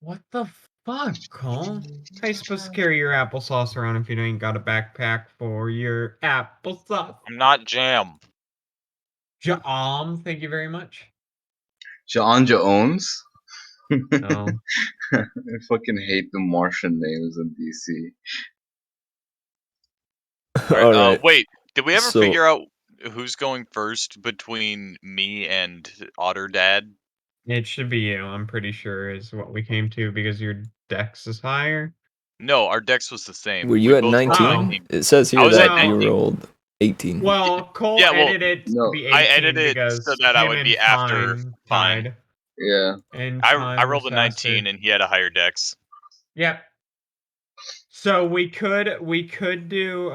What the fuck, Cole? How you supposed to carry your applesauce around if you ain't got a backpack for your applesauce? I'm not Jam. Thank you very much. John Jones? No. I fucking hate the Martian names in DC. All right. Alright. Wait, did we ever So- figure out who's going first between me and Otter Dad? It should be you, I'm pretty sure, is what we came to because your dex is higher. No, our dex was the same. Were you We at both rolled 19? 19. It says I here was that at you 19. rolled 18. Well, Cole Yeah, well, edited it to no, be 18 I edited it because so that I him would and be after Fine. tied. Yeah. And I rolled a was 19 faster. and he had a higher dex. Yep. So we could do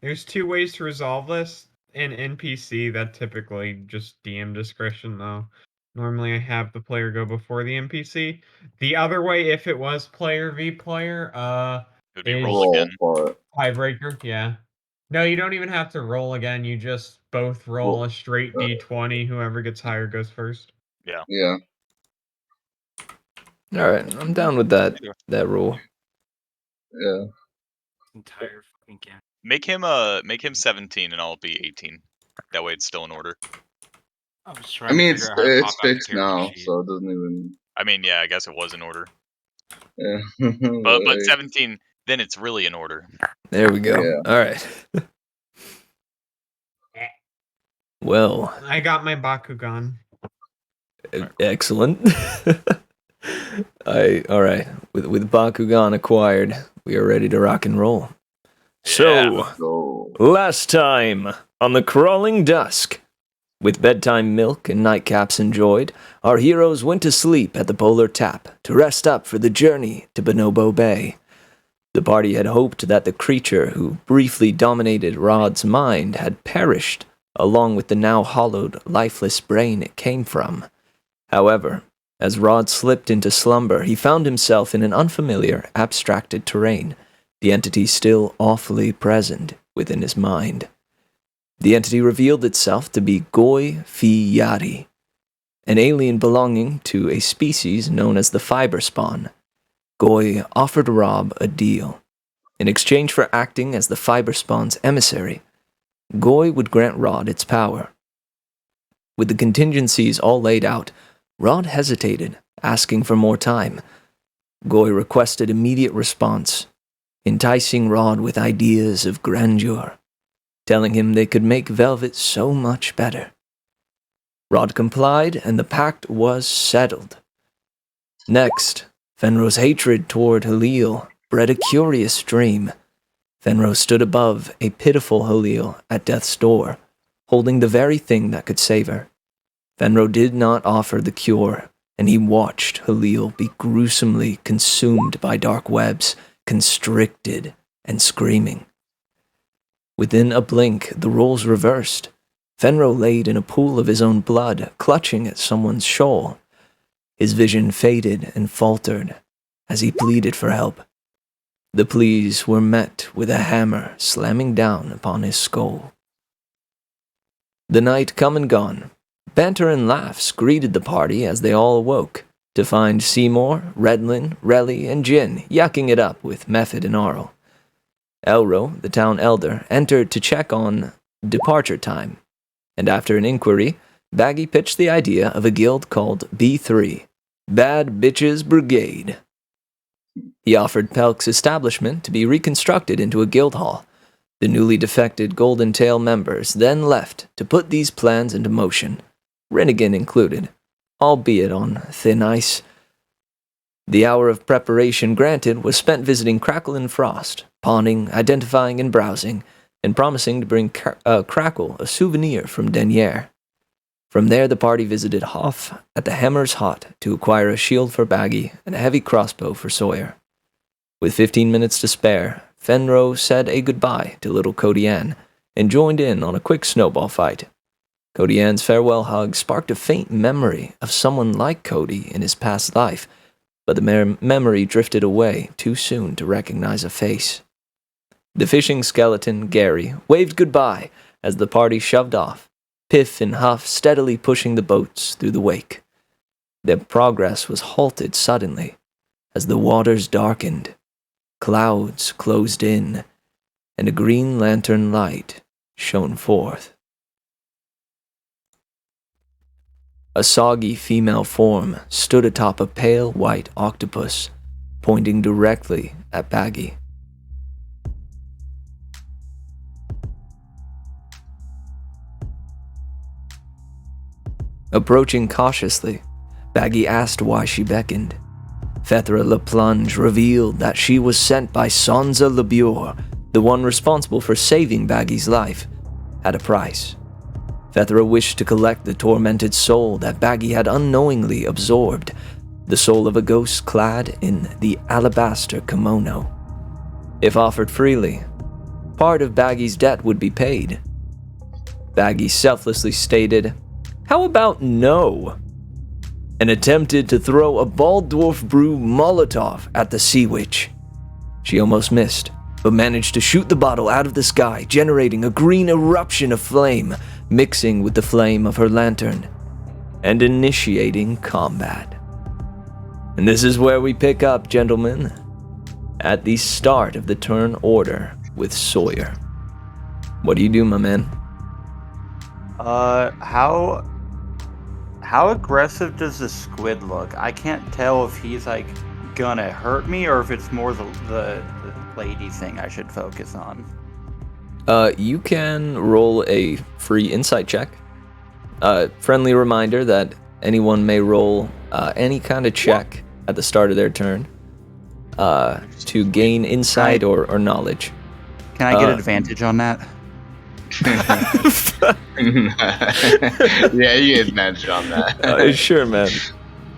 there's two ways to resolve this. In NPC, that typically just DM discretion though. Normally I have the player go before the NPC. The other way, if it was player v player, It would be is roll again. For it. tiebreaker, yeah. No, you don't even have to roll again, you just both roll Well, a straight D20, whoever gets higher goes first. Yeah. Alright, I'm down with that rule. Yeah. Entire fucking game. Make him 17 and I'll be 18. That way it's still in order. I was trying I mean, to it's figure out how to it's pop out the fixed character now, sheet. so it doesn't even. I mean, yeah, I guess it was in order. Yeah. But 17, then it's really in order. There we go. Yeah. Alright. Well, I got my Bakugan. excellent. Alright. With Bakugan acquired, we are ready to rock and roll. So, So last time on the Crawling Dusk. With bedtime milk and nightcaps enjoyed, our heroes went to sleep at the Polar Tap to rest up for the journey to Bonobo Bay. The party had hoped that the creature who briefly dominated Rod's mind had perished, along with the now hollowed, lifeless brain it came from. However, as Rod slipped into slumber, he found himself in an unfamiliar, abstracted terrain, the entity still awfully present within his mind. The entity revealed itself to be Goi Fi Yari, an alien belonging to a species known as the Fiber Spawn. Goi offered Rob a deal. In exchange for acting as the Fiber Spawn's emissary, Goi would grant Rod its power. With the contingencies all laid out, Rod hesitated, asking for more time. Goi requested immediate response, enticing Rod with ideas of grandeur, telling him they could make Velvet so much better. Rod complied, and the pact was settled. Next, Fenro's hatred toward Halil bred a curious dream. Fenro stood above a pitiful Halil at death's door, holding the very thing that could save her. Fenro did not offer the cure, and he watched Halil be gruesomely consumed by dark webs, constricted and screaming. Within a blink, the roles reversed. Fenro laid in a pool of his own blood, clutching at someone's shawl. His vision faded and faltered as he pleaded for help. The pleas were met with a hammer slamming down upon his skull. The night come and gone. Banter and laughs greeted the party as they all awoke, to find Seymour, Redlin, Relly, and Jin yucking it up with Method and Arl. Elro, the town elder, entered to check on departure time, and after an inquiry, Baggy pitched the idea of a guild called B3, Bad Bitches Brigade. He offered Pelk's establishment to be reconstructed into a guild hall. The newly defected Golden Tail members then left to put these plans into motion, Rennigan included, albeit on thin ice. The hour of preparation granted was spent visiting Crackle and Frost, pawning, identifying, and browsing, and promising to bring Crackle a souvenir from Denier. From there, the party visited Hoff at the Hammer's Hut to acquire a shield for Baggy and a heavy crossbow for Sawyer. With 15 minutes to spare, Fenro said a goodbye to little Cody Ann and joined in on a quick snowball fight. Cody Ann's farewell hug sparked a faint memory of someone like Cody in his past life, but the memory drifted away too soon to recognize a face. The fishing skeleton, Gary, waved goodbye as the party shoved off, Piff and Huff steadily pushing the boats through the wake. Their progress was halted suddenly as the waters darkened, clouds closed in, and a green lantern light shone forth. A soggy female form stood atop a pale white octopus, pointing directly at Baggy. Approaching cautiously, Baggy asked why she beckoned. Fethra LaPlunge revealed that she was sent by Sansa LeBure, the one responsible for saving Baggy's life, at a price. Fethra wished to collect the tormented soul that Baggy had unknowingly absorbed, the soul of a ghost clad in the alabaster kimono. If offered freely, part of Baggy's debt would be paid. Baggy selflessly stated, "How about no?" and attempted to throw a Bald Dwarf Brew Molotov at the Sea Witch. She almost missed, but managed to shoot the bottle out of the sky, generating a green eruption of flame, mixing with the flame of her lantern, and initiating combat. And this is where we pick up, gentlemen, at the start of the turn order with Sawyer. What do you do, my man? How aggressive does the squid look? I can't tell if he's like gonna hurt me or if it's more the lady thing I should focus on. You can roll a free insight check. Friendly reminder that anyone may roll any kind of check at the start of their turn to gain insight or knowledge. Can I get advantage on that? Yeah, you get advantage on that. Sure, man.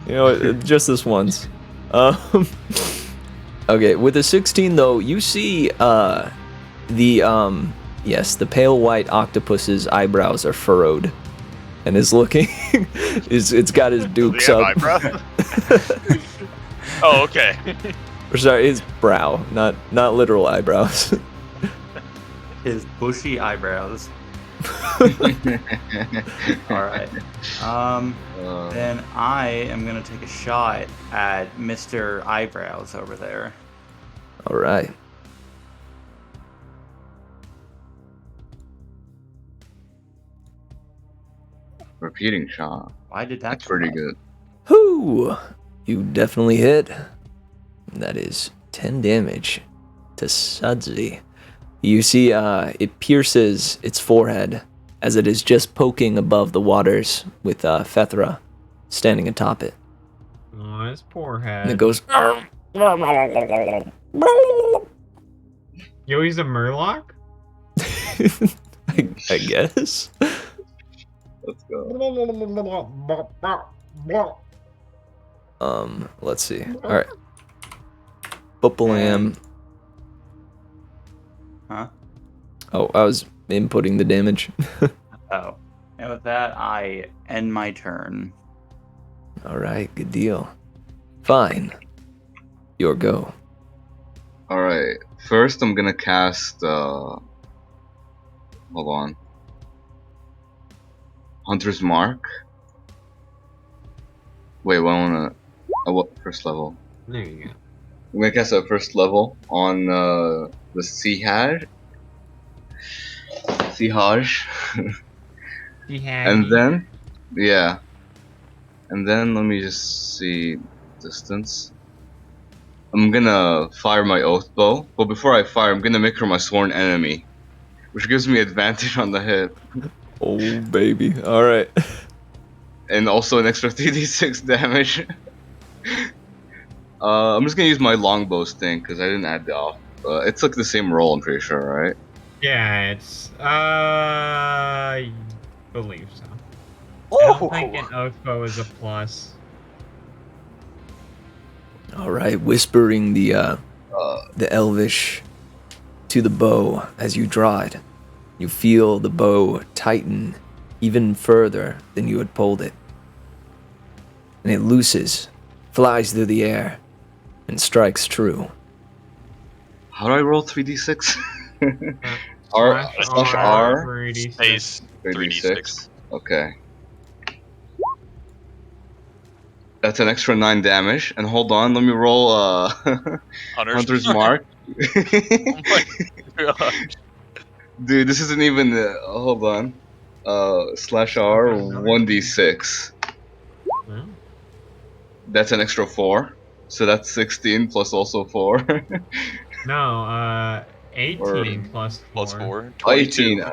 You know, just this once. Okay, with a 16 though, you see the pale white octopus's eyebrows are furrowed, and is looking. It's got his dukes up. Eyebrow? Oh, okay. Or sorry, his brow, not literal eyebrows. His bushy eyebrows. Alright. Then I am gonna take a shot at Mr. Eyebrows over there. Alright. Repeating shot. Why did that That's come pretty up? good. Whoo! You definitely hit. That is 10 damage to Sudsy. You see, it pierces its forehead as it is just poking above the waters with Fethra standing atop it. Oh, his poor head. And it goes, Yo, he's a Murloc? I guess. Let's go. Let's see. Alright. Bupalam. Huh? Oh, I was inputting the damage. Oh. And with that, I end my turn. Alright, good deal. Fine. Your go. Alright. First, I'm gonna cast. Hold on. Hunter's Mark. Wait, well, I wanna. What first level? There you go. I'm gonna cast at first level on the Sea Haj. And then, yeah. And then let me just see distance. I'm gonna fire my oath bow, but before I fire, I'm gonna make her my sworn enemy, which gives me advantage on the hit, Oh, baby. Alright. and also an extra 3d6 damage. I'm just gonna use my longbow sting because I didn't add the off. It's like the same roll, I'm pretty sure, right? Yeah, it's I believe so. I don't think an oath bow is a plus. Alright, whispering the elvish to the bow as you draw it. You feel the bow tighten even further than you had pulled it. And it looses, flies through the air, and strikes true. How do I roll 3d6? Slash R. 3d6. Space 3d6. Okay. That's an extra 9 damage. And hold on, let me roll Hunter's Mark. Oh my god. Dude, this isn't even. Hold on. /R 1d6. Well, That's an extra 4. So that's 16 plus also 4. no, 18 Or- plus 4. Plus 4. 22. 18.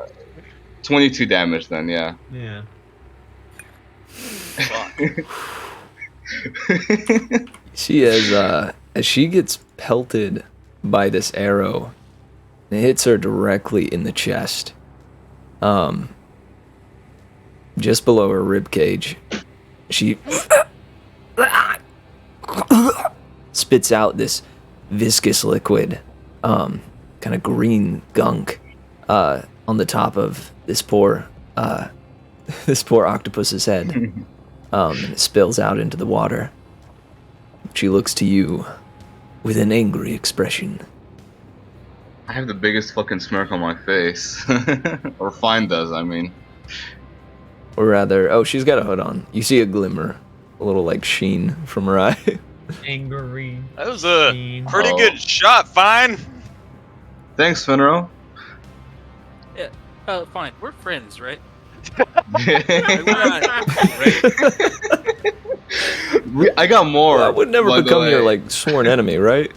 22 damage then, yeah. Yeah. Fuck. She as she gets pelted by this arrow, and it hits her directly in the chest, just below her rib cage. She spits out this viscous liquid, kind of green gunk, on the top of this poor octopus's head. And it spills out into the water. She looks to you with an angry expression. I have the biggest fucking smirk on my face. Or Fine does, I mean. Or rather, oh, she's got a hood on. You see a glimmer, a little like sheen from her eye. Angry. That was a Scene. pretty Oh. good shot, Fine. Thanks, Finro. Fine. We're friends, right? I got more. Well, I would never by the become your way. like sworn enemy, right?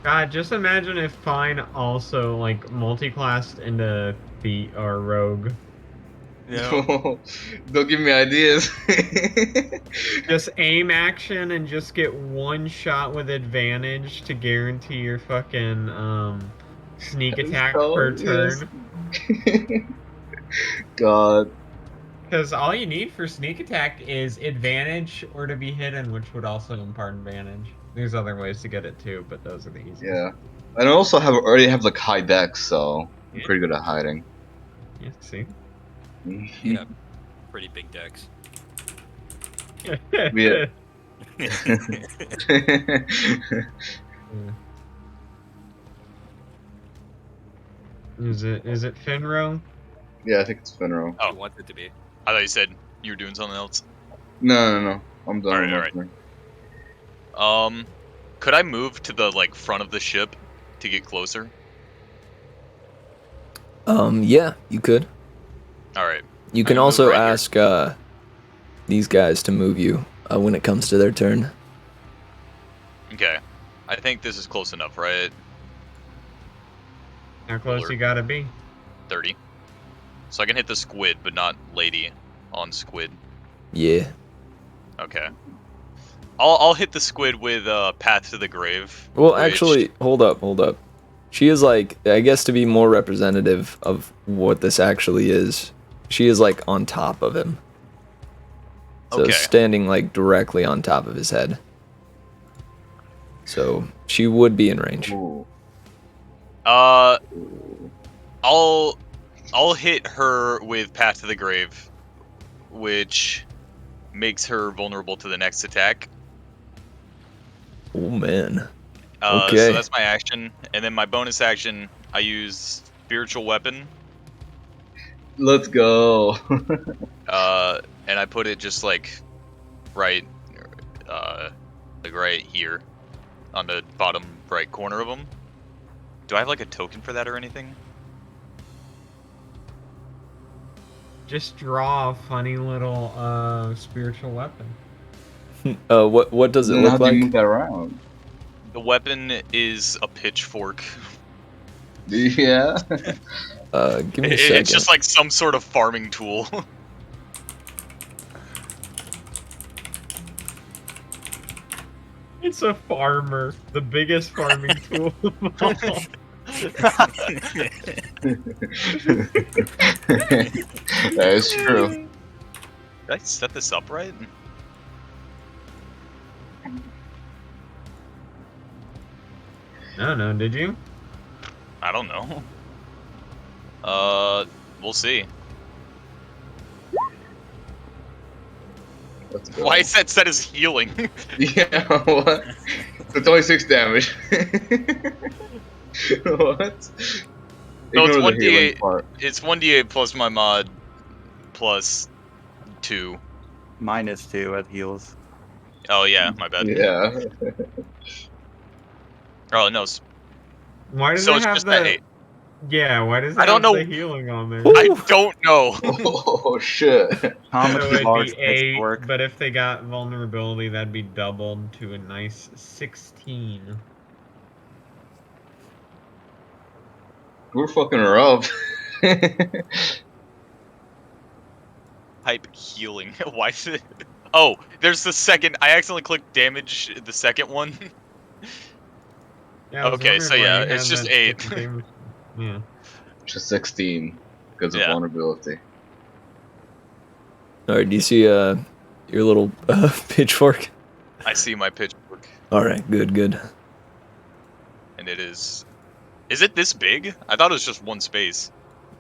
God, just imagine if Fine also like multi-classed into Thief or Rogue. No. Don't give me ideas. Just aim action and just get one shot with advantage to guarantee your fucking sneak attack per turn. God. Because all you need for sneak attack is advantage or to be hidden, which would also impart advantage. There's other ways to get it too, but those are the easiest. Yeah. And I also already have like high dex, so I'm Yeah. pretty good at hiding. Yeah, see? Yeah. Pretty big decks. Yeah. Is it Finro? Yeah, I think it's Finro. Oh. I want it to be. I thought you said you were doing something else. No. I'm done. Alright, with my turn. Could I move to the like front of the ship to get closer? Yeah, you could. All right. You can move also right here. ask these guys to move you when it comes to their turn. Okay. I think this is close enough, right? How close Cooler. you gotta be? 30. So I can hit the squid, but not lady on squid. Yeah. Okay. I'll hit the squid with Path to the Grave. Well, which- actually, hold up. She is like, I guess to be more representative of what this actually is, she is like on top of him. So Okay. standing like directly on top of his head. So she would be in range. Ooh. I'll hit her with Path to the Grave, which makes her vulnerable to the next attack. Oh man. So Okay. that's my action, and then my bonus action, I use Spiritual Weapon, Let's go. and I put it just like right here on the bottom right corner of them. Do I have like a token for that or anything? Just draw a funny little spiritual weapon. What does it Then look how do you like? move that around? The weapon is a pitchfork. Yeah. Give me a second. It's just like some sort of farming tool. It's a farmer, the biggest farming tool of all. That is true. Did I set this up right? No, did you? I don't know. We'll see. Let's go. Why is that set as healing? Yeah, what? It's only 6 damage. What? No, it's Ignore the healing 1d8. part. It's 1d8 plus my mod. plus 2. -2 at heals. Oh yeah, my bad. Yeah. Oh no, Why does so it it's have just that the? 8. Yeah, why does it I don't have the know. healing on there? I don't know. Oh shit. Comically So it'd large be 8, pitchfork. but if they got vulnerability, that'd be doubled to a nice 16. We're fucking her up. Hype healing. Why is it? Oh, there's the second. I accidentally clicked damage. The second one. Yeah, I was Okay, so wondering why yeah, you it's had just that 8. fucking damage. Yeah. Just 16 because of Yeah. vulnerability. All right, do you see your little pitchfork? I see my pitchfork, All right, good. and it is. Is it this big? I thought it was just one space.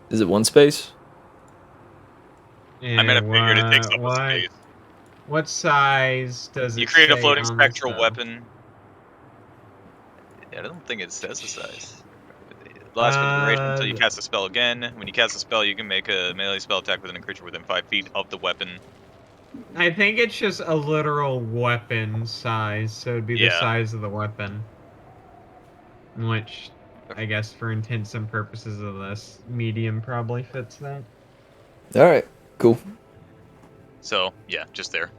Is it one space? I mean, I figured it takes up a What? space. What size does You it create a say floating on the spectral spell? weapon. I don't think it says the size. It lasts for the duration until you cast a spell again. When you cast a spell, you can make a melee spell attack with a creature within 5 feet of the weapon. I think it's just a literal weapon size, so it'd be the Yeah. size of the weapon. Which, I guess for intents and purposes of this, medium probably fits that. All right, cool. So, yeah, just there.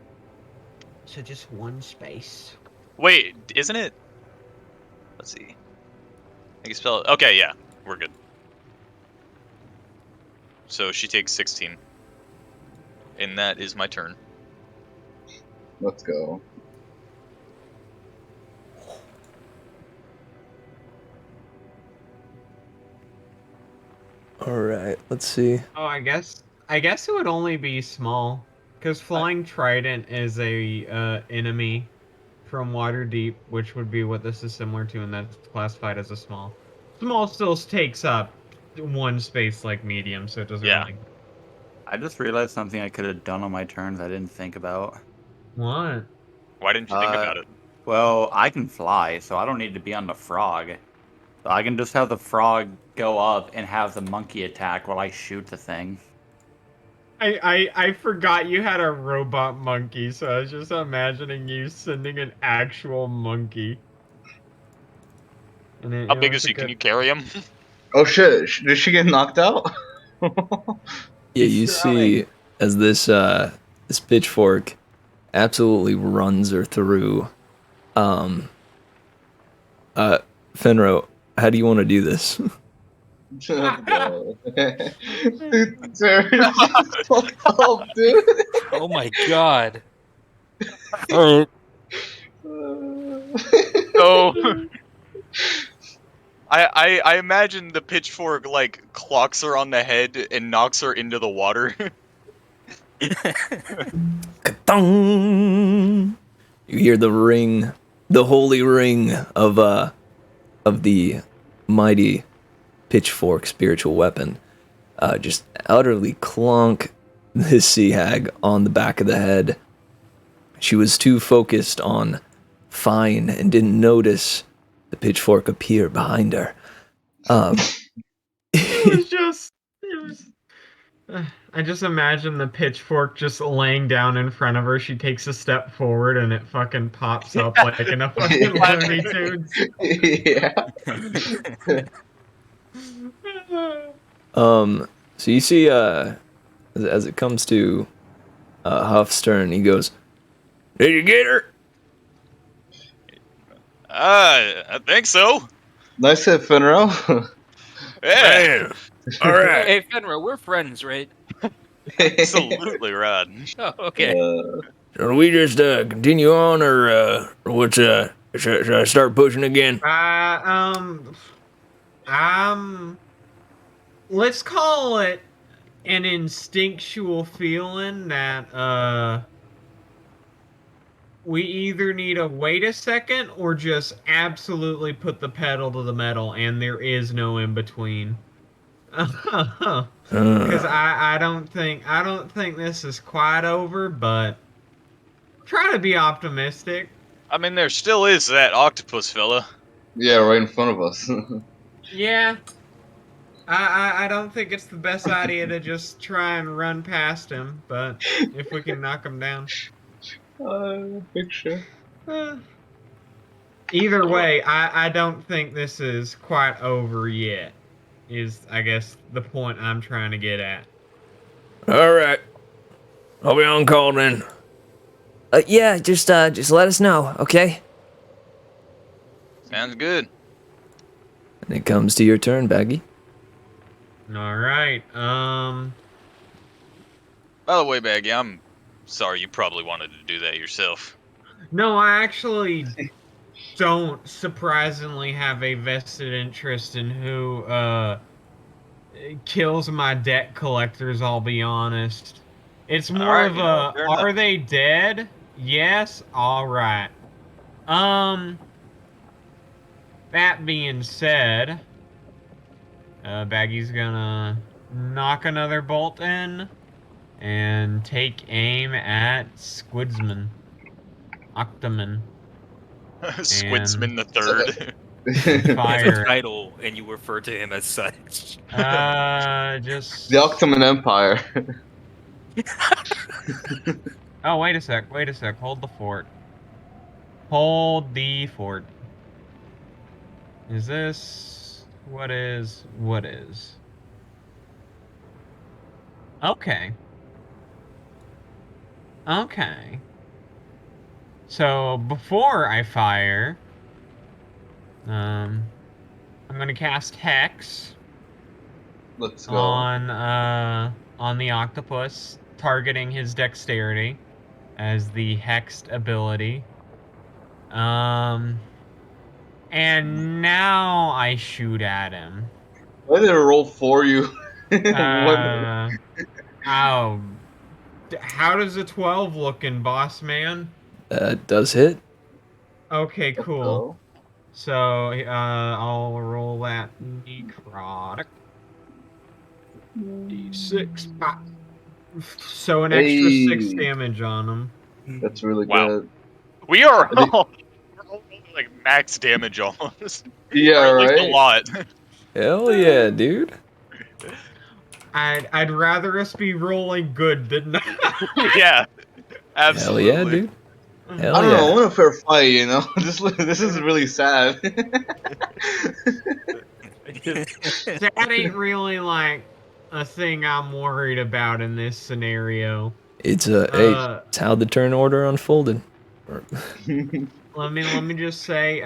So just one space. Wait, isn't it? Let's see. I can spell it. Okay, yeah, we're good. So she takes 16. And that is my turn. Let's go. All right, let's see. Oh, I guess it would only be small, because Flying Trident is a enemy from Waterdeep, which would be what this is similar to, and that's classified as a small. Small still takes up one space like medium, so it doesn't Yeah. really. I just realized something I could have done on my turn that I didn't think about. What? Why didn't you think about it? Well, I can fly, so I don't need to be on the frog. So I can just have the frog go up and have the monkey attack while I shoot the thing. I forgot you had a robot monkey, so I was just imagining you sending an actual monkey. And How big is he? Can you carry him? Oh shit! Did she get knocked out? Yeah, He's you see as this pitchfork absolutely runs her through. Fenro, how do you want to do this? Dude, fucked up, dude. Oh my god. Alright. So, I imagine the pitchfork, like, clocks her on the head and knocks her into the water. Ka-thong! You hear the ring, the holy ring of the mighty pitchfork spiritual weapon, just utterly clunk this sea hag on the back of the head. She was too focused on Fine and didn't notice the pitchfork appear behind her. I just imagine the pitchfork just laying down in front of her. She takes a step forward and it fucking pops up like in a fucking Looney Tunes. Yeah. So you see, as it comes to Huff's turn, he goes, "Did you get her?" I think so. Nice hit, Finro. Yeah, All right. Hey, Fenrir, we're friends, right? absolutely, Rod. Oh, okay. Should we just continue on, or what's should I start pushing again? Let's call it an instinctual feeling that we either need to wait a second or just absolutely put the pedal to the metal, and there is no in between. Because I don't think this is quite over, but try to be optimistic. I mean, there still is that octopus fella. Yeah, right in front of us. Yeah. I don't think it's the best idea to just try and run past him, but if we can knock him down. Picture. Either way, I don't think this is quite over yet, is, I guess, the point I'm trying to get at. All right. I'll be on call then. Yeah, just let us know, okay? Sounds good. And it comes to your turn, Baggy. Alright, By the way, Baggy, I'm sorry you probably wanted to do that yourself. no, I actually don't surprisingly have a vested interest in who, kills my debt collectors, I'll be honest. It's more Alright, of you know what, a, fair are enough. they dead? Yes? Alright. That being said, Baggy's gonna knock another bolt in and take aim at Squidsman. Octoman. Squidsman the So, third. He has a Fire. title, and you refer to him as such. Just... the Octoman Empire. Oh, wait a sec, hold the fort. Hold the fort. Is this... What is... Okay. Okay. So, before I fire... I'm gonna cast Hex Let's go. on the octopus, targeting his dexterity as the hexed ability. And now I shoot at him. Why did it roll for you? What? Oh, how does a 12 looking, boss man? That does hit. Okay, Let's cool. go. So, I'll roll that necrotic. D6. Ah. So an extra 6 Hey. damage on him. That's really Wow. good. We are I think- all like max damage almost. Yeah, Or at least a right? lot. Hell yeah, dude. I'd rather us be rolling good than not. Yeah. Absolutely. Hell yeah, dude. Hell I don't know. I yeah. want a fair fight, you know? This is really sad. That ain't really like a thing I'm worried about in this scenario. It's it's how the turn order unfolded. Let me just say,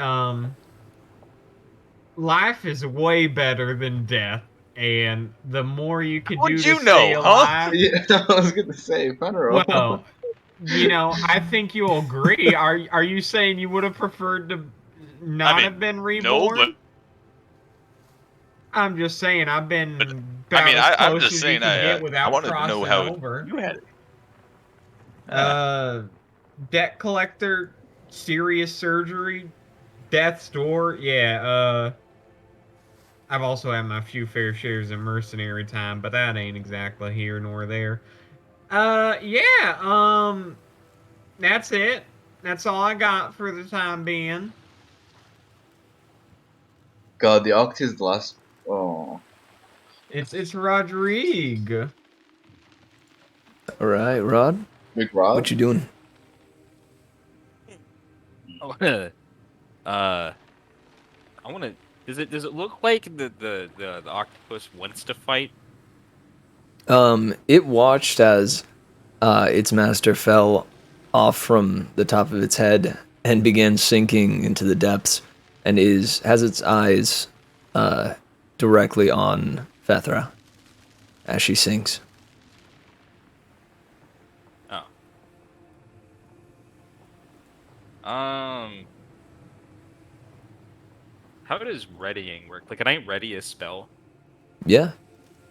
life is way better than death, and the more you could do How'd to you stay know, huh? alive, Yeah, I was gonna say, Federal. well, you know, I think you'll agree. Are you saying you would have preferred to not mean, have been No, reborn? but I'm just saying I've been But, about as I'm close just as you saying can get I without wanted to know crossing how over. you had it. Debt collector, serious surgery, death's door. Yeah. I've also had my few fair shares of mercenary time, but that ain't exactly here nor there. Yeah. That's it. That's all I got for the time being. God, the Oct is the last. Oh. It's Rodrigue. All right, Rod. Big Rod? What you doing? I wanna. Does it look like the octopus wants to fight? It watched as its master fell off from the top of its head and began sinking into the depths, and has its eyes directly on Fethra as she sinks. Oh. How does readying work? Like, can I ready a spell, Yeah.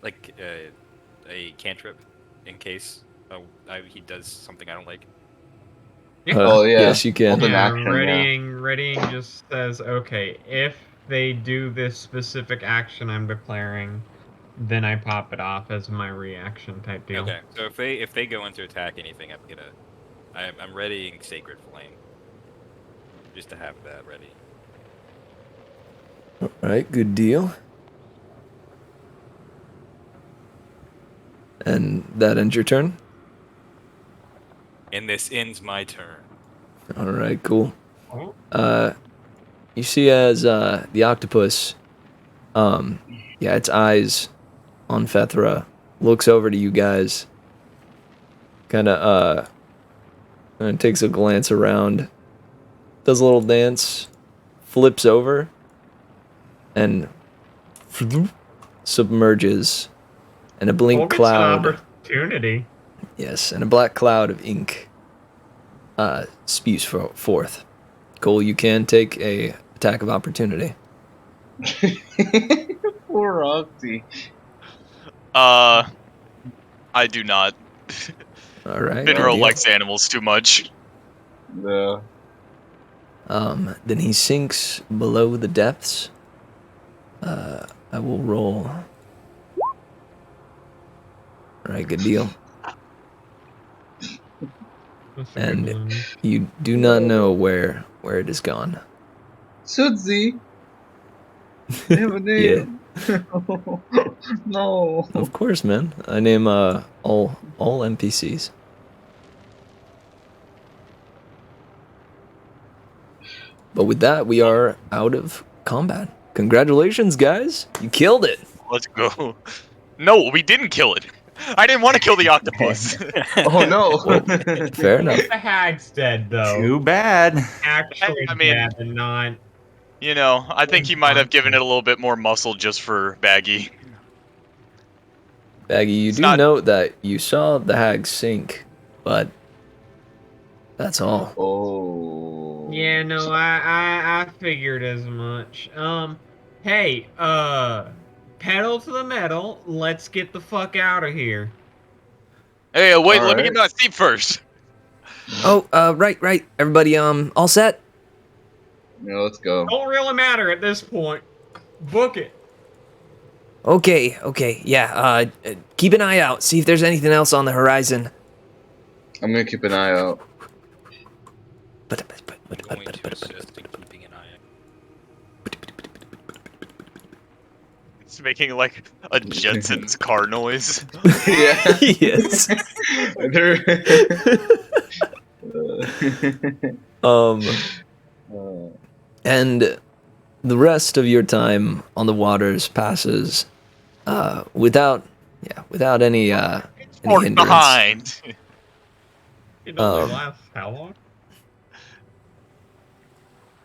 like a cantrip, in case he does something I don't like? Oh, yeah. Yes, you can. Hold an Yeah, action, readying just says, okay, if they do this specific action I'm declaring, then I pop it off as my reaction type deal. Okay, so if they go in to attack anything, I'm readying Sacred Flame, just to have that ready. All right, good deal. And that ends your turn? And this ends my turn. Alright, cool. Oh, You see as the octopus, its eyes on Fethra, looks over to you guys, kind of takes a glance around, does a little dance, flips over, and submerges, and a blink Cole gets an cloud, opportunity. yes, and a black cloud of ink spews forth. Cole, you can take a attack of opportunity. Poor Octi. I do not. All right, good Finro deal. likes animals too much. Yeah. Then he sinks below the depths. I will roll. All right, good deal. That's a good And one. you do not know where it has gone. Sudsy. They have a Yeah, name. No. of course, man. I name all NPCs. But with that, we are out of combat. Congratulations, guys! You killed it. Let's go. No, we didn't kill it. I didn't want to kill the octopus. Oh no. Fair enough. The hag's dead, though. Too bad. Actually I mean- dead and not. You know, I think he might have given it a little bit more muscle just for Baggy. Baggy, you It's do not- note that you saw the hag sink, but that's all. Oh. Yeah, no, I figured as much. Hey, pedal to the metal. Let's get the fuck out of here. Hey, wait, let me Alright. get that seat first. Oh, right. Everybody, all set? Yeah, let's go. Don't really matter at this point. Book it. Okay, yeah, keep an eye out, see if there's anything else on the horizon. I'm gonna keep an eye out. I'm going to assist in keeping an eye out. It's making like a Jetsons car noise. Yeah. Yes. And the rest of your time on the waters passes without any Or hindrance. behind. It only Um, lasts how long?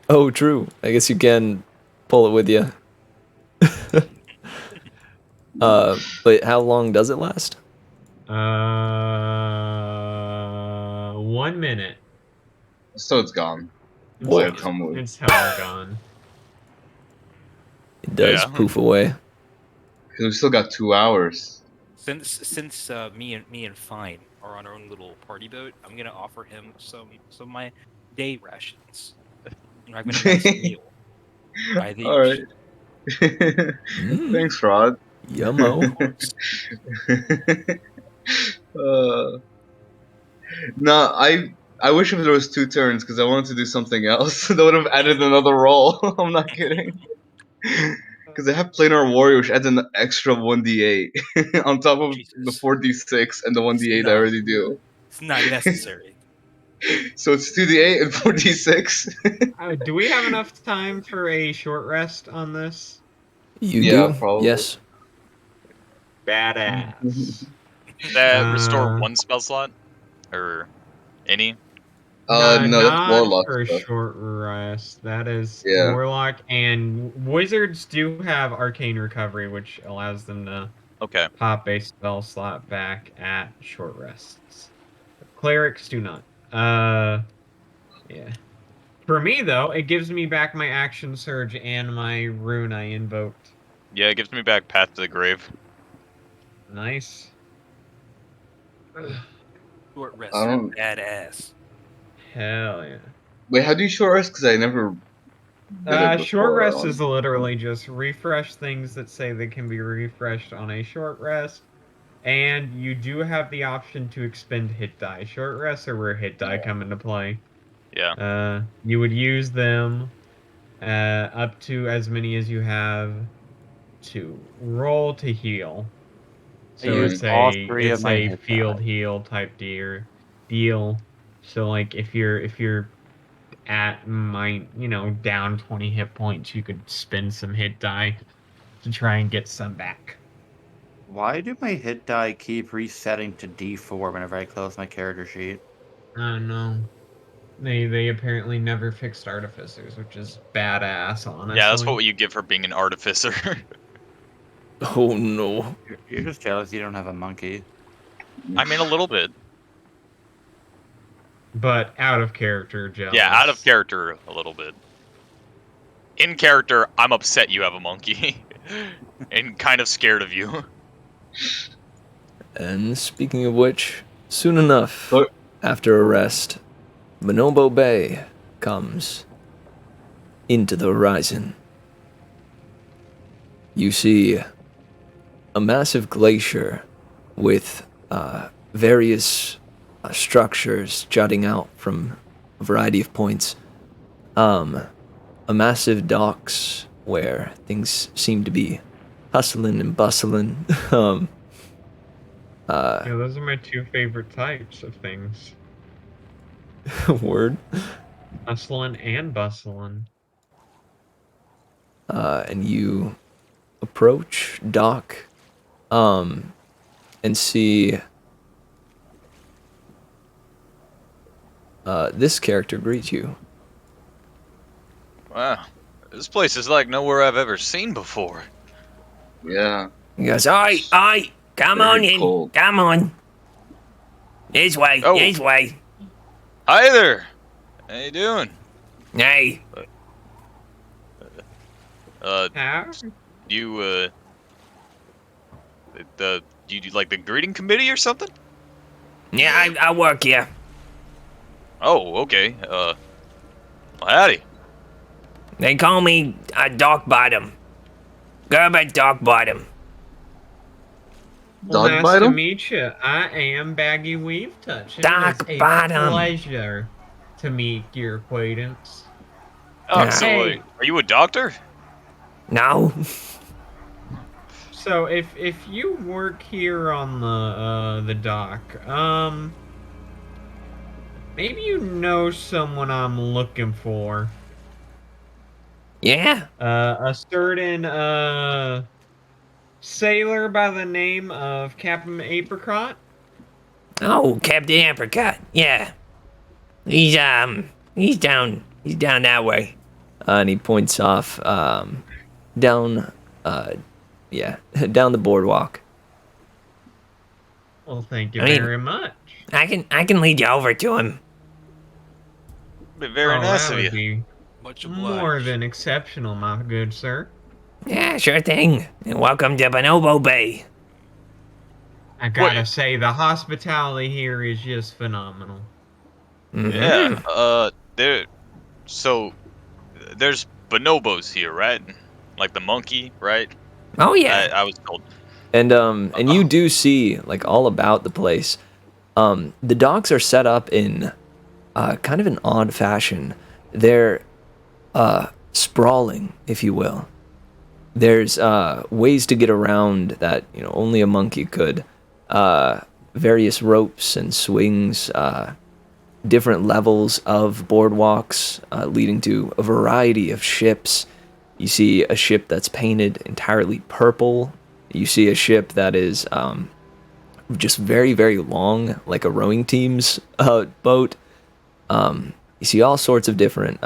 Oh, true. I guess you can pull it with you. But how long does it last? 1 minute. So it's gone. Whoa. Like, come with. It's hell gone. It does Yeah. poof away. Because we still got 2 hours. Since me and Fine are on our own little party boat, I'm gonna offer him some of my day rations. You know, I'm gonna buy some meal. By the Alright. Mm. Thanks, Rod. Yummo. No, I wish if there was 2 turns because I wanted to do something else. That would have added another roll. I'm not kidding. Because I have Planar Warrior, which adds an extra 1d8 on top of the Jesus. 4d6 and the 1d8 I No. already do. It's not necessary. So it's 2d8 and 4d6. Do we have enough time for a short rest on this? You Yeah, do? probably. Yes. Badass. That restore Uh, 1 spell slot? Or any? No, that's not Warlock for a stuff. short rest. That is Yeah. Warlock, and Wizards do have Arcane Recovery, which allows them to Okay. pop a spell slot back at short rests. Clerics do not. Yeah. For me, though, it gives me back my action surge and my rune I invoked. Yeah, it gives me back Path to the Grave. Nice. Short rest, I don't- badass. Hell yeah. Wait, how do you short rest? Because I never did it Short before. rest is literally just refresh things that say they can be refreshed on a short rest. And you do have the option to expend hit die. Short rests are where hit die come into play. Yeah. You would use them up to as many as you have to roll to heal. I So used all three of it's my a hit field die. heal type deal. So like if you're at down 20 hit points, you could spend some hit die to try and get some back. Why do my hit die keep resetting to D4 whenever I close my character sheet? I don't know. They apparently never fixed artificers, which is badass, honestly. Yeah, that's what you get for being an artificer. Oh no. You're just jealous you don't have a monkey. I mean, a little bit. But out of character, jealous. Yeah, out of character, a little bit. In character, I'm upset you have a monkey. And kind of scared of you. And speaking of which, soon enough, But- after a rest, Bonobo Bay comes into the horizon. You see a massive glacier with various structures jutting out from a variety of points. A massive docks where things seem to be hustling and bustling. Yeah, those are my two favorite types of things. Word. Hustling and bustling. And you approach Doc, and see this character greet you. Wow. This place is like nowhere I've ever seen before. Yeah. He goes, Aye, come Very on in, cold. come on. This way, Oh. this way. Hi there! How you doing? Hey, How? You, you do like the greeting committee or something? yeah, I work here. Oh, okay. Well, howdy. They call me Doc Bottom. Gerbert Doc Bottom. Well, Dog nice bite to 'em? meet you. I am Baggy Weave Touch. Doc It's a Bottom. pleasure to meet your acquaintance. Oh, Yeah. so Hey. are you a doctor? No? So if you work here on the dock, maybe you know someone I'm looking for. Yeah? A certain sailor by the name of Captain Apricot. Oh, Captain Apricot. Yeah. He's down that way. and he points off down, down the boardwalk. Well, thank you I mean- very much. I can lead you over to him. Be very Oh, nice that of would you. be Much more obliged. than exceptional, my good sir. Yeah, sure thing. And welcome to Bonobo Bay. I gotta Wait. say, the hospitality here is just phenomenal. Mhm. Yeah, so, there's bonobos here, right? Like the monkey, right? Oh yeah. I was told. And you do see, like, all about the place. The docks are set up in kind of an odd fashion. They're sprawling, if you will. There's ways to get around that only a monkey could. Various ropes and swings, different levels of boardwalks, leading to a variety of ships. You see a ship that's painted entirely purple. You see a ship that is just very, very long, like a rowing team's boat. You see all sorts of different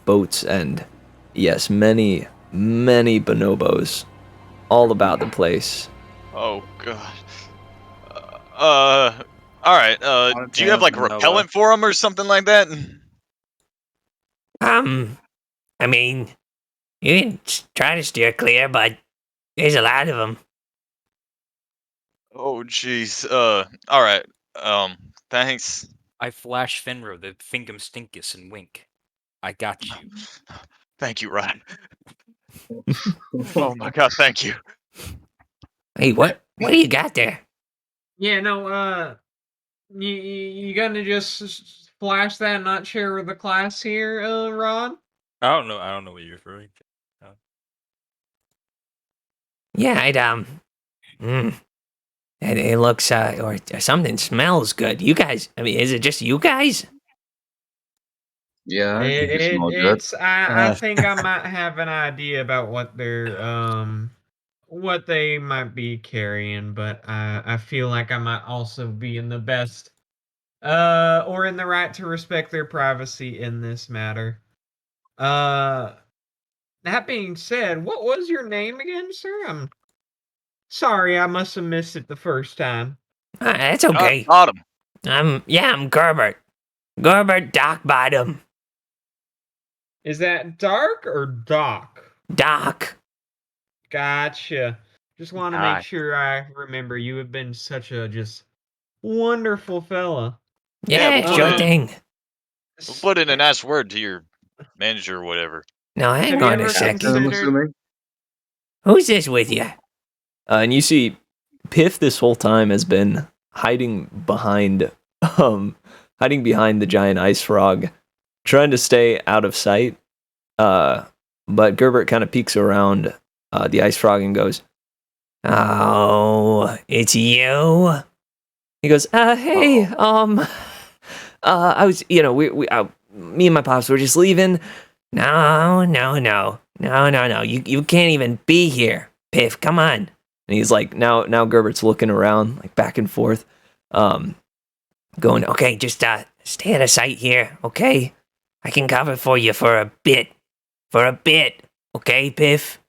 boats, and yes, many, many bonobos all about the place. Oh god. All right. Do you have like Bonobo. repellent for them or something like that? I mean, you can try to steer clear, but there's a lot of them. Oh jeez. All right. Thanks. I flash Fenrir the Fingum Stinkus and wink. I got you. Thank you, Ryan. Oh my god, thank you. Hey, what do you got there? Yeah, no, you gonna just flash that and not share with the class here, Ron? I don't know what you're referring to. Yeah, And it looks, or something smells good. You guys, I mean, is it just you guys? Yeah, I think you smell good. I think I might have an idea about what what they might be carrying, but I feel like I might also be in the best or in the right to respect their privacy in this matter. That being said, what was your name again, sir? I'm sorry, I must have missed it the first time. That's okay. Bottom. I'm Gerbert. Gerbert Dockbottom. Is that Dark or Doc? Doc. Gotcha. Just want to Hi. make sure I remember you have been such a just wonderful fella. Yeah, we'll sure put thing. We'll put in a nice word to your manager or whatever. Now, hang Have you on ever a second. Captain, I'm considered- assuming. Who's this with you? And you see, Piff this whole time has been hiding behind the giant ice frog, trying to stay out of sight. But Gerbert kind of peeks around the ice frog and goes, Oh, it's you? he goes, hey, I was, me and my pops were just leaving. No. You can't even be here. Piff, come on. And he's like, now Gerbert's looking around, like back and forth, Going, okay, just stay out of sight here, okay? I can cover for you for a bit. Okay, Piff?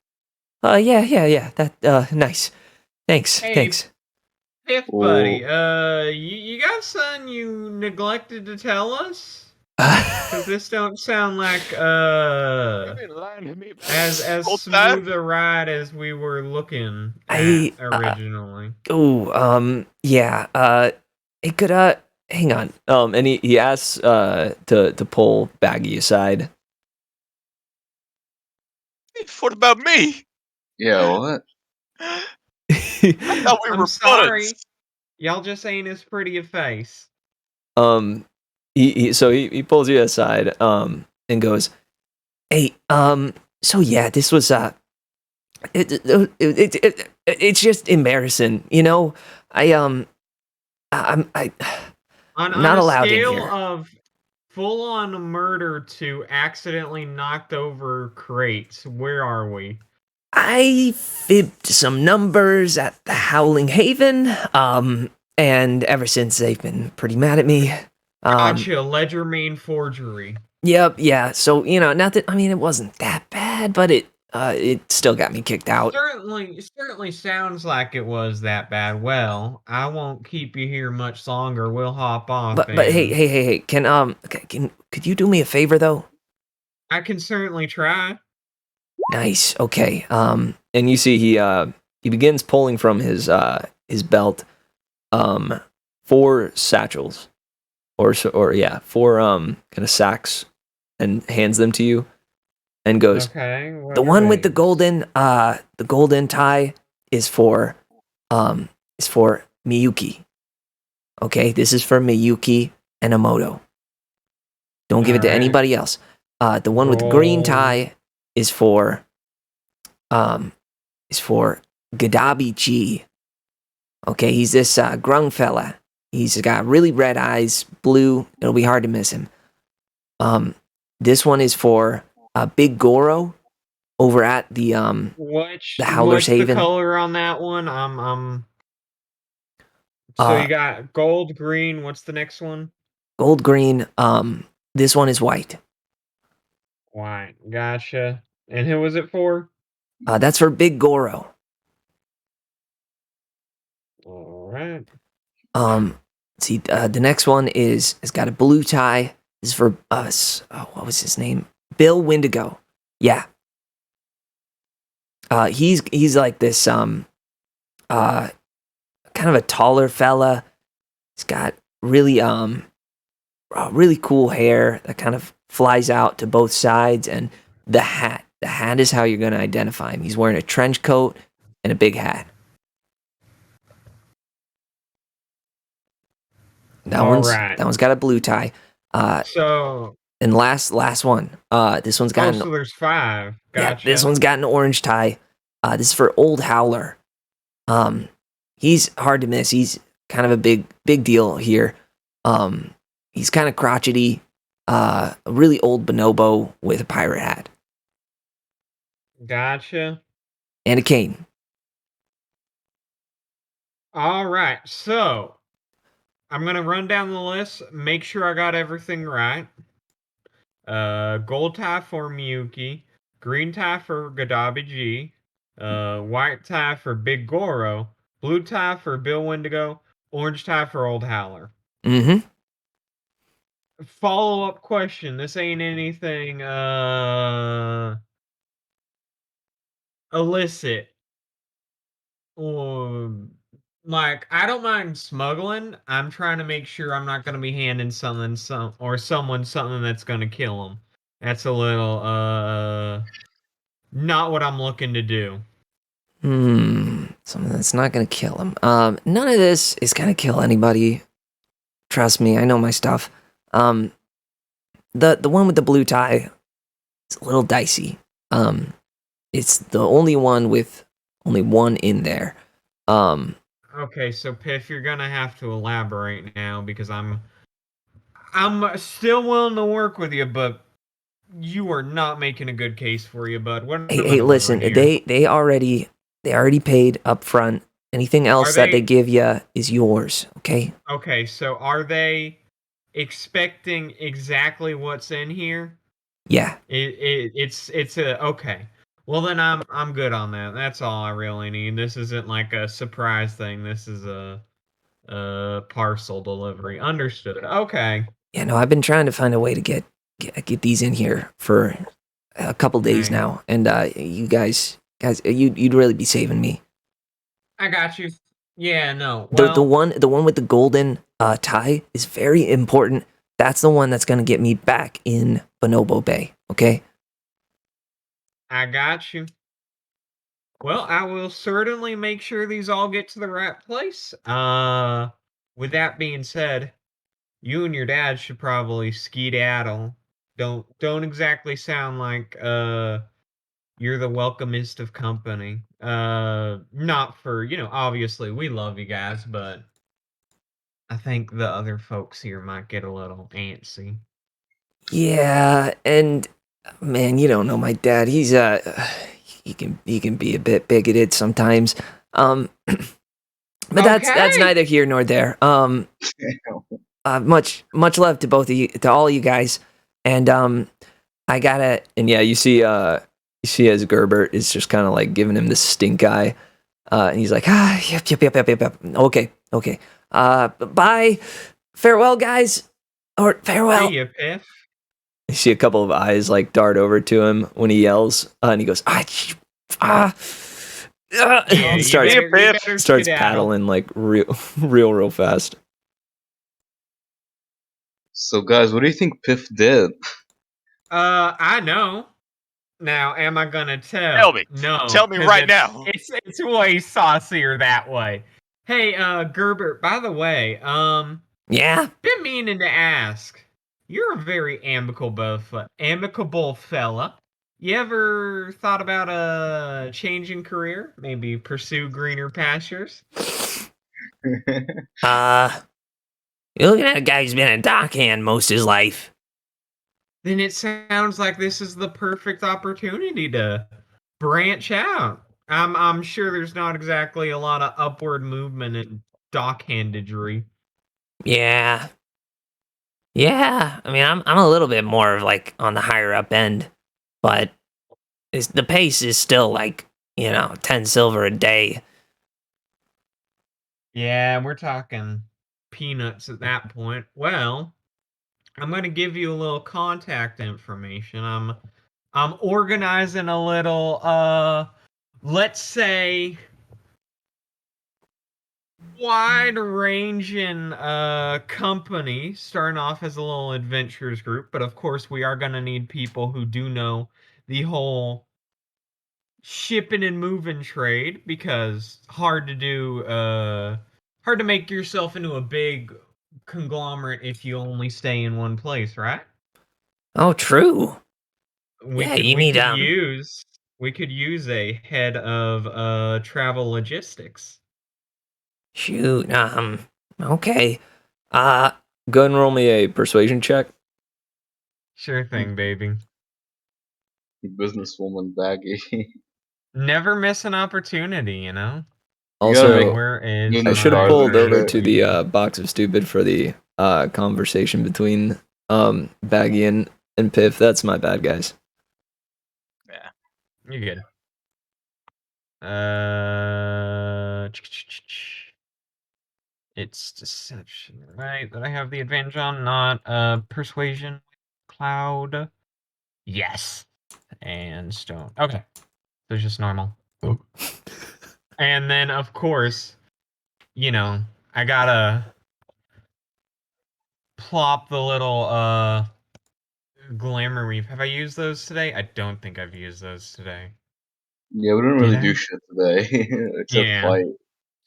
yeah, that, nice. Thanks. Hey, Piff, buddy, you got something you neglected to tell us? Because this don't sound like as smooth a ride as we were looking at originally. It could, hang on. And he asks, to pull Baggy aside. What about me? Yeah, what? I thought we I'm were sorry. buds. Y'all just ain't as pretty a face. He pulls you aside, and goes, hey, so yeah, this was, it's just embarrassing, you know? I'm not allowed in here. On a here. scale of full-on murder to accidentally knocked over crates, where are we? I fibbed some numbers at the Howling Haven, and ever since they've been pretty mad at me. Gotcha, ledger mean forgery. Yep, yeah. So, not that, it wasn't that bad, but it still got me kicked out. Certainly sounds like it was that bad. Well, I won't keep you here much longer. We'll hop off. But hey, could you do me a favor though? I can certainly try. Nice. Okay. And you see he begins pulling from his belt 4 satchels or 4 kind of sacks and hands them to you and goes, Okay. the one with the golden tie is for Miyuki. Okay, this is for Miyuki and Emoto. Don't give it to Alright. anybody else. The one with the green tie is for Gadabi G. Okay, he's this grung fella. He's got really red eyes, blue. It'll be hard to miss him. This one is for Big Goro over at the What's Howler's the Haven. color on that one? So you got gold, green. What's the next one? Gold green. This one is white. White. Gotcha. And who was it for? That's for Big Goro. All right. See, the next one has got a blue tie. This is for us. What was his name? Bill Windigo. Yeah. He's like this kind of a taller fella. He's got really really cool hair that kind of flies out to both sides, and the hat. The hat is how you're going to identify him. He's wearing a trench coat and a big hat. That one's got a blue tie. So and last one. This one's got so there's 5. Gotcha. Yeah, this one's got an orange tie. This is for Old Howler. he's hard to miss. He's kind of a big deal here. He's kind of crotchety, a really old bonobo with a pirate hat Gotcha. and a cane. All right, so I'm gonna run down the list, make sure I got everything right. Gold tie for Miyuki, green tie for Gadabi G, white tie for Big Goro, blue tie for Bill Windigo, orange tie for Old Howler. Mm-hmm. Follow-up question. This ain't anything illicit. Like, I don't mind smuggling. I'm trying to make sure I'm not gonna be handing someone something that's gonna kill them. That's a little not what I'm looking to do. Something that's not gonna kill him. None of this is gonna kill anybody. Trust me, I know my stuff. The one with the blue tie is a little dicey. It's the only one with only one in there. Okay, so Piff, you're gonna have to elaborate now because I'm still willing to work with you, but you are not making a good case for you, bud. What am I Hey, doing listen, here? they already paid up front. Anything else that they give you is yours, okay? Okay, so are they expecting exactly what's in here? Yeah. It's a okay. Well then I'm good on that. That's all I really need. This isn't like a surprise thing. This is a parcel delivery. Understood. Okay. Yeah, no, I've been trying to find a way to get these in here for a couple days Right. now, and you guys, you'd really be saving me. I got you. Yeah, no. The Well, one with the golden tie is very important. That's the one that's gonna get me back in Bonobo Bay. Okay. I got you. Well, I will certainly make sure these all get to the right place. With that being said, you and your dad should probably skedaddle. Don't exactly sound like you're the welcomest of company. Not for, obviously we love you guys, but I think the other folks here might get a little antsy. Yeah, and man, you don't know my dad. He's he can be a bit bigoted sometimes. But that's Okay. neither here nor there. Much love to both of you, to all you guys, and I gotta. And yeah, you see as Gerbert is just kind of like giving him the stink eye, and he's like, yep. Okay. Bye, farewell, guys, or farewell. See ya, Piff. You see a couple of eyes like dart over to him when he yells, and he goes, Yeah, and you starts better starts skedaddle. paddling like real fast. So, guys, what do you think Piff did? I know. Now, am I gonna tell? Tell me. No. Tell me 'cause right it's- now. It's way saucier that way. Hey, Gerbert, by the way, Yeah. been meaning to ask. You're a very amicable fella. You ever thought about a changing career? Maybe pursue greener pastures? You're looking at a guy who's been a dockhand most his life. Then it sounds like this is the perfect opportunity to branch out. I'm sure there's not exactly a lot of upward movement in dockhandedry. Yeah. I mean, I'm a little bit more of like on the higher up end, but the pace is still like 10 silver a day. Yeah, we're talking peanuts at that point. Well, I'm going to give you a little contact information. I'm organizing a little let's say wide-ranging company starting off as a little adventurers group, but of course we are going to need people who do know the whole shipping and moving trade because hard to make yourself into a big conglomerate if you only stay in one place, right? Oh, true. We Yeah, could you we need could use a head of travel logistics. Shoot. Okay. Go ahead and roll me a persuasion check. Sure thing, baby. Businesswoman Baggy. Never miss an opportunity, you know? You gotta Also, make Where is good I should have my regardless pulled of over shit. to the box of stupid for the conversation between Baggy and Piff. That's my bad, guys. Yeah. You're good. It's deception, right? That I have the advantage on, not persuasion, cloud. Yes, and stone. Okay, so it's just normal. And then, of course, you know, I gotta plop the little glamour weave. Have I used those today? I don't think I've used those today. Yeah, we didn't Did really I? do shit today except Yeah. fight.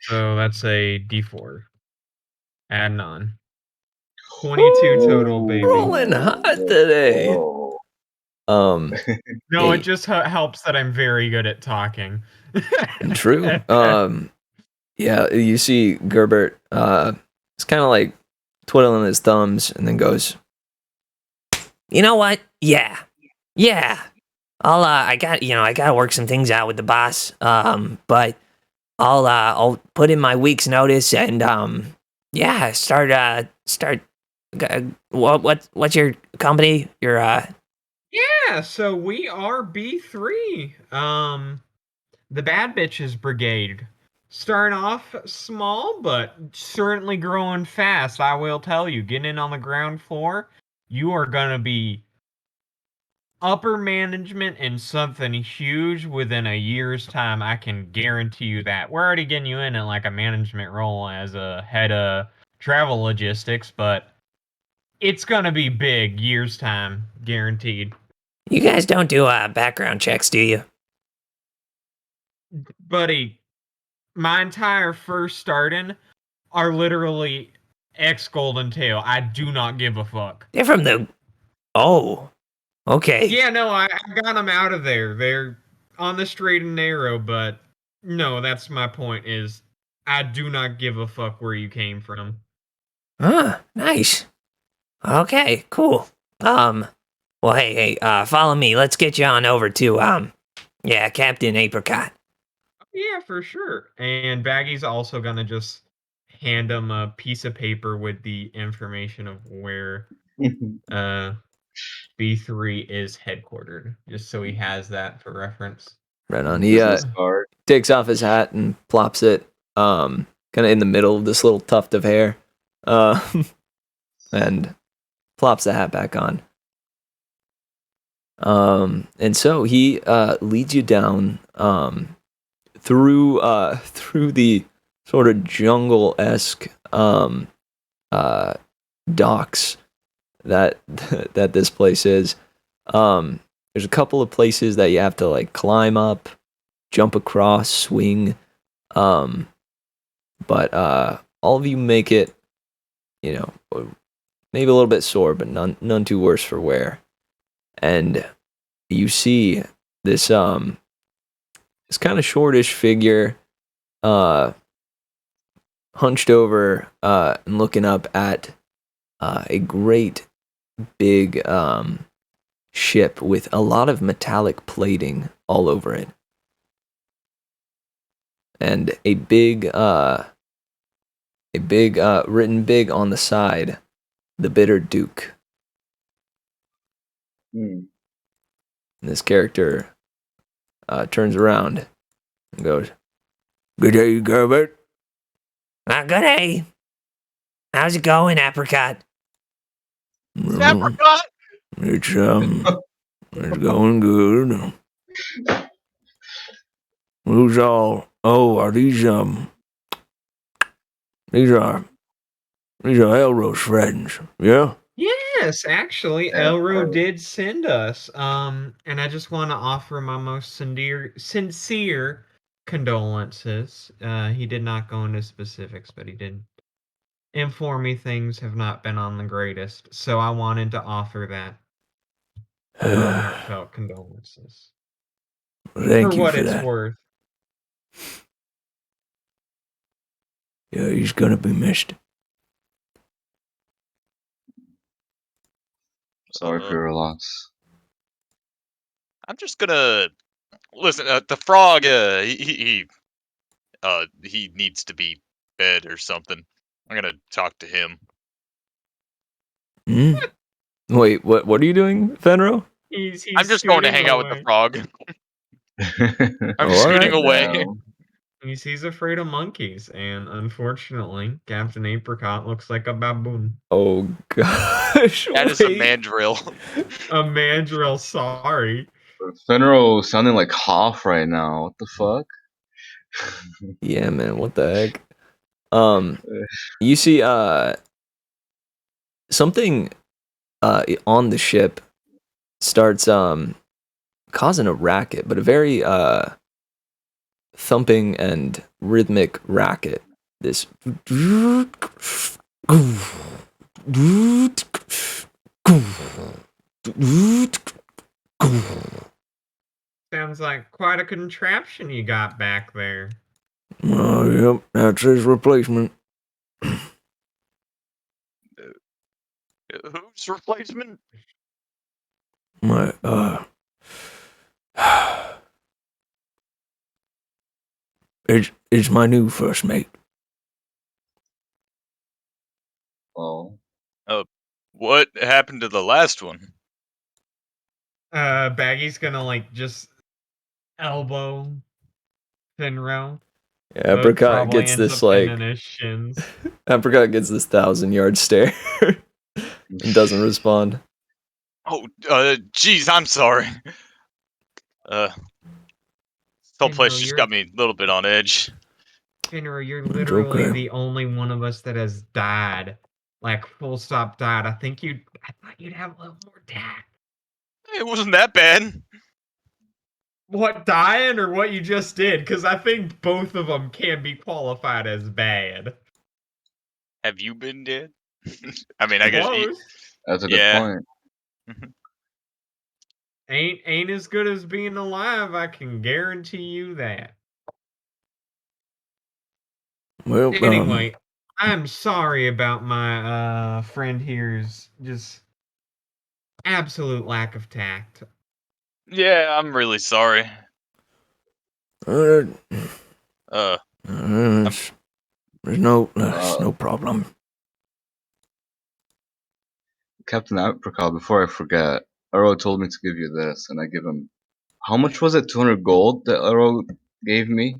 So that's a D4. Add on. 22 total, baby. Rolling hot today. Oh. Um, No, it hey, just helps that I'm very good at talking. true. Yeah, you see Gerbert. It's kind of like twiddling his thumbs, and then goes, You know what? Yeah. I gotta work some things out with the boss. But I'll put in my week's notice and start. What's your company? Your Yeah, so we are B3. The Bad Bitches Brigade. Starting off small, but certainly growing fast. I will tell you, getting in on the ground floor, you are gonna be upper management and something huge within a year's time. I can guarantee you that. We're already getting you in like a management role as a head of travel logistics, but it's gonna be big years time, guaranteed. you guys don't do background checks, do you? Buddy, my entire first starting are literally ex Golden Tail. I do not give a fuck. They're from the. Oh, okay. Yeah, no, I got them out of there. They're on the straight and narrow, but no, that's my point is I do not give a fuck where you came from. Nice. Okay, cool. Well, hey, follow me. Let's get you on over to Captain Apricot. Yeah, for sure. And Baggy's also gonna just hand him a piece of paper with the information of where uh B3 is headquartered, just so he has that for reference. right on. He Business card. takes off his hat and plops it kind of in the middle of this little tuft of hair, and plops the hat back on. And so he leads you down through the sort of jungle-esque docks that that this place is. There's a couple of places that you have to like climb up, jump across, swing. But all of you make it, you know, maybe a little bit sore, but none too worse for wear. And you see this this kind of shortish figure hunched over and looking up at a great big ship with a lot of metallic plating all over it. And a big written big on the side, the Bitter Duke. Hmm. And this character turns around and goes, "Good day, Gerbert." Good day. How's it going, Apricot? Apricot! It's going good. Who's all? Oh, are these these are Elro's friends? Yeah. Yes, actually, Yeah, Elro did send us. And I just want to offer my most sincere condolences. He did not go into specifics, but he did inform me things have not been on the greatest. So I wanted to offer that heartfelt condolences. Thank For you what for it's that. worth. Yeah, he's gonna be missed. Sorry for your loss. I'm just gonna listen. The frog. He needs to be fed or something. I'm gonna talk to him. Hmm? Wait, what are you doing, Fenro? He's I'm just going to scooting hang out with the away. frog. I'm Oh, scooting alright. away. No. He's afraid of monkeys, and unfortunately, Captain Apricot looks like a baboon. Oh gosh. That is a wait. mandrill. A mandrill, sorry. Fenro sounding like Hoff right now. What the fuck? Yeah, man, what the heck? You see something on the ship starts causing a racket, but a very thumping and rhythmic racket. This Sounds like quite a contraption you got back there. Oh, yep, that's his replacement. Whose replacement? My it's my new first mate. Oh. What happened to the last one? Baggy's gonna like just elbow Finro. but Apricot probably gets ends this up like pinning his shins. Apricot gets this 1,000-yard stare and doesn't respond. Oh, geez, I'm sorry. This whole place Finro, just you're got me a little bit on edge. Finro, you're It's literally okay. the only one of us that has died. Like full stop died. I thought you'd have a little more tact. It wasn't that bad. What, dying or what you just did? Because I think both of them can be qualified as bad. Have you been dead? I mean, I guess. Close. That's a good Yeah. point. Ain't as good as being alive, I can guarantee you that. Well, Anyway, I'm sorry about my friend here's just absolute lack of tact. Yeah, I'm really sorry. uh, Uh, there's no problem. Captain Apricot, before I forget, Arrow told me to give you this, and I give him. How much was it? 200 gold that Arrow gave me?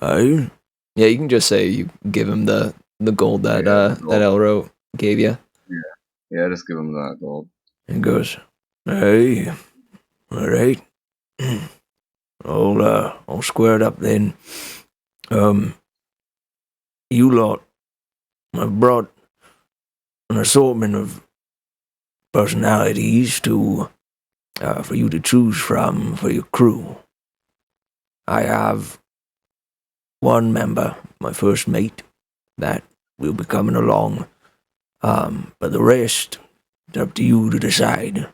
Yeah, you can just say you give him the gold that Yeah, the that gold. Elro gave you. Yeah, just give him that gold. And he goes, "Hey, all right, I'll square it up then. You lot have brought an assortment of personalities to for you to choose from for your crew. I have one member, my first mate, that will be coming along. But the rest, it's up to you to decide."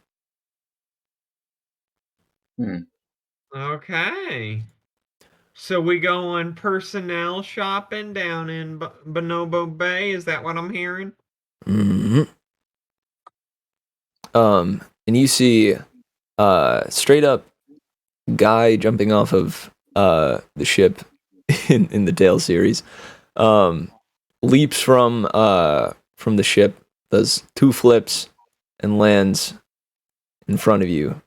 Okay. So we going personnel shopping down in Bonobo Bay? Is that what I'm hearing? Mm-hmm. And you see, straight up guy jumping off of the ship in the Tale series, leaps from the ship, does 2 flips, and lands in front of you.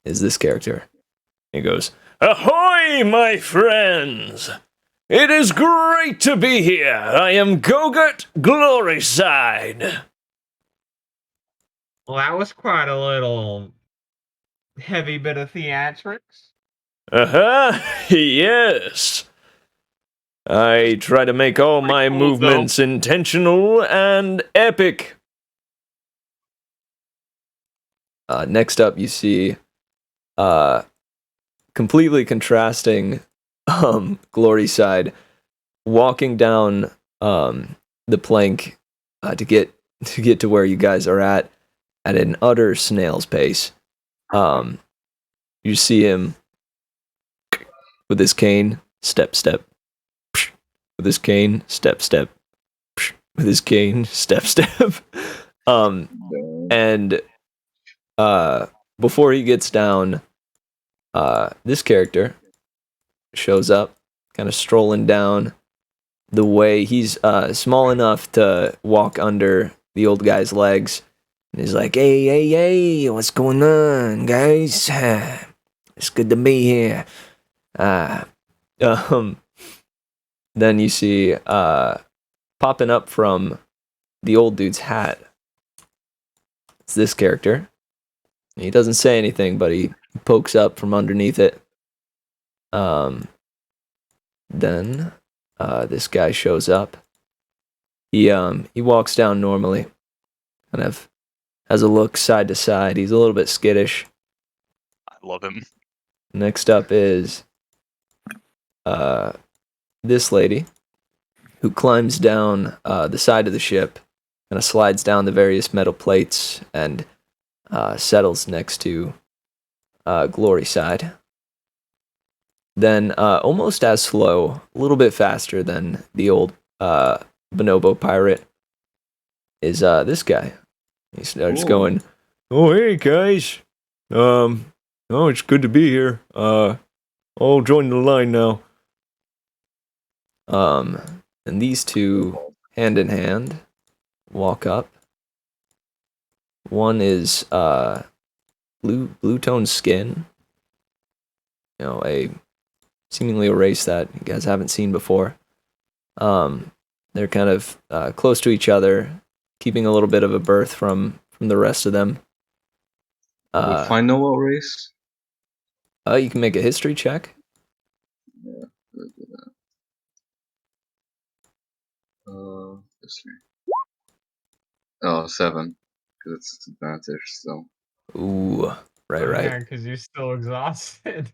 Is this character? He goes, "Ahoy, my friends! It is great to be here. I am Gogurt Gloryside." Well, that was quite a little heavy bit of theatrics. Yes. I try to make all my cool, movements intentional and epic. Next up, you see, completely contrasting, Gloryside walking down the plank to get to where you guys are at an utter snail's pace. You see him with his cane, step, with his cane, step, step. With his cane, step, step. And before he gets down, this character shows up, kind of strolling down the way. He's small enough to walk under the old guy's legs. And he's like, hey, what's going on, guys? It's good to be here. Then you see popping up from the old dude's hat. It's this character. He doesn't say anything, but he pokes up from underneath it. Then this guy shows up. He walks down normally, kind of has a look side to side. He's a little bit skittish. I love him. Next up is this lady who climbs down the side of the ship, kind of slides down the various metal plates and settles next to Glory side. Then almost as slow, a little bit faster than the old bonobo pirate, is this guy. He starts going, "Oh, hey guys, oh, it's good to be here. I'll join the line now." And these two, hand in hand, walk up. One is blue toned skin, seemingly a race that you guys haven't seen before. They're kind of close to each other, keeping a little bit of a berth from the rest of them. If I know what race? You can make a history check. Yeah, let's do that. History. Oh, 7. Because it's advantage, so. Ooh, right. Yeah, because you're still exhausted.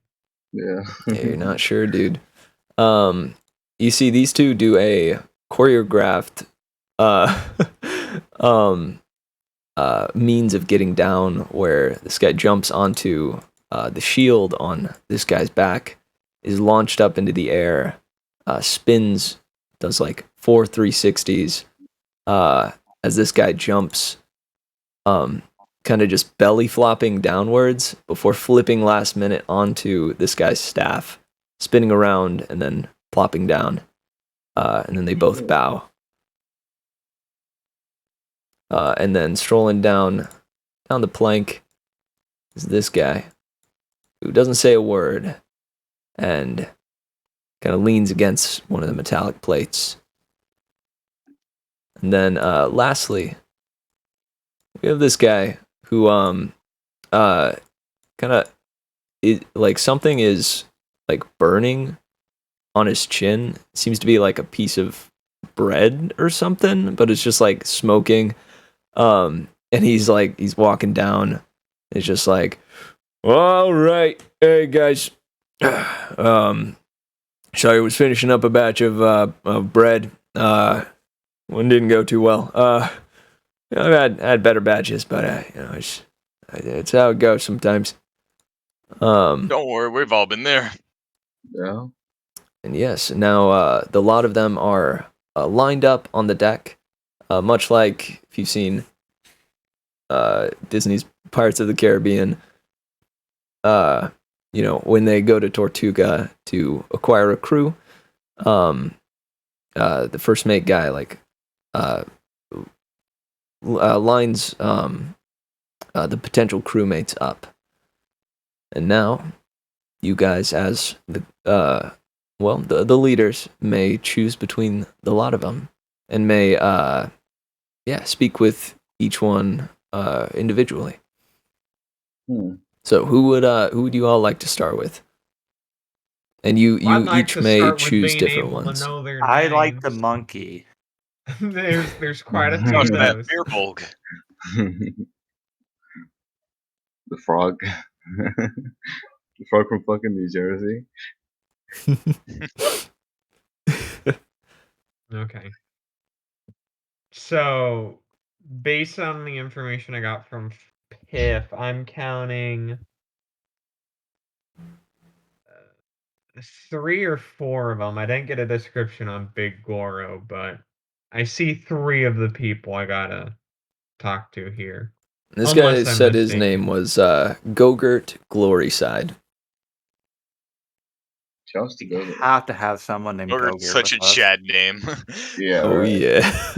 Yeah. Yeah, you're not sure, dude. You see these two do a choreographed means of getting down, where this guy jumps onto the shield on this guy's back, is launched up into the air, spins, does like 4 360s as this guy jumps, kind of just belly flopping downwards before flipping last minute onto this guy's staff, spinning around and then plopping down, and then they both bow. And then strolling down the plank is this guy who doesn't say a word and kind of leans against one of the metallic plates. And then lastly, we have this guy who kind of like something is like burning on his chin. It seems to be like a piece of bread or something, but it's just like smoking. And he's walking down. It's just like, all right, hey guys, sorry, I was finishing up a batch of bread. One didn't go too well. I've had better batches, but it's how it goes sometimes. Don't worry, we've all been there. Yeah. And yes, now the lot of them are lined up on the deck, much like if you've seen Disney's Pirates of the Caribbean. When they go to Tortuga to acquire a crew, the first mate guy lines the potential crewmates up. And now, you guys, as the leaders, may choose between the lot of them, and may speak with each one individually. So who would you all like to start with? And you each may choose different ones. I like the monkey. there's quite a few Gosh, of that those. beer bulk. The frog. The frog from fucking New Jersey. Okay. So, based on the information I got from Piff, I'm counting 3 or 4 of them. I didn't get a description on Big Goro, but I see 3 of the people I gotta talk to here. This Unless guy I'm said his mistaken. name was Gogurt Gloryside. Shouts to You go. have to have someone named Or Gogurt such a with us. Chad name. Yeah, Oh right. yeah.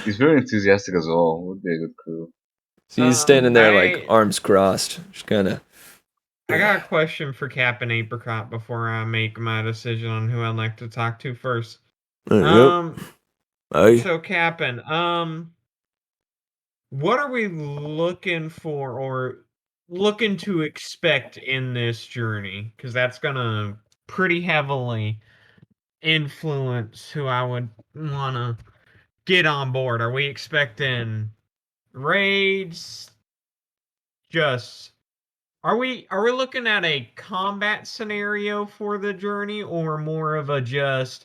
He's very enthusiastic as well. Would be a good crew. So he's standing there like I arms crossed, just kind of. got a question for Captain Apricot before I make my decision on who I'd like to talk to first. Yep. Aye. So Captain, what are we looking for or looking to expect in this journey? Because that's gonna pretty heavily influence who I would wanna get on board. Are we expecting raids? Just are we looking at a combat scenario for the journey or more of a just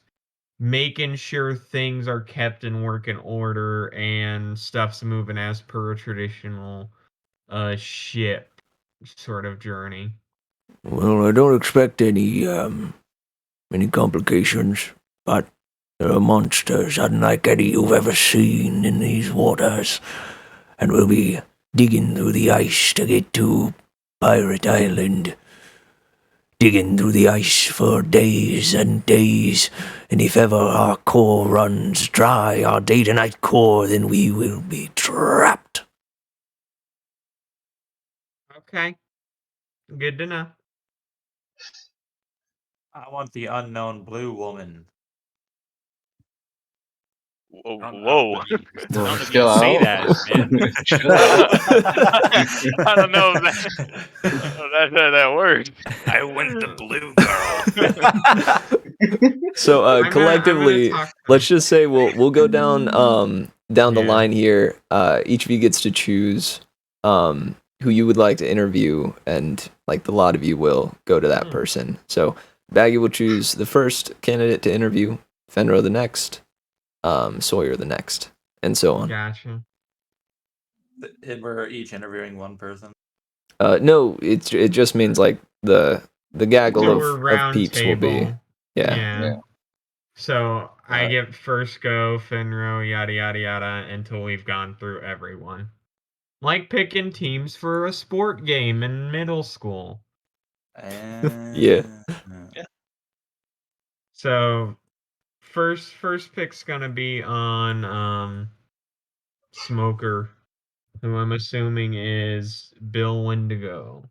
making sure things are kept in working order and stuff's moving as per a traditional ship sort of journey? Well, I don't expect any complications, but there are monsters unlike any you've ever seen in these waters, and we'll be digging through the ice to get to Pirate Island. Digging through the ice for days and days, and if ever our core runs dry, our day-to-night core, then we will be trapped. Okay. Good to know. I want the unknown blue woman. Whoa. I don't Whoa. know if you Chill can say out. that, man. I don't know if that's how that works. I want the blue girl. So I'm gonna collectively, talk to let's just say we'll go down the Yeah. line here. Each of you gets to choose who you would like to interview, and like the lot of you will go to that person. So Baggy will choose the first candidate to interview, Fenro the next, Sawyer the next, and so on. Gotcha. We're each interviewing one person. No, it just means like the gaggle So of, we're round peeps will be. table. Yeah. Yeah. So I Right. get first go, Finro, yada yada yada, until we've gone through everyone. Like picking teams for a sport game in middle school. Yeah. So first pick's gonna be on Smoker, who I'm assuming is Bill Windigo.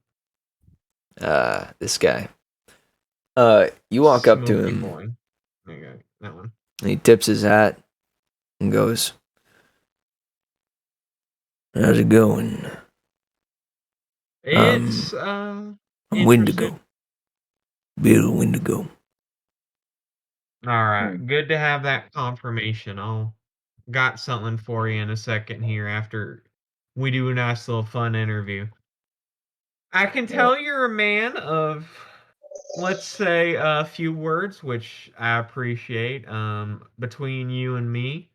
This guy. You walk up to Smoky him, boy. Okay, that one. and he tips his hat and goes, "How's it going? It's I'm interesting. Windigo. Bill Windigo." Alright, good to have that confirmation. I'll got something for you in a second here after we do a nice little fun interview. I can tell you're a man of, let's say, a few words, which I appreciate. Between you and me,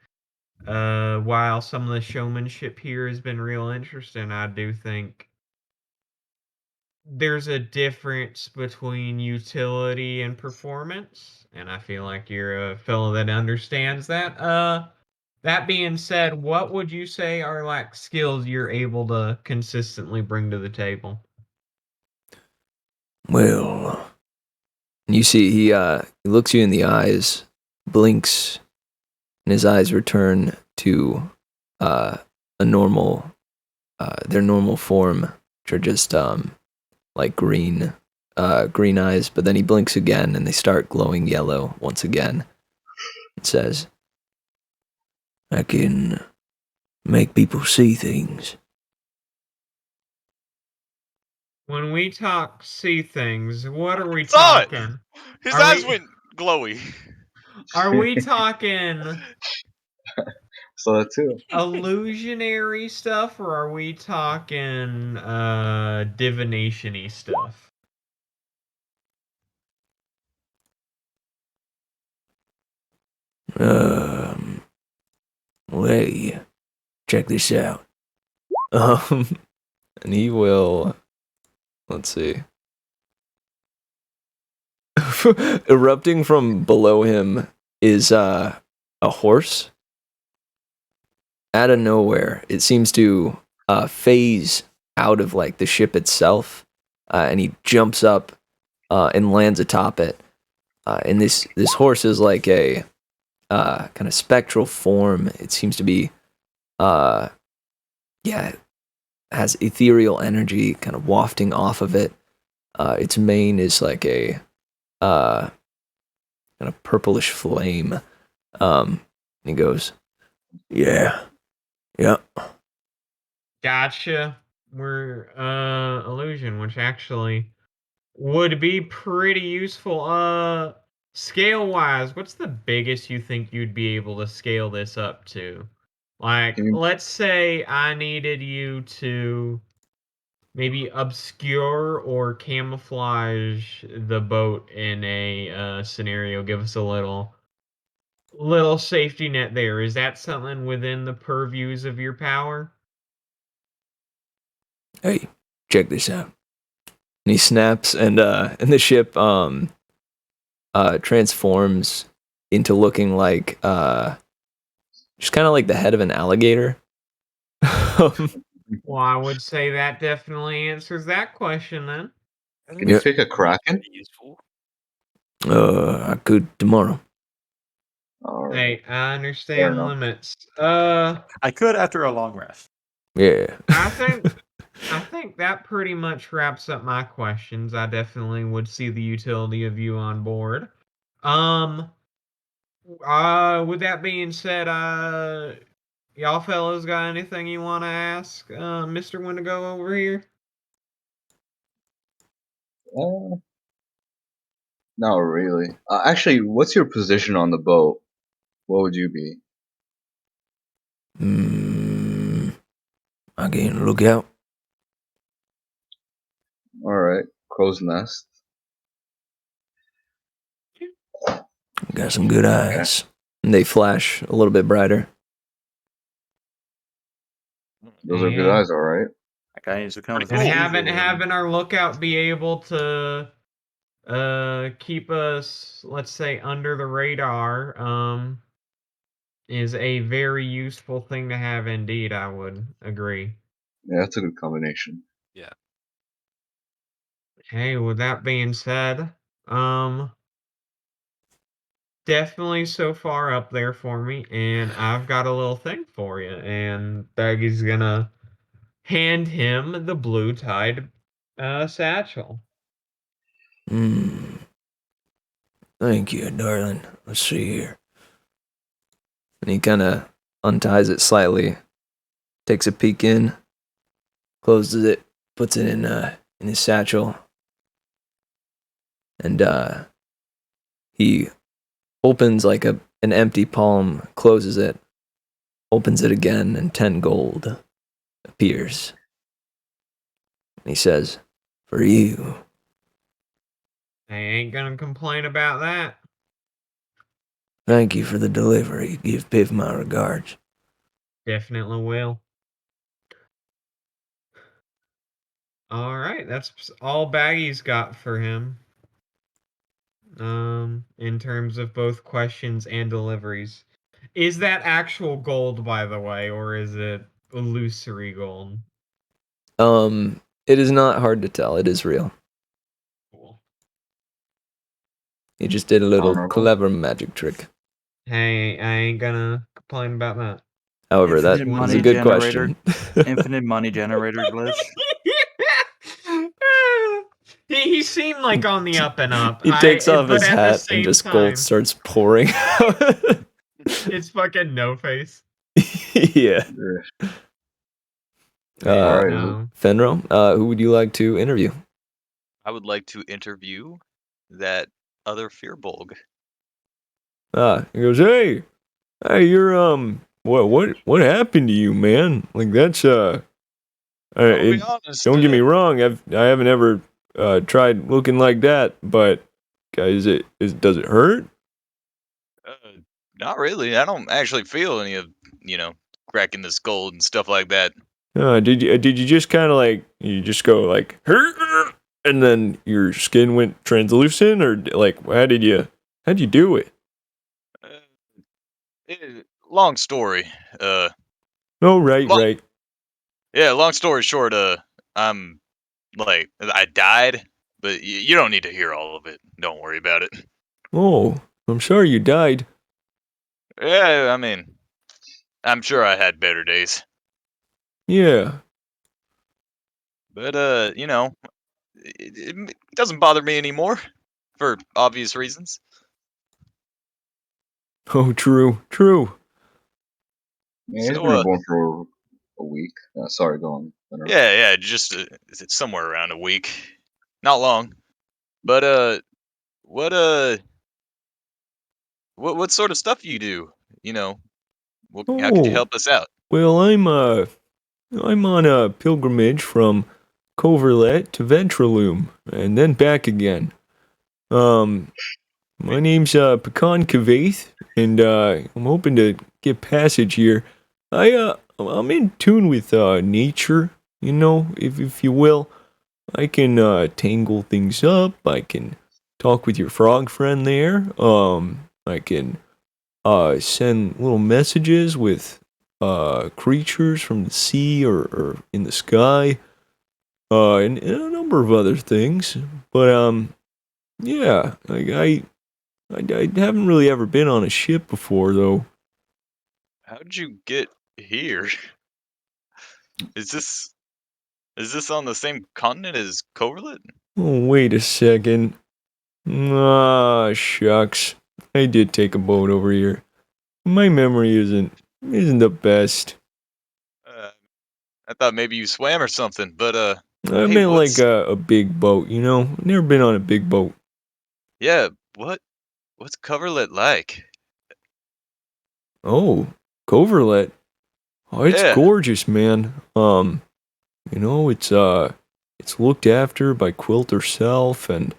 while some of the showmanship here has been real interesting, I do think there's a difference between utility and performance, and I feel like you're a fellow that understands that. That being said, what would you say are like skills you're able to consistently bring to the table? Well, you see, he looks you in the eyes, blinks, and his eyes return to a normal, their normal form, which are just like green eyes. But then he blinks again, and they start glowing yellow once again. It says, "I can make people see things." When we talk see things, what are we Saw it! talking? His Are eyes we- went glowy. Are we talking So that too. illusionary stuff or are we talking divination-y stuff? Hey, check this out. And he will, let's see. Erupting from below him is a horse. Out of nowhere, it seems to phase out of like the ship itself, and he jumps up and lands atop it. And this horse is like a kind of spectral form. It seems to be, it has ethereal energy kind of wafting off of it. Its mane is like a kind of purplish flame. And he goes, yeah. Gotcha. We're illusion, which actually would be pretty useful. Scale wise, what's the biggest you think you'd be able to scale this up to? Like, Can you- let's say I needed you to maybe obscure or camouflage the boat in a scenario. Give us a little safety net there. Is that something within the purviews of your power? Hey, check this out. And he snaps, and the ship transforms into looking like just kind of like the head of an alligator. Well, I would say that definitely answers that question then. Can you take a Kraken? Useful. I could tomorrow. All right. Hey, I understand enough. limits. I could after a long rest. Yeah. I think that pretty much wraps up my questions. I definitely would see the utility of you on board. With that being said, y'all fellas got anything you want to ask, Mr. Windigo over here? Not really. Actually, what's your position on the boat? What would you be? I can look out. All right, crow's nest. Got some good eyes. And they flash a little bit brighter. Those are good eyes, all right. That guy needs to come with And his having our lookout be able to keep us, let's say, under the radar, is a very useful thing to have indeed. I would agree. Yeah, that's a good combination. Hey, with that being said, definitely so far up there for me, and I've got a little thing for you, and Baggy's gonna hand him the blue tide satchel. Thank you, darling. Let's see here. And he kind of unties it slightly, takes a peek in, closes it, puts it in his satchel, and he opens like an empty palm, closes it, opens it again, and 10 gold appears. And he says, "For you." I ain't gonna complain about that. Thank you for the delivery. Give Piff my regards. Definitely will. All right, that's all Baggy's got for him. In terms of both questions and deliveries. Is that actual gold, by the way, or is it illusory gold? It is not hard to tell. It is real. Cool. He just did a little Honorable. clever magic trick. Hey, I ain't gonna complain about that. However, that Infinite is money a good generator. question. Infinite money generator glitch. He seemed like on the up and up. He takes off but his at the hat same and just time, gold starts pouring out. It's fucking no face. Yeah. All right. No. Fenro, who would you like to interview? I would like to interview that other Fearbolg. He goes, hey, you're what happened to you, man? Like that's I'll be honest, don't get me wrong, I haven't ever tried looking like that, but guys, does it hurt? Not really. I don't actually feel any of cracking this gold and stuff like that. Did you just kind of like you just go like hurt? And then your skin went translucent, or like, how'd you do it? Long story. Oh, right, Long, right. yeah, long story short, I'm like, I died, but you don't need to hear all of it. Don't worry about it. Oh, I'm sorry you died. Yeah, I mean, I'm sure I had better days. Yeah. But, it doesn't bother me anymore, for obvious reasons. Oh, true. Yeah, he's So, been reborn for a week. Sorry, go on. yeah, just it's somewhere around a week. Not long. But, what, uh, what sort of stuff you do? You know, how could you Oh, help us out? well, I'm on a pilgrimage from Coverlet to Ventraloom, and then back again. My name's Pecan Cavaith, and I'm hoping to get passage here. I'm in tune with nature, if you will. I can tangle things up. I can talk with your frog friend there. I can send little messages with creatures from the sea or in the sky. And a number of other things. But yeah, I haven't really ever been on a ship before, though. How did you get here? Is this on the same continent as Coverlet? Oh, wait a second. Ah, shucks. I did take a boat over here. My memory isn't the best. I thought maybe you swam or something, but I hey, meant like a big boat, Never been on a big boat. yeah, what's Coverlet like? Oh, Coverlet. Oh, it's Yeah, gorgeous, man. It's looked after by Quilt herself, and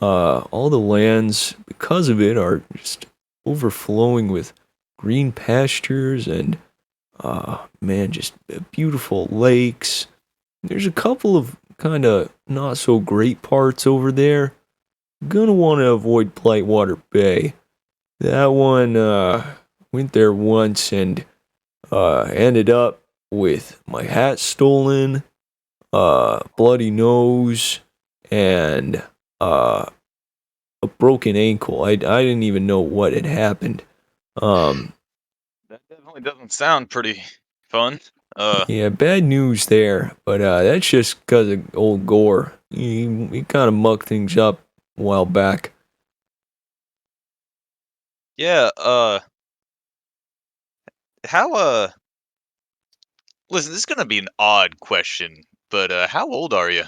all the lands because of it are just overflowing with green pastures and man, just beautiful lakes. There's a couple of kind of not so great parts over there. Gonna want to avoid Blightwater Bay. That one went there once and ended up with my hat stolen, bloody nose, and a broken ankle. I didn't even know what had happened. that definitely doesn't sound pretty fun. Yeah, bad news there, but that's just because of old Gore. He kind of mucked things up a while back. Yeah, how listen, this is gonna be an odd question, but how old are you?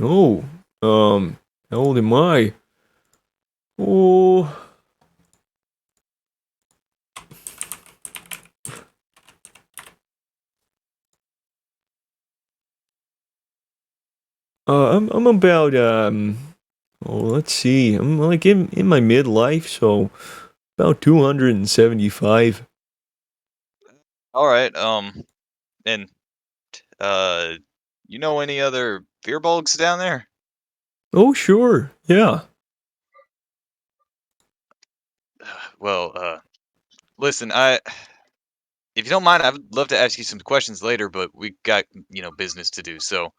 Oh, how old am I? Oh, I'm about let's see, I'm like in my midlife, so about 275. All right, and uh, you know any other Fearbolgs down there? Oh, sure, yeah. Well, listen, if you don't mind, I would love to ask you some questions later, but we got business to do. So,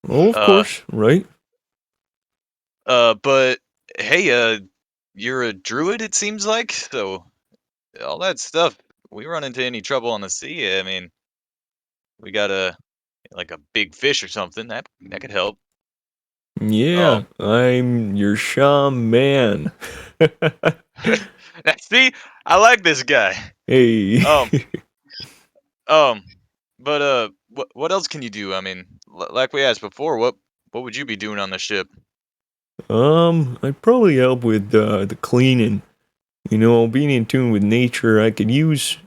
Oh, of uh, course, right? but hey, you're a druid, it seems like. So all that stuff. We run into any trouble on the sea, I mean, we got like a big fish or something that could help. Yeah, Um, I'm your shaman. see, I like this guy. Hey. Um, um, but what else can you do? I mean, like we asked before, what would you be doing on the ship? I'd probably help with the cleaning. Being in tune with nature, I could use,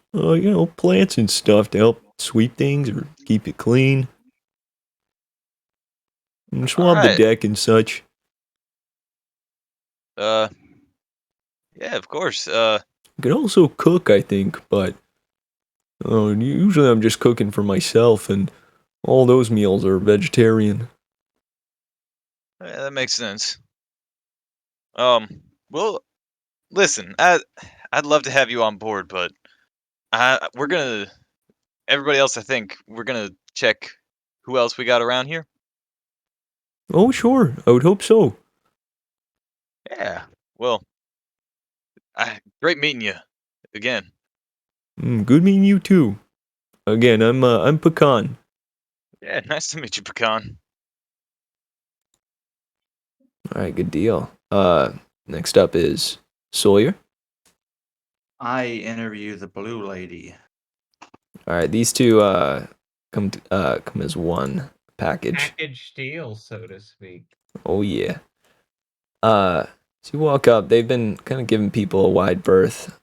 plants and stuff to help sweep things or keep it clean. And All swab the right. deck and such. Uh, yeah, of course. I could also cook, I think, but usually I'm just cooking for myself, and all those meals are vegetarian. Yeah, that makes sense. Well, listen, I'd love to have you on board, but we're gonna everybody else. I think we're gonna check who else we got around here. Oh, sure. I would hope so. Yeah. Well, great meeting you again. Good meeting you too. Again, I'm Pecan. Yeah, nice to meet you, Pecan. All right, good deal. Next up is Sawyer. I interview the blue lady. All right, these two come as one package. Package deal, so to speak. Oh yeah. So you walk up. They've been kind of giving people a wide berth.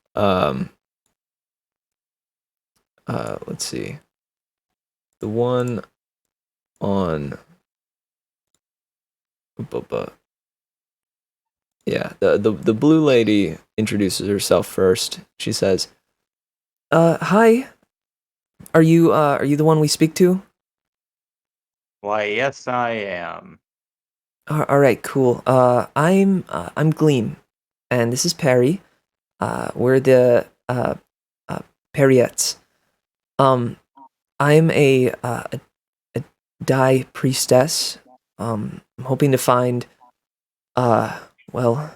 Let's see. The one on. Yeah, the blue lady introduces herself first. She says, hi. Are you the one we speak to? Why, yes, I am. All right, cool. I'm Gleam, and this is Perry. We're the Perriettes. I'm a Dai priestess. I'm hoping to find. Well,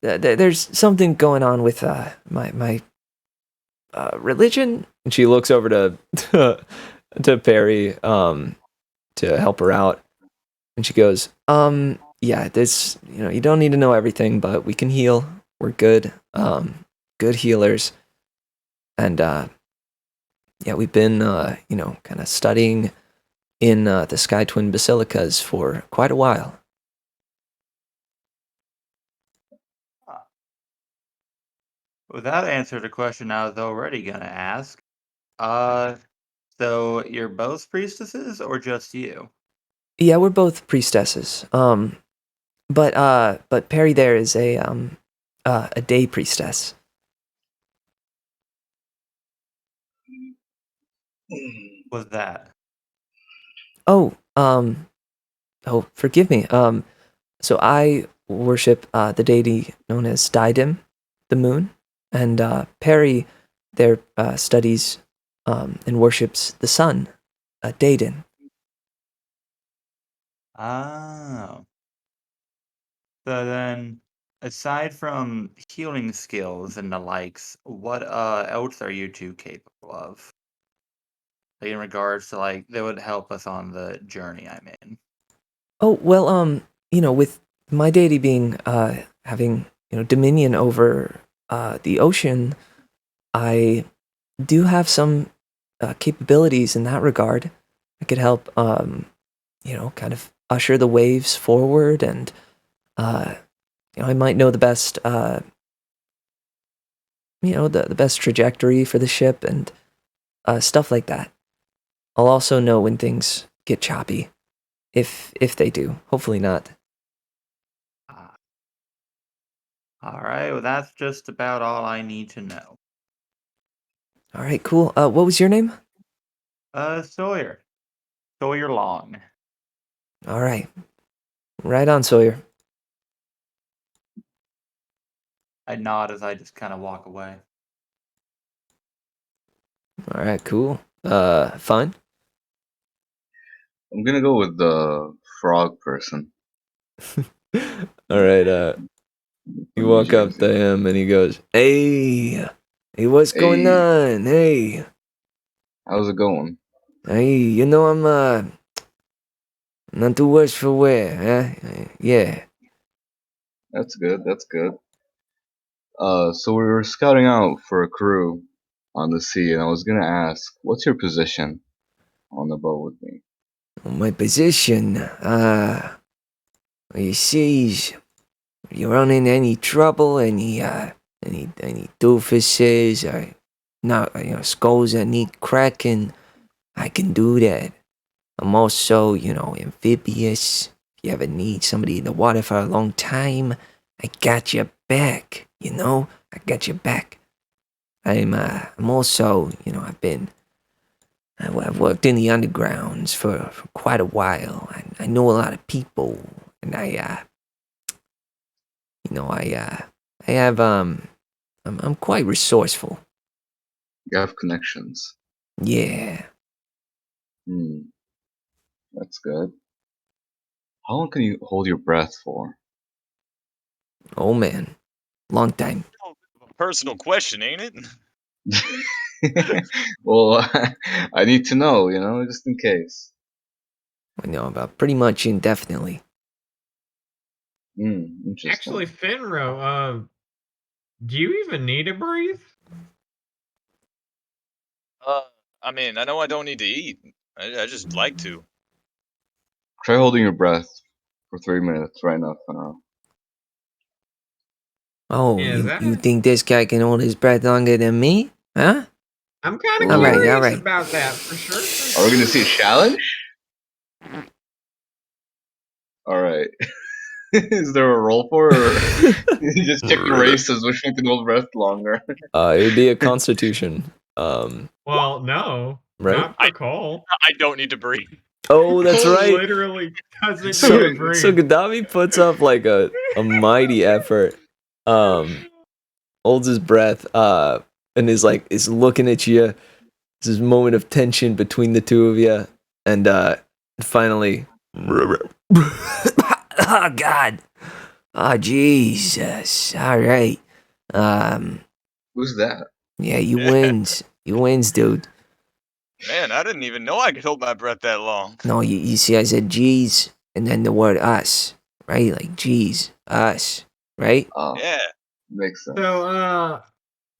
there's something going on with my religion. And she looks over to to Perry to help her out. And she goes, yeah, this, you don't need to know everything, but we can heal. We're good, good healers. And, yeah, we've been, kind of studying in the Sky Twin Basilicas for quite a while. Well, that answered a question I was already gonna ask. So you're both priestesses or just you? Yeah, we're both priestesses. But Perry there is a day priestess. Was that? Oh, forgive me. So I worship the deity known as Diadem, the moon, and Perry there studies and worships the sun, Dedan. Oh. So then, aside from healing skills and the likes, what else are you two capable of? Like in regards to that would help us on the journey I'm in. Oh well, with my deity being having dominion over the ocean, I do have some capabilities in that regard. I could help, kind of usher the waves forward, and I might know the best, the best trajectory for the ship and stuff like that. I'll also know when things get choppy, if they do. Hopefully not. Ah. All right, well, that's just about all I need to know. All right, cool. What was your name? Sawyer. Sawyer Long. All right, right on, Sawyer. I nod as I just kind of walk away. All right, cool. Fine. I'm gonna go with the frog person. All right, you walk up to him and he goes, hey, what's going Hey. on? Hey, How's it going? hey, I'm not too worse for wear, huh? Yeah. That's good. That's good. So we were scouting out for a crew on the sea, and I was gonna ask, what's your position on the boat with me? My position, you see, you run into any trouble, any doofuses, or not, skulls that need cracking, I can do that. I'm also, amphibious. If you ever need somebody in the water for a long time, I got your back, I got your back. I'm also, I've worked in the undergrounds for quite a while. I know a lot of people, and I have I'm quite resourceful. You have connections. Yeah. That's good. How long can you hold your breath for? Oh man, long time. Personal question, ain't it? Well, I need to know, just in case. I know about pretty much indefinitely. Interesting. Actually, Finro, do you even need to breathe? I mean, I know I don't need to eat. I just like to. Try holding your breath for 3 minutes right now, Finro. Oh, Yeah, is that you think this guy can hold his breath longer than me? Huh? I'm kind All of right, curious all right. about that, for sure. Are we gonna see a challenge? Alright. Is there a roll for it, or just check your races, which one can hold breath longer? It would be a constitution. Well, no, Right? not for Cole. I don't need to breathe. Oh, that's Cole right. literally doesn't need So to breathe. so Gaddafi puts up like a mighty effort. Holds his breath, and is looking at you. There's this moment of tension between the two of you, and finally, Oh God. Oh Jesus. All right. Who's that? Yeah, you wins. You wins, dude. Man, I didn't even know I could hold my breath that long. No, you see, I said geez, and then the word us, right? Like geez, us, right? Oh, Yeah. makes sense. So,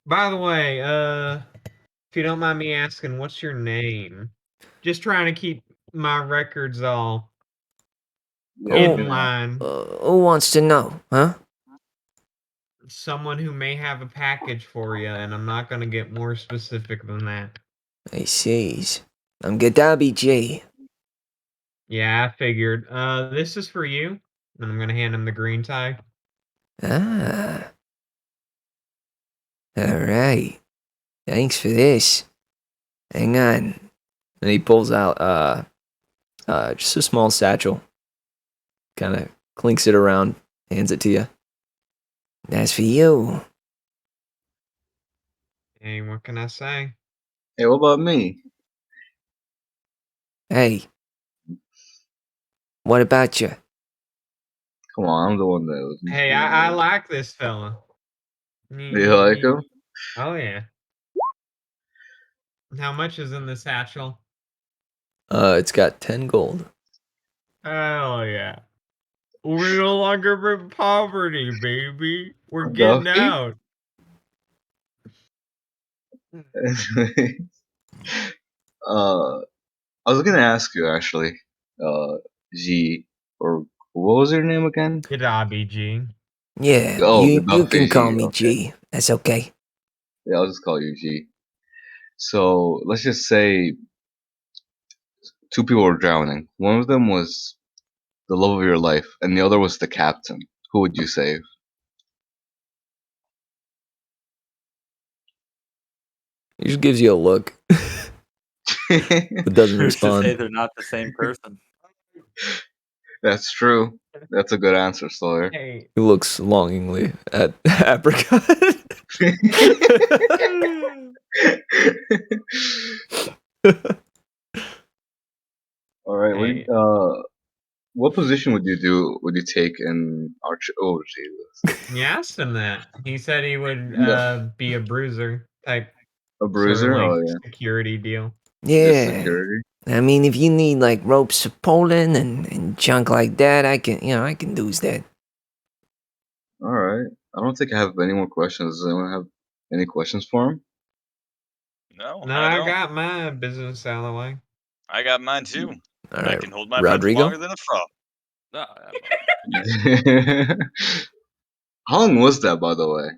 by the way, if you don't mind me asking, what's your name? Just trying to keep my records all in line. Who wants to know, huh? Someone who may have a package for you, and I'm not going to get more specific than that. I sees. I'm Gaddafi J. Yeah, I figured. This is for you, and I'm going to hand him the green tie. Ah. All right. Thanks for this. Hang on. and he pulls out just a small satchel. Kind of clinks it around, hands it to you. That's for you. Hey, what can I say? Hey, what about me? Hey. What about you? Come on, I'm the one that was. Hey, I like this fella. You like him? Oh, yeah. How much is in the satchel? It's got 10 gold. Oh, yeah. We're no longer in poverty, baby. We're getting Duffy? out. I was gonna ask you actually, G, or what was your name again? Gaddafi, G. Yeah, Oh, you Duffy can call G. me Okay. G. That's okay. Yeah, I'll just call you G. So let's just say two people were drowning. One of them was the love of your life, and the other was the captain. Who would you save? He just gives you a look, but doesn't Who's to say respond. they're not the same person? That's true. That's a good answer, Sawyer. Hey. He looks longingly at Apricot. All right. Hey. What position would you take in Arch? Oh, Jesus. You asked him that. He said he would No, be a bruiser type, a sort of bruiser. like Oh yeah, security deal. just Yeah. security. I mean, if you need like ropes of Poland and junk like that, I can do that. All right. I don't think I have any more questions. Does anyone have any questions for him? No, No, I I don't. got my business out of the way. I got mine too. All I right, can hold my breath Rodrigo. longer than a frog. No, How long was that, by the way?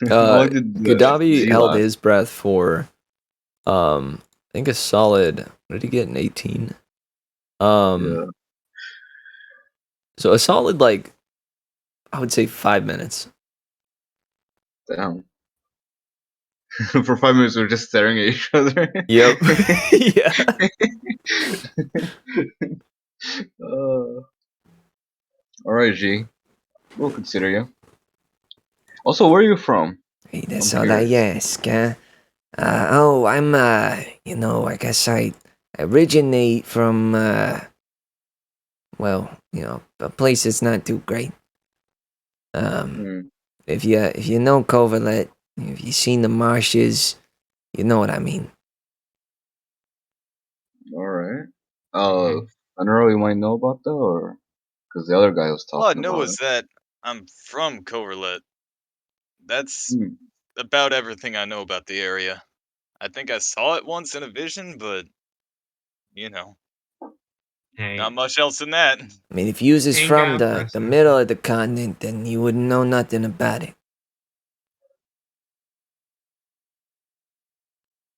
How long did Gaddafi G held last? his breath for, I think a solid. What did he get? An 18. Yeah, So a solid I would say 5 minutes. damn. For 5 minutes, we were just staring at each other. Yep. Yeah. Alright, G. We'll consider you. Also, where are you from? Hey, that's I'm all I curious. ask, huh? I'm, I guess I originate from, well, a place that's not too great. Hmm. If you know Coverlet, if you've seen the marshes, you know what I mean. Alright. Mhm. I don't really want to know about that, or because the other guy was All I talking know about is it. that I'm from Coverlet. That's Hmm. about everything I know about the area. I think I saw it once in a vision, but you know, Hey, not much else than that. I mean, if you was ain't from got the impressive. middle of the continent, then you wouldn't know nothing about it.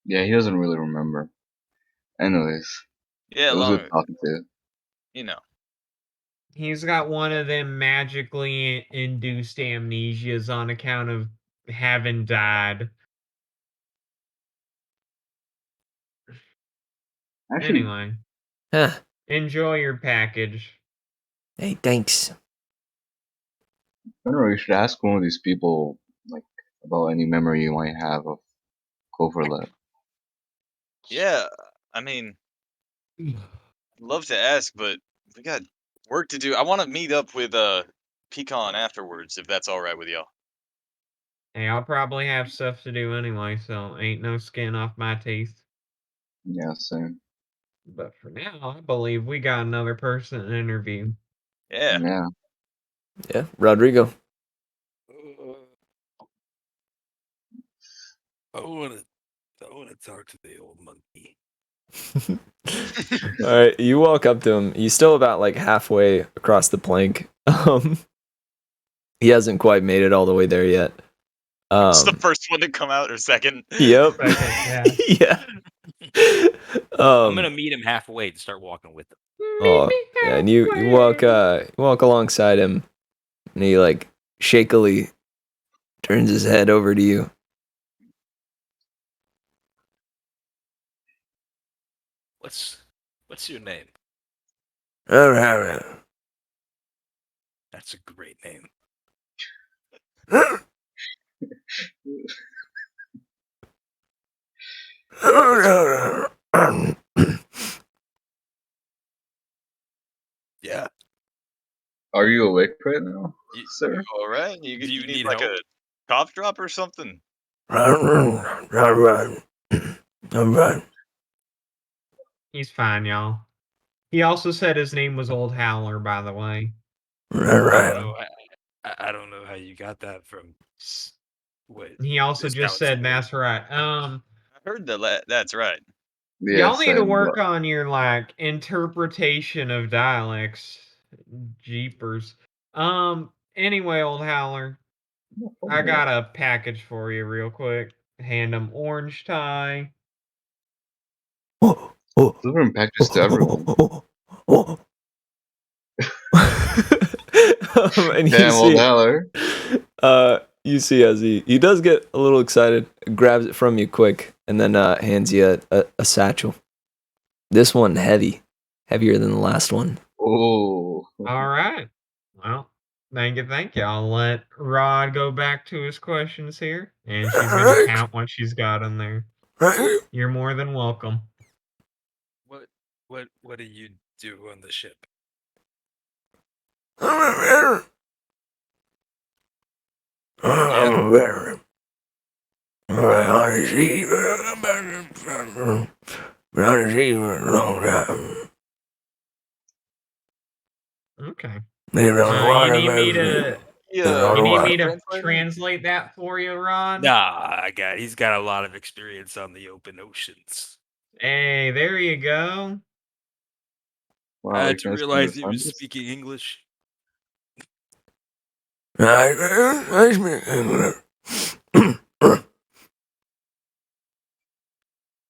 Yeah, he doesn't really remember. Anyways, Yeah, it was good long, talking to you. you know. He's got one of them magically induced amnesias on account of having died. Actually, Anyway, Huh. enjoy your package. Hey, thanks. I don't know. You should ask one of these people like about any memory you might have of Coverlet. Yeah, I mean, I'd love to ask, but we got work to do. I want to meet up with Pecan afterwards, if that's all right with y'all. Hey, I'll probably have stuff to do anyway, so ain't no skin off my teeth. Yeah, same. But for now, I believe we got another person to interview. Yeah. Yeah. Yeah, Rodrigo. I want to talk to the old monkey. All right, you walk up to him. He's still about like halfway across the plank. He hasn't quite made it all the way there yet. It's the first one to come out, or second. Yep. Second, yeah. Yeah. I'm gonna meet him halfway and start walking with him. Oh, yeah, and you walk alongside him, and he like shakily turns his head over to you. What's your name? Alright. That's a great name. Yeah. Are you awake right now, You sir? all right? You Do you you need need like help? a cough drop or something? He's fine, y'all. He also said his name was Old Howler, by the way. I don't know how you got that from. What? He also This just sounds said weird. that's right. I heard that. That's right. Yeah, Y'all need to same. work But on your like interpretation of dialects. Jeepers. Anyway, Old Howler, I got a package for you real quick. Hand him orange tie. delivering packages to everyone. And Damn, old dollar. you see as he does get a little excited, grabs it from you quick, and then hands you a satchel. This one heavier than the last one. Oh. All right. Well, thank you. I'll let Rod go back to his questions here, and she's gonna count what she's got in there. You're more than welcome. What do you do on the ship? Okay. Yeah. You need me to Translator? translate that for you, Rod? Nah, he's got a lot of experience on the open oceans. Hey, there you go. Wow, I you had to can realize he understand was this? speaking English.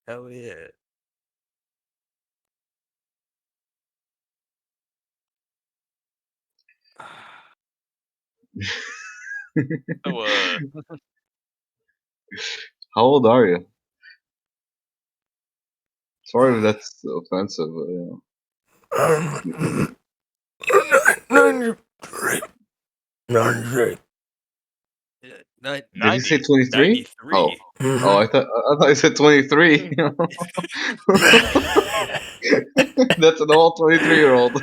Hell yeah. So, How old are you? Sorry if that's offensive, but yeah. 93. 93. Did he say 90, 23? 93. Oh, oh, I thought he said 23. That's an all 23-year-old.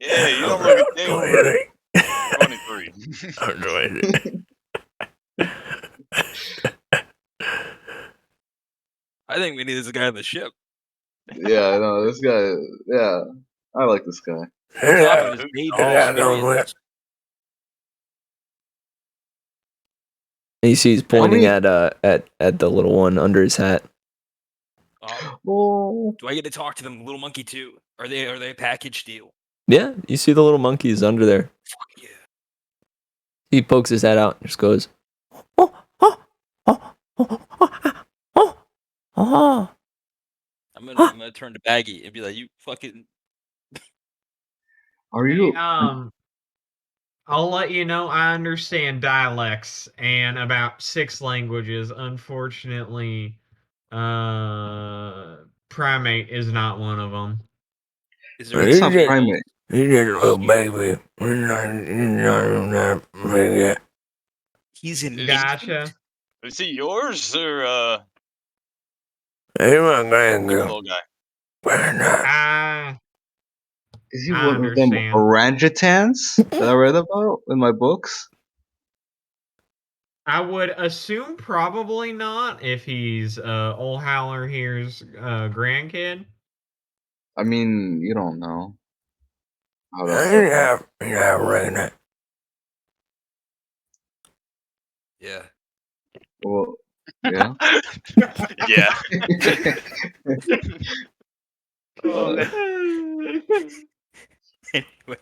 Yeah, you don't look a day over 23. I think we need this guy on the ship. Yeah, I know this guy. Yeah, I like this guy. On top of his Navy experience. You see he's pointing at the little one under his hat. Oh, Do I get to talk to them, little monkey too? Are they a package deal? Yeah, you see the little monkeys under there. Fuck yeah. He pokes his head out and just goes, oh, oh, oh, oh, oh, oh. I'm gonna turn to Baggy and be like, you fucking. are you? I'll let you know I understand dialects and about 6 languages. Unfortunately, primate is not one of them. Is there It's not primate. He's just a little baby. He's an Gotcha. Is he yours or Hey, my the grandgirl. little guy? Is he I one of them understand. orangutans that I read about in my books? I would assume probably not if he's old Howler here's grandkid. I mean, you don't know how that. Yeah. Well, yeah. Yeah. Anyway.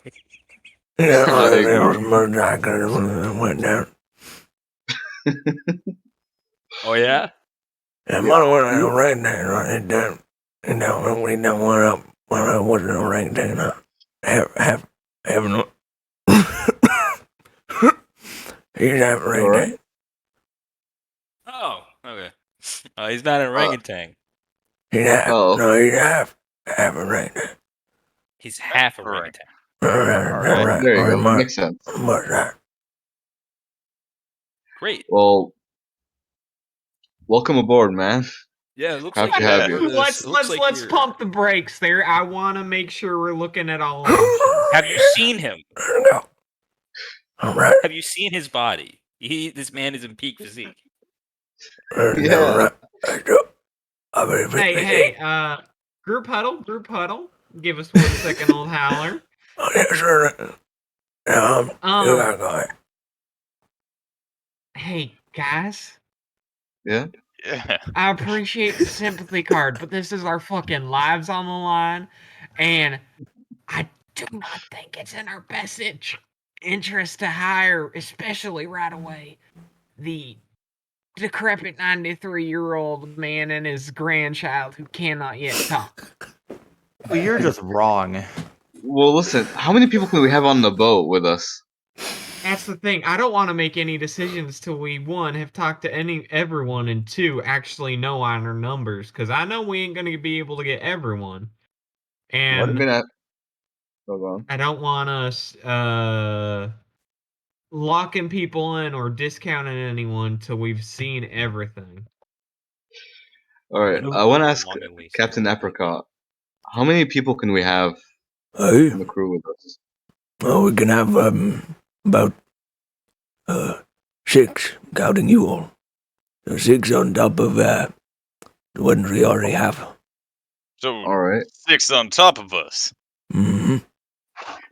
Went down. Oh yeah. And one right there, right it down. And now we don't one up when I wasn't a right there. Have no. He's not right there. Oh, okay. He's not an orangutan. Yeah. Oh. No, he's half a right there. He's half orangutan. Alright, there you go. Makes sense. Great. Well, welcome aboard, man. Yeah, it looks Happy like to have you. Let's pump the brakes there. I want to make sure we're looking at all options. Have you seen him? All right. Have you seen his body? This man is in peak physique. Yeah. Hey, group huddle. Give us 1 second, old Howler. Oh, yeah, sure. You gotta go ahead. Hey, guys. Yeah. Yeah. I appreciate the sympathy card, but this is our fucking lives on the line, and I do not think it's in our best interest to hire, especially right away, the decrepit 93-year-old man and his grandchild who cannot yet talk. Well, you're just wrong. Well, listen. How many people can we have on the boat with us? That's the thing. I don't want to make any decisions till we, 1, have talked to everyone, and 2, actually know on our numbers, because I know we ain't going to be able to get everyone. And I'm gonna. Hold on. I don't want us locking people in or discounting anyone till we've seen everything. All right. I want to ask Captain Apricot. How many people can we have in the crew with us? Well, we can have about 6, counting you all. So 6 on top of the ones we already have. So All right. 6 on top of us. Mm-hmm.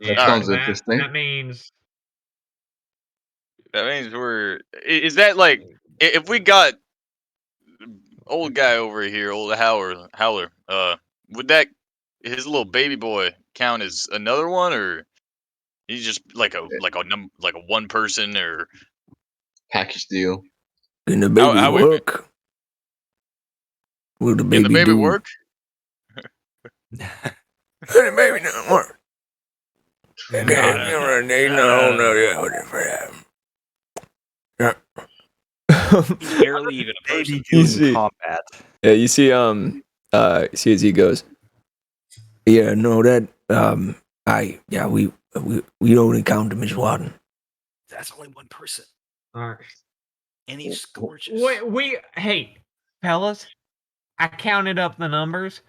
That sounds that, interesting. That means we're. Is that like if we got old guy over here, old Howler? Would that his little baby boy count as another one, or he's just like a one person, or Package deal. Can the baby how work? Will the baby can the baby do? work? Can the baby not work? He's barely even a person. Baby doing combat. Yeah, you see see as he goes, yeah, no, that, we only count him as one. That's only one person. All right. And he's gorgeous. Hey, fellas, I counted up the numbers.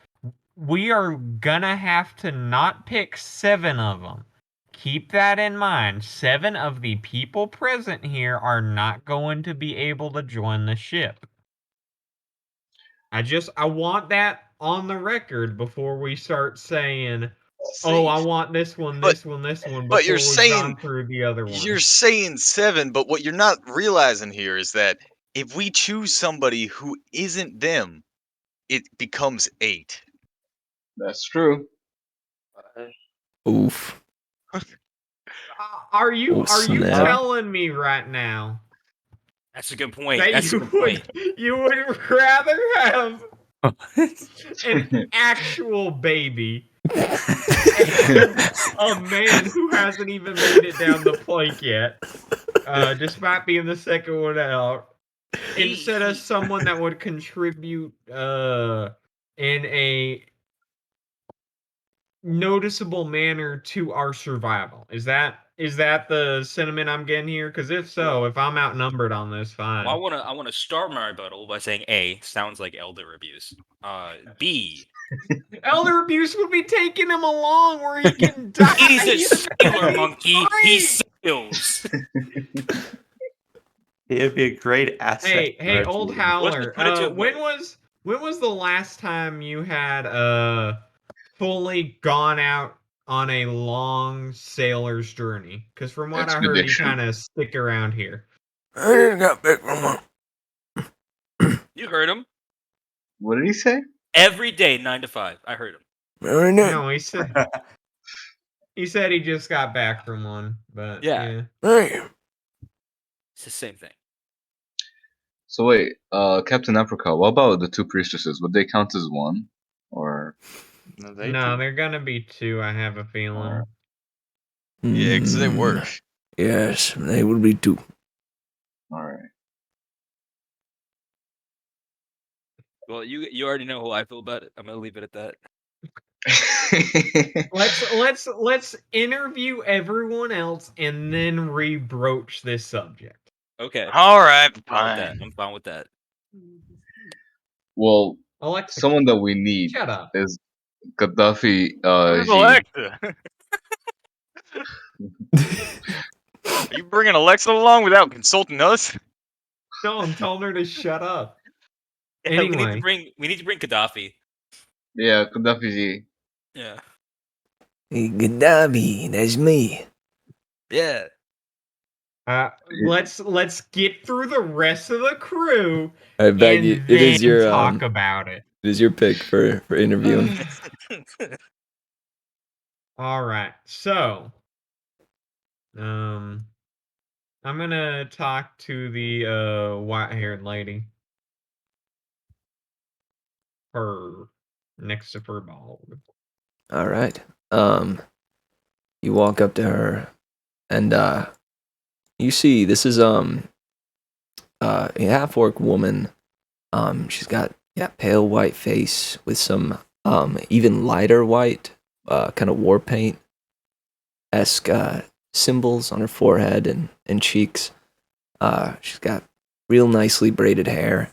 We are gonna have to not pick 7 of them. Keep that in mind. 7 of the people present here are not going to be able to join the ship. I want that on the record before we start saying, oh, I want this one, this one, this one, but you're before we've saying- gone through the other one. You're saying 7, but what you're not realizing here is that if we choose somebody who isn't them, it becomes 8. That's true. Oof. Are you snap. telling me right now That's a good point. that That's a good point. you would rather have an actual baby and a man who hasn't even made it down the plank yet, despite being the second one out, instead of someone that would contribute in a noticeable manner to our survival? Is that the sentiment I'm getting here? Because if so, if I'm outnumbered on this, fine. Well, I wanna start my rebuttal by saying A, sounds like elder abuse. B, Elder abuse would be taking him along where he can die. he's a sailor He's monkey. He fine. sails. He'd be a great asset. Hey, for our old team. Howler. Put it to When vote. was the last time you had fully gone out on a long sailor's journey? Because from what I heard, you Expedition. kind of stick around here. I just got back from You heard him. What did he say? Every day, 9 to 5. I heard him. No, he said he just got back from one, but Yeah. yeah. It's the same thing. So wait, Captain Apricot, what about the 2 priestesses? Would they count as one? Or No, They're gonna be 2, I have a feeling. Alright. Yeah, because they work. Yes, they would be 2. alright. Well, you already know how I feel about it. I'm gonna leave it at that. Let's interview everyone else and then rebroach this subject. Okay. Alright, I'm fine with that. Well, Alexa, someone that we need shut up. is Gaddafi Where's G. Alexa? Are you bringing Alexa along without consulting us? No, I'm telling her to shut up. Yeah, we Anyway, need to bring Gaddafi. Yeah, Gaddafi G. Yeah. Hey, Gaddafi, that's me. Yeah. let's get through the rest of the crew I beg and you, then it is your talk about it. it is your pick for interviewing. All right, so I'm gonna talk to the white-haired lady. Her next to Furball. All right. You walk up to her, and you see this is a half-orc woman. She's got pale white face with some even lighter white, kind of war paint esque symbols on her forehead and cheeks. She's got real nicely braided hair.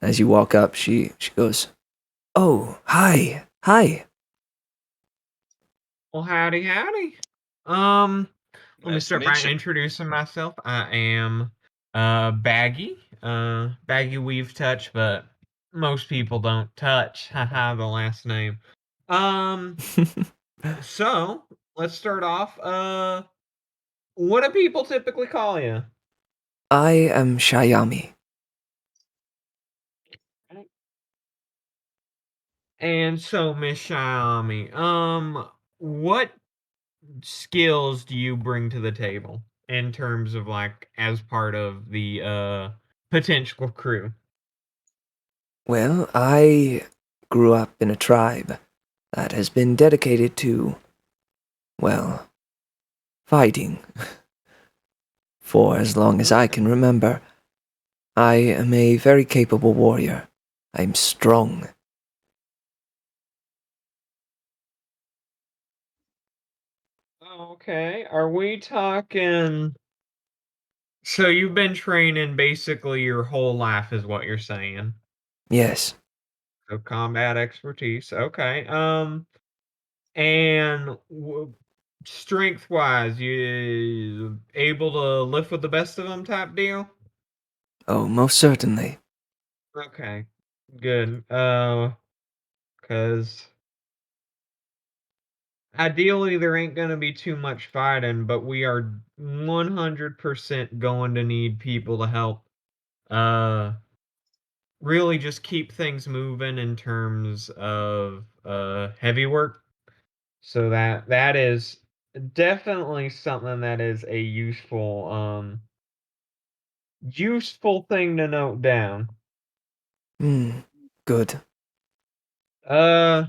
As you walk up, she goes, "Oh, hi." Well, howdy. Let me Nice to start meet by you. introducing myself. I am Baggy. Baggy Weave Touch, but most people don't touch. Haha, the last name. So let's start off. What do people typically call you? I am Shayami. And so, Miss Xiaomi, what skills do you bring to the table in terms of like as part of the potential crew? Well, I grew up in a tribe that has been dedicated to, well, fighting for as long as I can remember. I am a very capable warrior. I'm strong. Okay, are we talking? So you've been training basically your whole life, is what you're saying. Yes. So combat expertise. Okay. And strength wise, you able to lift with the best of them type deal? Oh, most certainly. Okay. Good. Cause ideally there ain't gonna be too much fighting, but we are 100% going to need people to help. Uh, really just keep things moving in terms of heavy work. So that is definitely something that is a useful thing to note down. Good. Uh,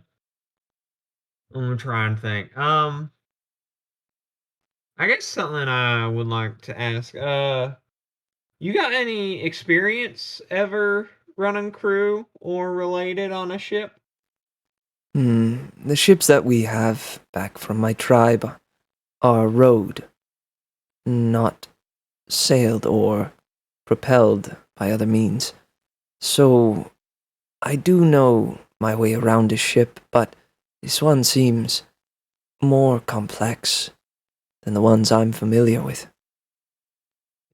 I'm gonna try and think. I guess something I would like to ask. You got any experience ever running crew or related on a ship? The ships that we have back from my tribe are rowed, not sailed or propelled by other means. So I do know my way around a ship, but this one seems more complex than the ones I'm familiar with.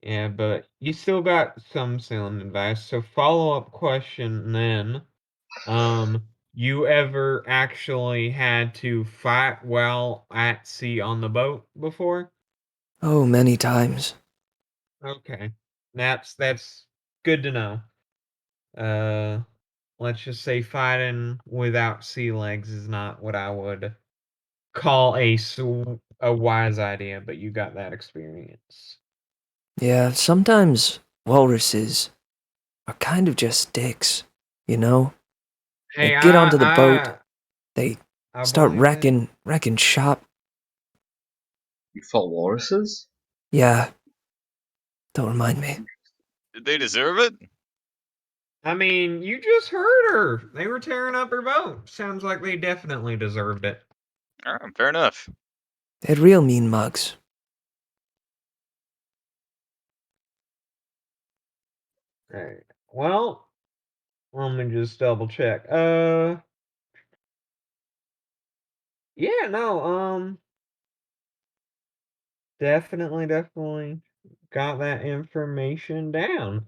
Yeah, but you still got some sailing advice. So follow-up question then. You ever actually had to fight while at sea on the boat before? Oh, many times. Okay. That's good to know. Uh, let's just say fighting without sea legs is not what I would call a wise idea, but you got that experience. Yeah, sometimes walruses are kind of just dicks, you know? They Hey, get onto the boat, I they I start believe it. wrecking shop. You fought walruses? Yeah, don't remind me. Did they deserve it? I mean, you just heard her. They were tearing up her boat. Sounds like they definitely deserved it. All right, fair enough. They're real mean mugs. Alright. Well, let me just double check. Yeah, no, definitely got that information down.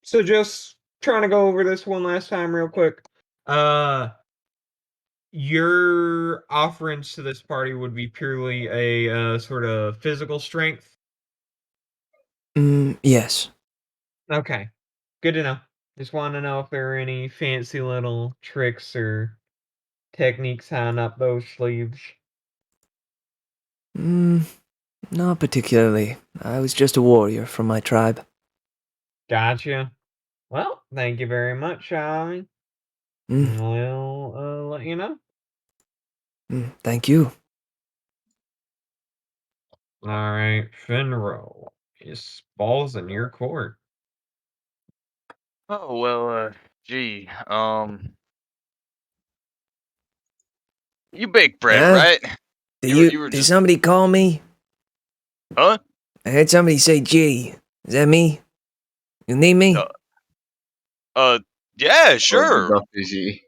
So just trying to go over this one last time real quick. Uh, your offerings to this party would be purely a sort of physical strength. Yes. Okay, good to know. Just want to know if there are any fancy little tricks or techniques tying up those sleeves. Not particularly. I was just a warrior from my tribe. Gotcha. Well, thank you very much, Charlie. Mm, We'll let you know. Thank you. All right, Finro, it's balls in your court. Oh well, gee, you bake bread, Huh? right? You were Did just, somebody call me? huh? I heard somebody say G. Is that me? You need me? Uh, yeah, Or the sure. WG?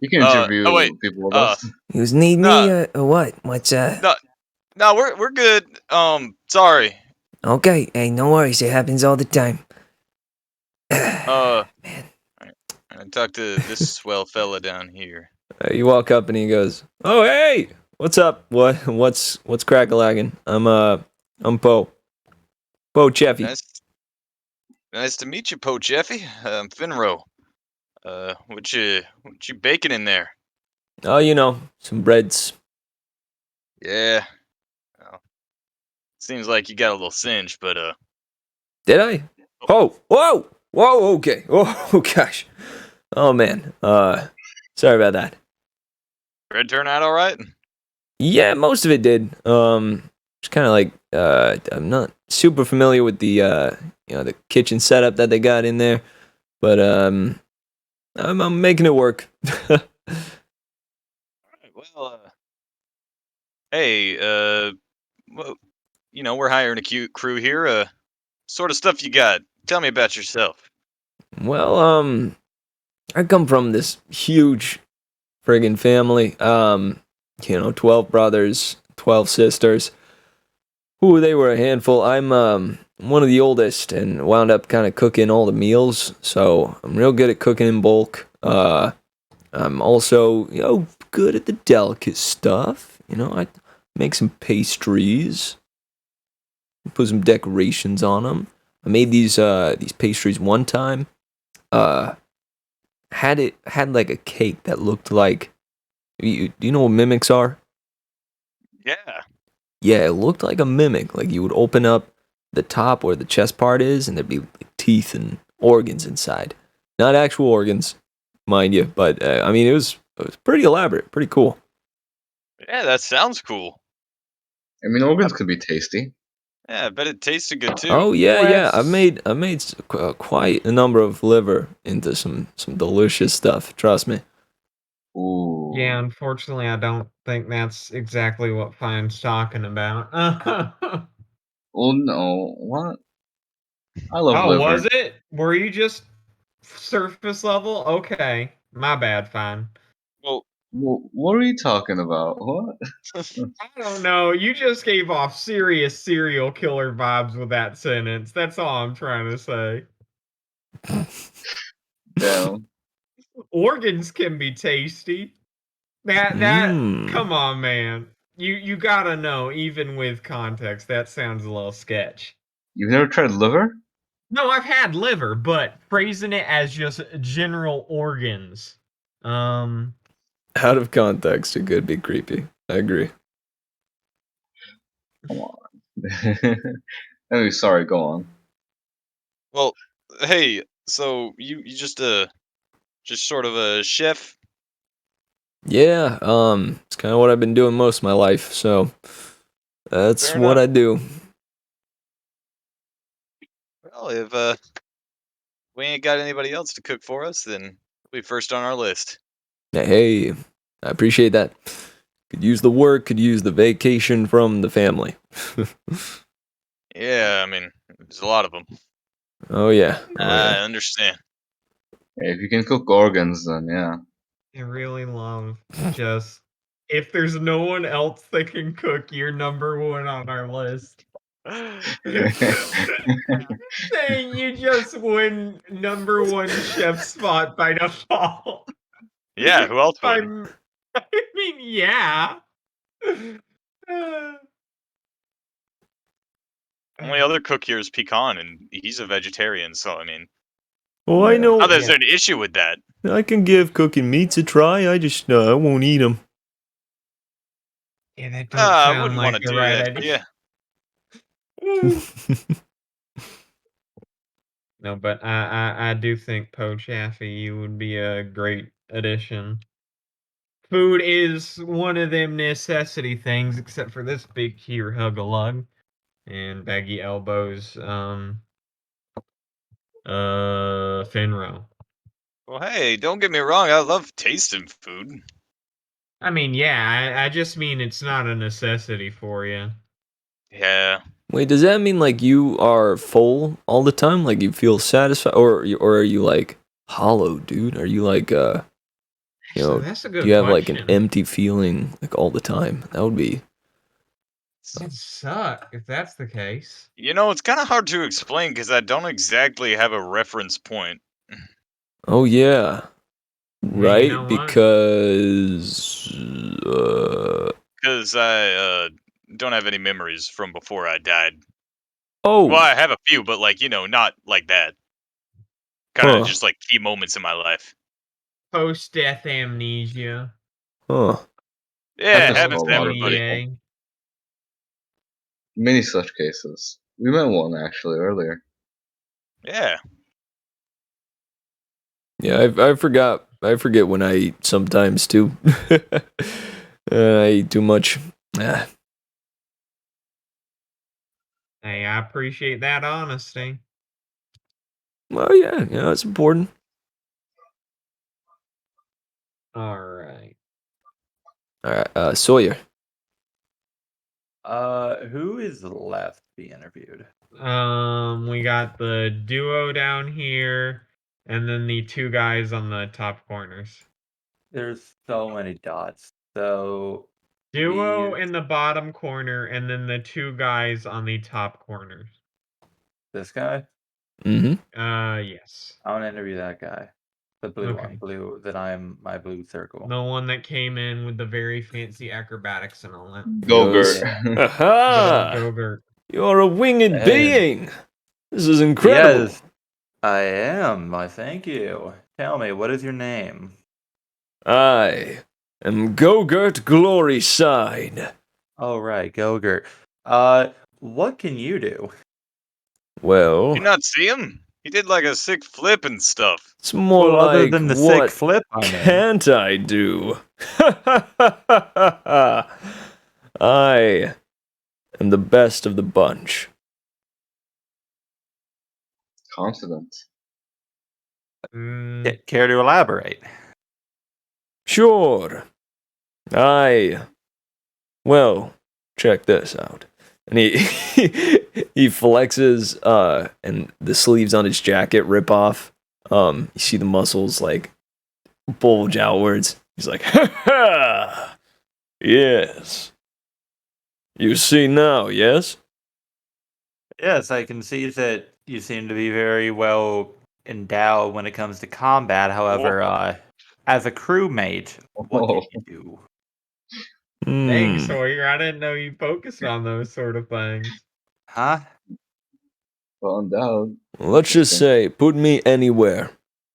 You can interview Oh wait, people with uh, us. You need no, me or what? What's no, no, we're good. Sorry. Okay, hey, no worries, it happens all the time. Uh, Man. I talked to this swell fella down here. You walk up and he goes, "Oh hey, what's up? What's crack-a-lagging? I'm Poe Cheffy." Nice to meet you, Po Jeffy. I'm Finro. What you baking in there? Oh, some breads. Yeah. Well, seems like you got a little singe, but Did I? Oh, whoa, okay. Oh gosh. Oh man. Sorry about that. bread turn out all right. Yeah, most of it did. It's kind of like I'm not super familiar with the the kitchen setup that they got in there, but I'm making it work. Well, hey, well, we're hiring a cute crew here. Sort of stuff you got? Tell me about yourself. Well, I come from this huge friggin' family. 12 brothers, 12 sisters. Ooh, they were a handful. I'm one of the oldest and wound up kind of cooking all the meals, so I'm real good at cooking in bulk. I'm also, good at the delicate stuff. I make some pastries, put some decorations on them. I made these pastries one time. Had like a cake that looked like. Do you know what mimics are? Yeah. Yeah, it looked like a mimic. Like you would open up the top where the chest part is, and there'd be like, teeth and organs inside. Not actual organs, mind you, but I mean, it was pretty elaborate, pretty cool. Yeah, that sounds cool. I mean, organs could be tasty. Yeah, I bet it tasted good too. Oh yeah, yeah. Let's- I've made quite a number of liver into some delicious stuff. Trust me. Ooh. Yeah, unfortunately, I don't think that's exactly what Fine's talking about. Oh no, what? I love Oh, liver. was it? Were you just surface level? Okay, my bad, Fine. Well, What are you talking about? What? I don't know. You just gave off serious serial killer vibes with that sentence. That's all I'm trying to say. Damn. Organs can be tasty. That Mm. come on, man. You gotta know, even with context, that sounds a little sketch. You've never tried liver? No, I've had liver, but phrasing it as just general organs. Out of context, it could be creepy. I agree. Come on. Anyway, sorry, go on. well, hey, so you just sort of a chef? Yeah, it's kind of what I've been doing most of my life, so that's Fair what enough. I do. Well, if we ain't got anybody else to cook for us, then we'll be first on our list. Hey, I appreciate that. Could use the work, could use the vacation from the family. Yeah, I mean, there's a lot of them. Oh yeah, I understand. Hey, if you can cook organs, then yeah. I really love just if there's no one else that can cook, you're number one on our list. Saying you just win number one chef spot by default. Yeah, who else would? I mean, yeah. Only other cook here is Pecan, and he's a vegetarian, so I mean, Oh, I know. not that there's an issue with that. I can give cooking meats a try. I just I won't eat them. Yeah, that don't I sound wouldn't like want to the do right that. idea. Yeah. No, but I do think Poe Chaffee, you would be a great addition. Food is one of them necessity things, except for this big here hug a lug and baggy elbows. Finro. Well, hey, don't get me wrong. I love tasting food. I mean, yeah, I just mean it's not a necessity for you. Yeah. Wait, does that mean like you are full all the time? Like you feel satisfied, or are you like hollow, dude? Are you like Actually, that's a do good you have like an question. empty feeling like all the time? That would be. It'd suck if that's the case. It's kind of hard to explain because I don't exactly have a reference point. Oh yeah, Hey, you right. know what? Because Because I don't have any memories from before I died. oh, Well, I have a few, but not like that. Kind of huh, just like key moments in my life. Post-death amnesia. huh. Yeah, it Happens to happens a to lot of everybody. people. PDA. Many such cases. We met one actually earlier. Yeah. Yeah, I forget when I eat sometimes too. I eat too much. Ah. Hey, I appreciate that honesty. Well, yeah, it's important. All right. All right, Sawyer. Who is left to be interviewed? We got the duo down here, and then the two guys on the top corners. There's so many dots. So Duo we- in the bottom corner, and then the two guys on the top corners. this guy. Mm-hmm. Yes. I want to interview that guy. The blue Okay. one. Blue. That I'm my blue circle. The one that came in with the very fancy acrobatics and all that. Gogurt. Aha! Gogurt. You're a winged And- being. This is incredible. Yes, I am. Why, thank you. Tell me, what is your name? I am Gogurt Gloryside. Oh, right, Gogurt. What can you do? Well, You not see him? He did like a sick flip and stuff. it's more Well, other like than the what sick flip, I mean. can't I do? I am the best of the bunch. Confident. Care to elaborate? Sure. Well, check this out. And he he flexes and the sleeves on his jacket rip off. You see the muscles like bulge outwards. He's like, ha ha! Yes. You see now, yes? Yes, I can see that you seem to be very well endowed when it comes to combat. However, as a crewmate, what can you do? Thanks, Hmm. Sawyer. I didn't know you focused on those sort of things. Huh? Well endowed. Let's just say, put me anywhere,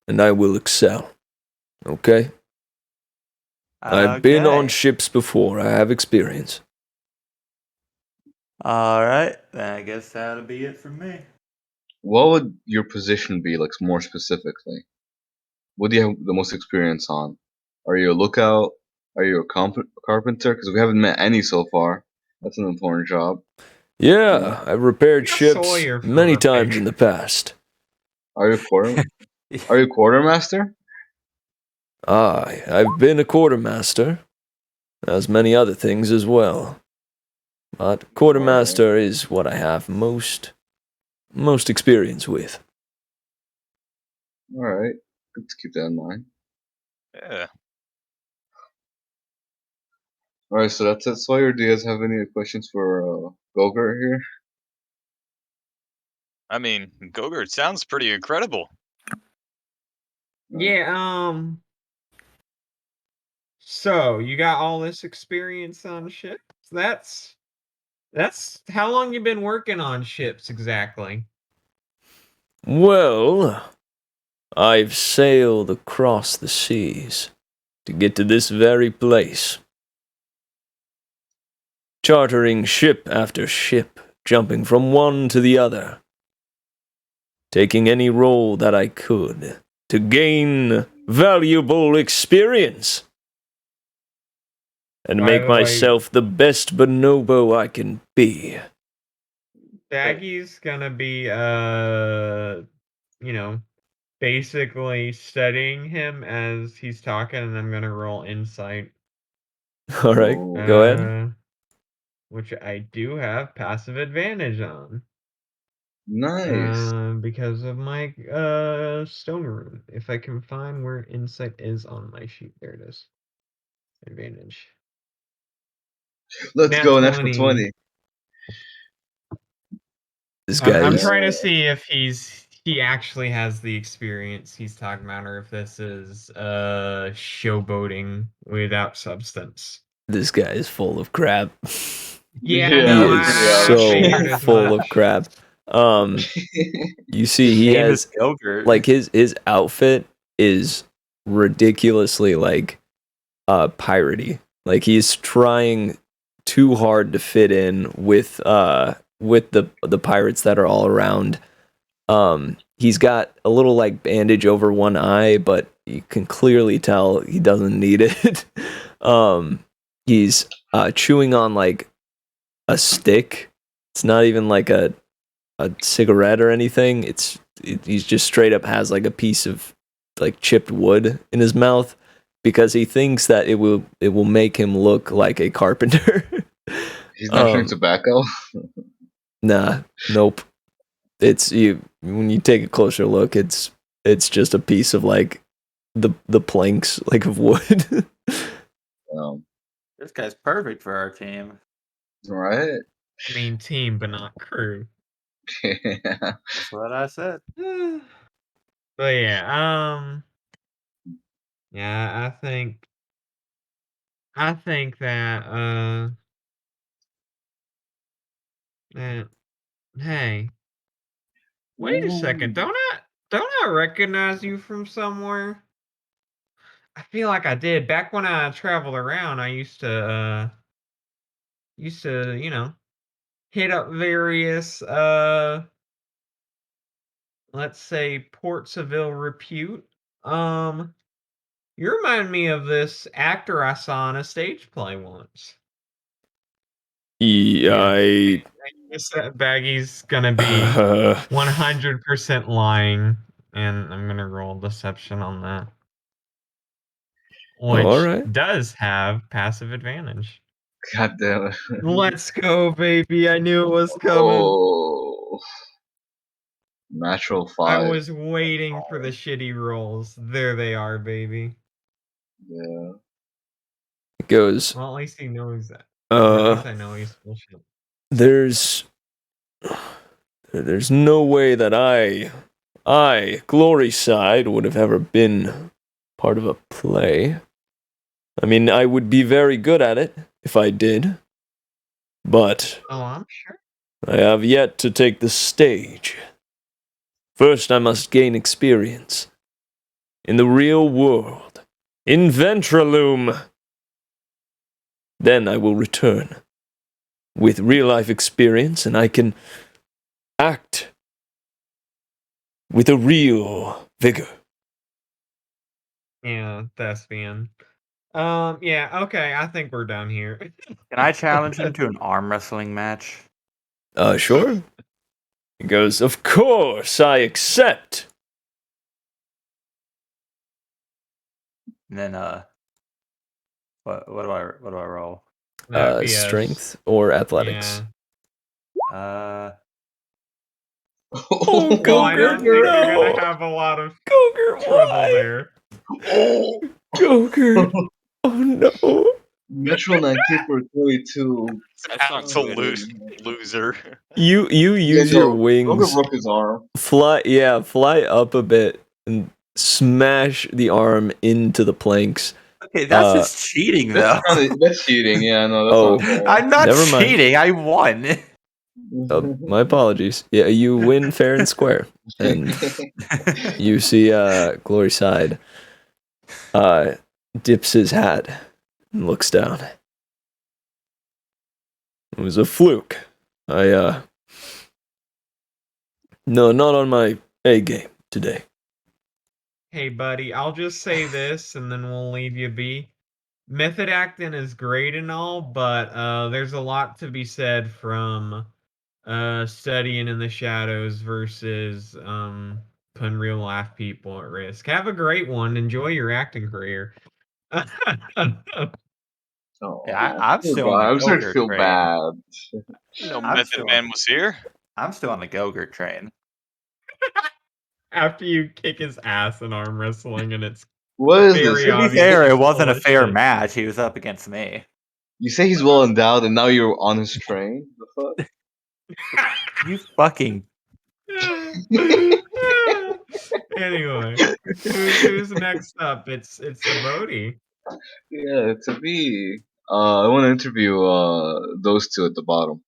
and I will excel. Okay? I've been on Okay. ships before. I have experience. All right, then I guess that'll be it for me. What would your position be, like more specifically? What do you have the most experience on? Are you a lookout? Are you a carpenter? Because we haven't met any so far. That's an important job. Yeah, I've repaired Yeah, ships Sawyer for many repair. times in the past. Are you Are you quartermaster? I've been a quartermaster, as many other things as well. But quartermaster is what I have most experience with. All right, good to keep that in mind. Yeah. All right, so that's it. Sawyer, do you guys have any questions for Gogurt here? I mean, Gogurt sounds pretty incredible. Yeah, so you got all this experience on ships? That's how long you been working on ships exactly? Well, I've sailed across the seas to get to this very place. Chartering ship after ship, jumping from one to the other. Taking any role that I could to gain valuable experience. And By make the way- myself the best bonobo I can be. Daggy's gonna be basically studying him as he's talking, and I'm gonna roll insight. Alright, Ooh. go ahead. Which I do have passive advantage on. Nice. Because of my stone rune. If I can find where insight is on my sheet, there it is. Advantage. Let's nat go, natural 20. 20. This I'm guy's trying to see if he actually has the experience he's talking about, or if this is showboating without substance. this guy is full of crap. Yeah, Yeah, no, He is I so figured as full much. of crap. You see, he Name has is Gogurt. like his outfit is ridiculously like piratey. Like he's trying too hard to fit in with the pirates that are all around. He's got a little like bandage over one eye, but you can clearly tell he doesn't need it. He's chewing on like a stick. It's not even like a cigarette or anything. He's just straight up has like a piece of like chipped wood in his mouth, because he thinks that it will make him look like a carpenter. He's not chewing tobacco. Nah, nope. It's when you take a closer look, it's just a piece of like the planks like of wood. This guy's perfect for our team. Right? I mean, team, but not crew. Yeah. That's what I said. But yeah, yeah, I think that hey, wait a second, don't I recognize you from somewhere? I feel like I did. Back when I traveled around, I used to, hit up various, let's say ports of ill repute. You remind me of this actor I saw in a stage play once. I guess that Baggy's gonna be 100% lying, and I'm gonna roll deception on that. Which Alright. does have passive advantage. God damn it. Let's go, baby. I knew it was coming. Oh. Natural 5. I was waiting for the shitty rolls. There they are, baby. Yeah. It goes. Well, at least he knows that. At least I know he's bullshit. There's no way that I, Glory Side, would have ever been part of a play. I mean, I would be very good at it if I did, but Oh, I'm sure. I have yet to take the stage. First, I must gain experience in the real world, in Ventraloom. Then I will return with real-life experience, and I can act with a real vigor. Yeah, thespian. Yeah, okay, I think we're done here. Can I challenge him to an arm wrestling match? Sure. He goes, of course, I accept. And then what do I roll? That'd be Strength or athletics? Uh, Oh, Well, I don't think you're no. gonna have a lot of Gogurt, trouble why? there. Oh. Gogurt. Oh no. Metro 19 for 22. That's not good. Absolute loser. You use your wings. Broke his arm. Fly up a bit and smash the arm into the planks. okay, that's just cheating, though. That's cheating. Yeah, no, that's not fair. I'm not Never mind. cheating. I won. My apologies. Yeah, you win fair and square. And you see Glory Side dips his hat and looks down. It was a fluke. No, not on my A game today. Hey, buddy, I'll just say this, and then we'll leave you be. Method acting is great and all, but there's a lot to be said from studying in the shadows versus putting real life people at risk. Have a great one. Enjoy your acting career. Oh, Yeah, I'm still on the I'm starting to Gogurt feel train. bad. No I'm Method still Man on- was here. I'm still on the Gogurt train. After you kick his ass in arm wrestling, and it's What is this? Very To be obvious. fair, it It's wasn't a fair bullshit. match. He was up against me. You say he's well endowed, and now you're on his train. The fuck? You fucking. Anyway, who's next up? It's Bodhi. Yeah, to me, I want to interview those two at the bottom.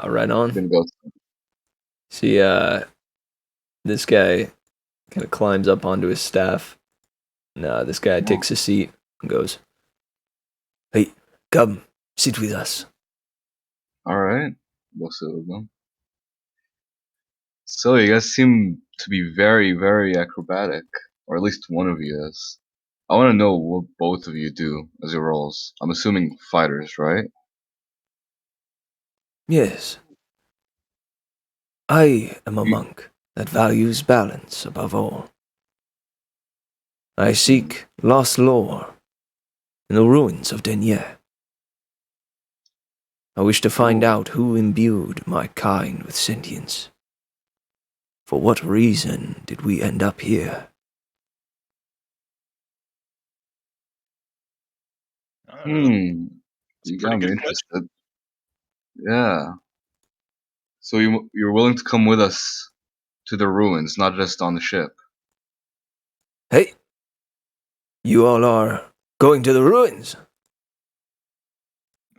Right on. I'm gonna go. See, this guy kind of climbs up onto his staff. And, this guy takes a seat and goes, "Hey, come, sit with us." All right, we'll sit with them. So you guys seem to be very, very acrobatic, or at least one of you is. I want to know what both of you do as your roles. I'm assuming fighters, right? Yes. I am a monk that values balance above all. I seek lost lore in the ruins of Denier. I wish to find out who imbued my kind with sentience. For what reason did we end up here? I don't know. It's a You pretty got me good question. interested. Yeah. So you're willing to come with us to the ruins, not just on the ship? Hey, you all are going to the ruins?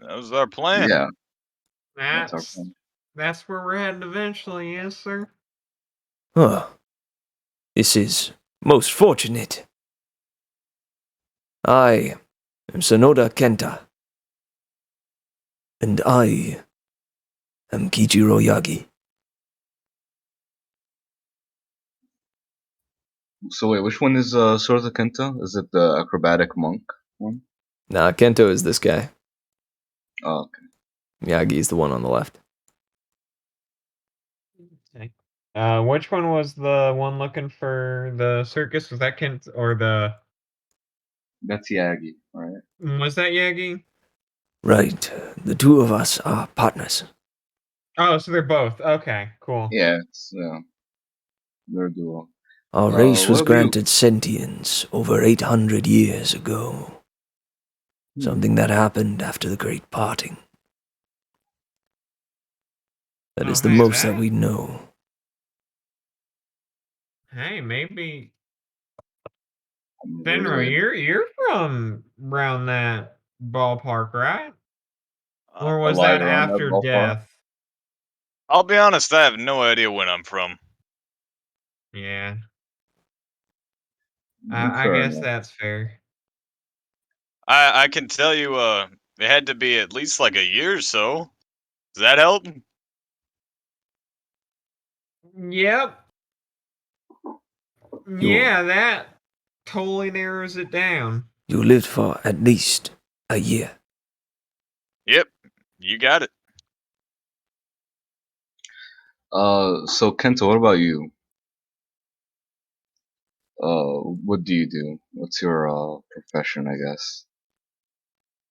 That was our plan. Yeah, that's our That's plan. that's where we're headed eventually, yes, sir. Oh, this is most fortunate. I am Sonoda Kenta. And I am Kichiro Yagi. So wait, which one is Sorta Kenta? Is it the acrobatic monk one? Nah, Kento is this guy. Oh, okay. Miyagi is the one on the left. Okay. Which one was the one looking for the circus? Was that Kent or the That's Yagi, right? was that Yagi? Right, the two of us are partners. Oh, so they're both. Okay, cool. Yeah, they're a duo. Our race What was about you? granted sentience over 800 years ago. Something that happened after the Great Parting. That is the hey, most that we know. Hey, maybe I'm Finro, really- you're from around that ballpark, right? Or was Alive that around that after ballpark? death? I'll be honest, I have no idea when I'm from. Yeah. I Fair guess enough. that's fair. I can tell you, it had to be at least like a year or so. Does that help? Yep. Yeah, that totally narrows it down. You lived for at least a year. Yep, you got it. So Kenta, what about you? What do you do? What's your profession, I guess?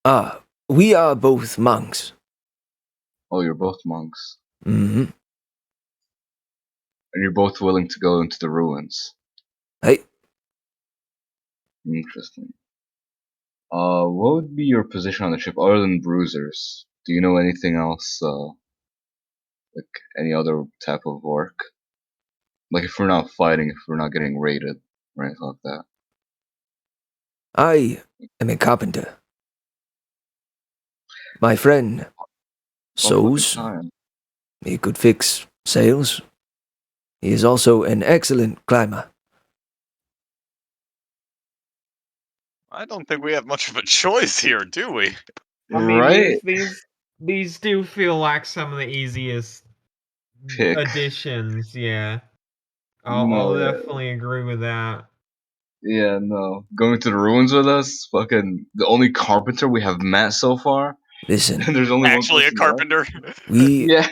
Ah, we are both monks. Oh, you're both monks, Mm-hmm. and you're both willing to go into the ruins. Hey, Interesting. What would be your position on the ship other than bruisers? Do you know anything else? Like any other type of work? Like if we're not fighting, if we're not getting raided, or anything like that. I am a carpenter. My friend Oh, fucking sews. time. He could fix sails. He is also an excellent climber. I don't think we have much of a choice here, do we? I mean, Right? these do feel like some of the easiest Pick. additions. Yeah, I'll No, yeah. definitely agree with that. Yeah, no. Going to the ruins with us? Fucking the only carpenter we have met so far? Listen, And there's only one Actually, a person left? carpenter. we Yeah.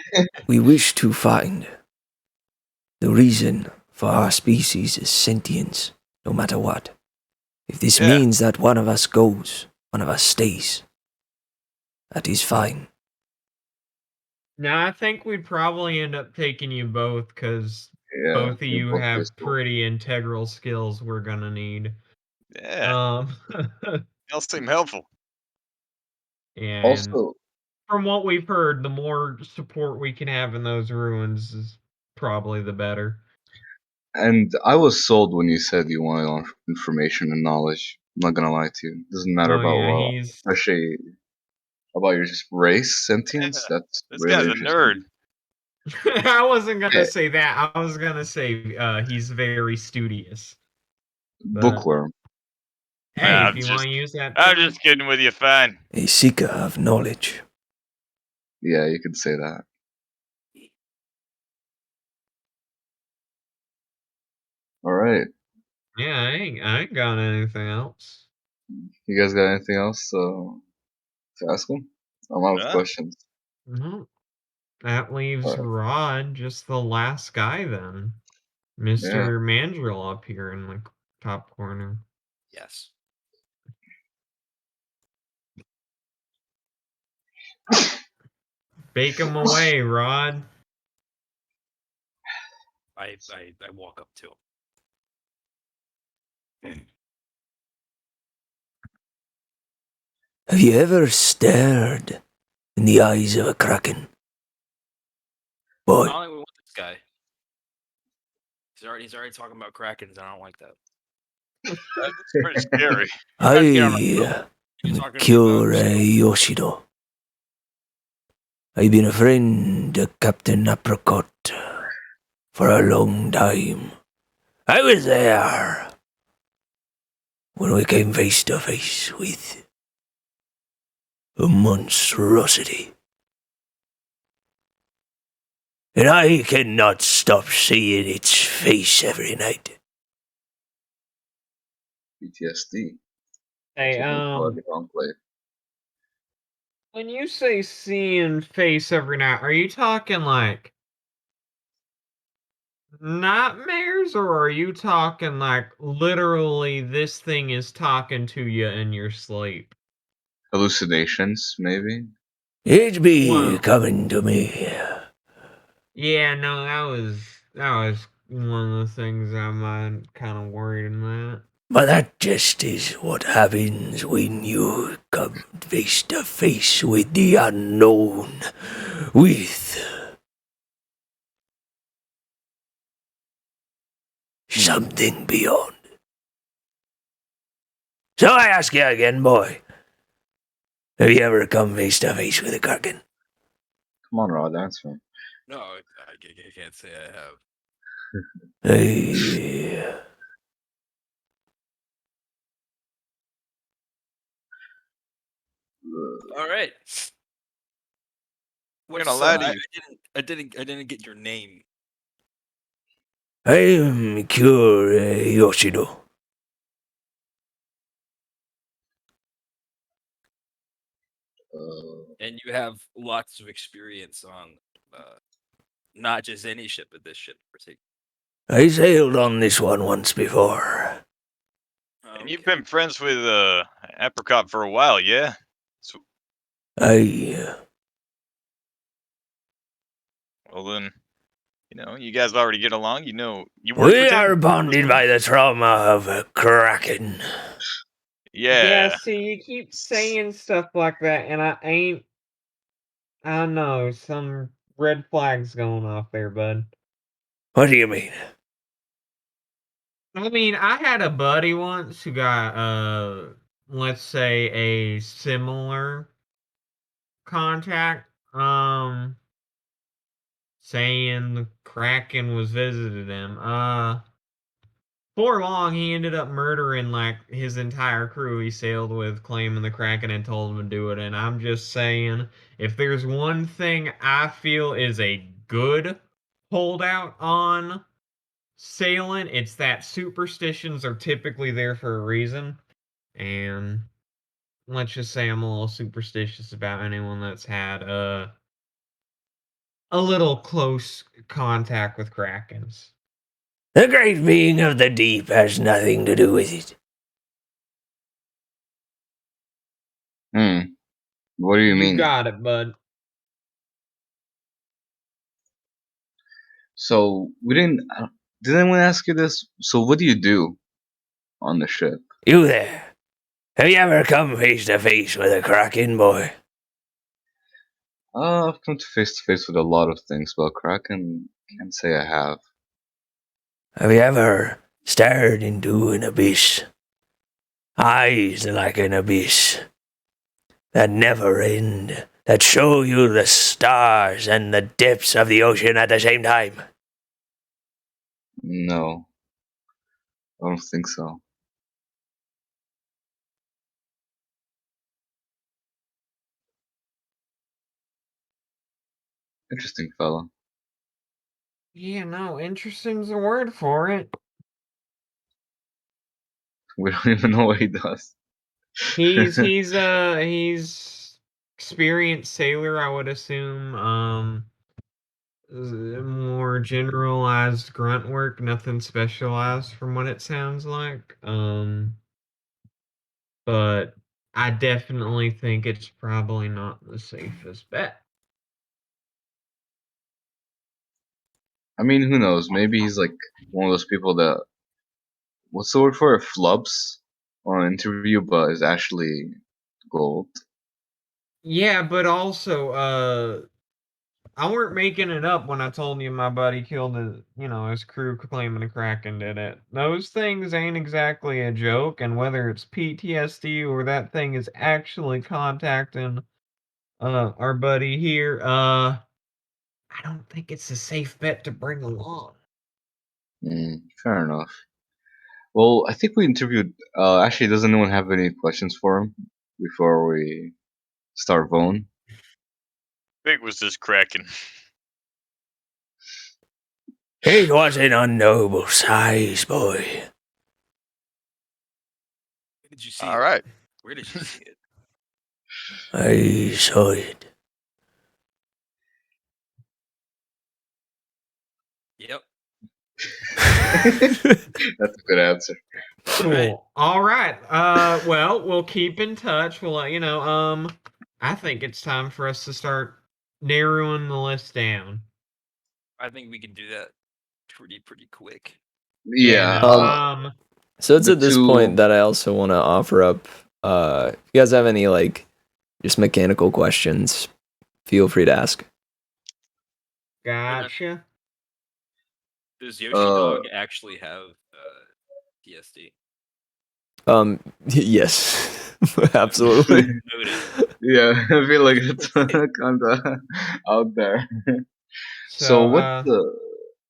we wish to find the reason for our species is sentience, no matter what. If this Yeah. means that one of us goes, one of us stays, that is fine. Now, I think we'd probably end up taking you both because Yeah, both of you're you both have useful. pretty integral skills we're gonna need. Yeah, y'all seem helpful. Yeah, and Also, from what we've heard, the more support we can have in those ruins is probably the better. and I was sold when you said you wanted information and knowledge. I'm not gonna lie to you. Doesn't matter Oh about yeah, what, especially about your race, Yeah, sentience. That's this really guy's a interesting. nerd. I wasn't gonna Hey, say that. I was gonna say he's very studious. But bookworm. hey, if I'm you want just, to use that I'm term, just kidding with you, fine. A seeker of knowledge. Yeah, you could say that. All right. yeah, I ain't got anything else. You guys got anything else to ask him? I'm out of Yeah. questions. No, that leaves All right. Rod, just the last guy then. Yeah. Mr. Mandrill up here in the top corner. Yes. Bake him away, Rod. I walk up to him. Have you ever stared in the eyes of a kraken? Boy, I don't even want this guy. He's already talking about krakens. I don't like that. That's pretty scary. Trying to get on a I boat. am You're talking to me Kure about Yoshido. I've been a friend of Captain Apricot for a long time. I was there when we came face to face with a monstrosity. And I cannot stop seeing its face every night. PTSD. Hey, Enclave. when you say seeing face every night, are you talking like nightmares, or are you talking like literally this thing is talking to you in your sleep? Hallucinations, maybe. It be Whoa. coming to me. Yeah, no, that was one of the things I'm kind of worried in that. But that just is what happens when you come face to face with the unknown. With something beyond. So I ask you again, boy. Have you ever come face to face with a kraken? Come on, Rod, answer. No, I can't say I have. Hey. All right. I'm gonna lie to you. I didn't get your name. I'm Kure Yoshido. And you have lots of experience on not just any ship, but this ship in particular. I sailed on this one once before. And you've been friends with Apricot for a while, yeah? So, well then, you guys already get along. You work We with him. are bonded by the trauma of a kraken. Yeah, Yeah. see, you keep saying stuff like that, and I don't know, some red flags going off there, bud. What do you mean? I mean, I had a buddy once who got, let's say a similar contact, saying the Kraken was visited him. For long, he ended up murdering like his entire crew he sailed with, claiming the Kraken had told him to do it. And I'm just saying, if there's one thing I feel is a good holdout on sailing, it's that superstitions are typically there for a reason. And let's just say I'm a little superstitious about anyone that's had a little close contact with Krakens. The great being of the deep has nothing to do with it. What do you mean? Got it, bud. So we didn't. Did anyone ask you this? So what do you do on the ship? You there. Have you ever come face to face with a kraken, boy? I've come to face with a lot of things, but Kraken can't say I have. Have you ever stared into an abyss? Eyes like an abyss that never end, that show you the stars and the depths of the ocean at the same time. No, I don't think so. Interesting fella. Yeah, no, interesting's a word for it. We don't even know what he does. He's experienced sailor, I would assume. More generalized grunt work, nothing specialized from what it sounds like. but I definitely think it's probably not the safest bet. I mean, who knows? Maybe he's like one of those people that, what's the word for it? Flubs on an interview, but is actually gold. Yeah, but also, I weren't making it up when I told you my buddy killed his crew claiming a Kraken did it. Those things ain't exactly a joke, and whether it's PTSD or that thing is actually contacting our buddy here, I don't think it's a safe bet to bring along. Fair enough. Well, I think we interviewed. Actually, does anyone have any questions for him before we start voting? Big was this Kraken? It was an unknowable size, boy. Where did you see All it? right. Where did you see it? I saw it. Yep. That's a good answer. Cool. Right. All right. Well, we'll keep in touch. We'll let you know. I think it's time for us to start narrowing the list down. I think we can do that pretty quick. Yeah. No, So it's The at this two- point that I also want to offer up. If you guys have any like just mechanical questions, feel free to ask. gotcha. Does Yoshi Dog actually have PSD? Yes, absolutely. Noted. Yeah, I feel like it's kind of out there. So So, what's the?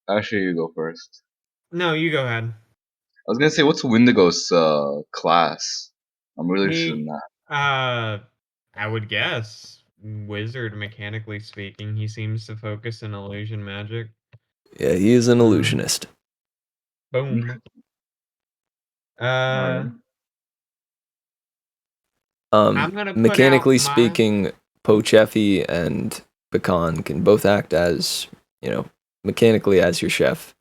Actually, you go first. no, you go ahead. I was gonna say, what's Windigo's class? I'm really interested in that. I would guess wizard, mechanically speaking. He seems to focus in illusion magic. Yeah, he is an illusionist. Boom. Alright. I'm gonna put Mechanically out my- speaking, Pocheffi and Pecan can both act as, mechanically as your chef.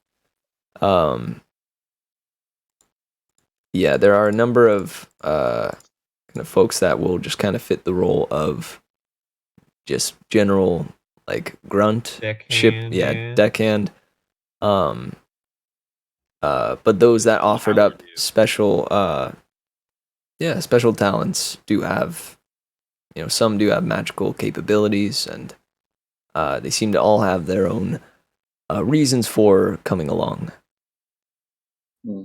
Yeah, there are a number of kind of folks that will just kind of fit the role of just general like grunt Deckhand, yeah. deckhand. But those that offered up special special talents do have, some do have magical capabilities, and they seem to all have their own reasons for coming along.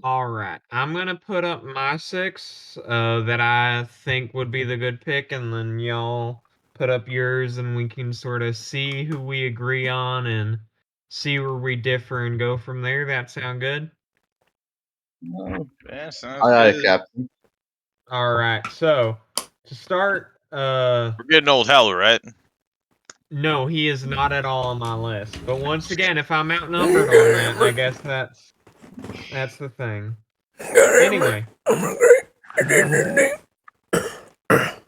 All right, I'm gonna put up my 6 that I think would be the good pick, and then y'all put up yours, and we can sort of see who we agree on and see where we differ and go from there. That sound good? Yeah, sounds Aye, good. Captain. All right, so to start, We're getting old Howler, right? no, he is not at all on my list. But once again, if I'm outnumbered on that, I guess that's the thing.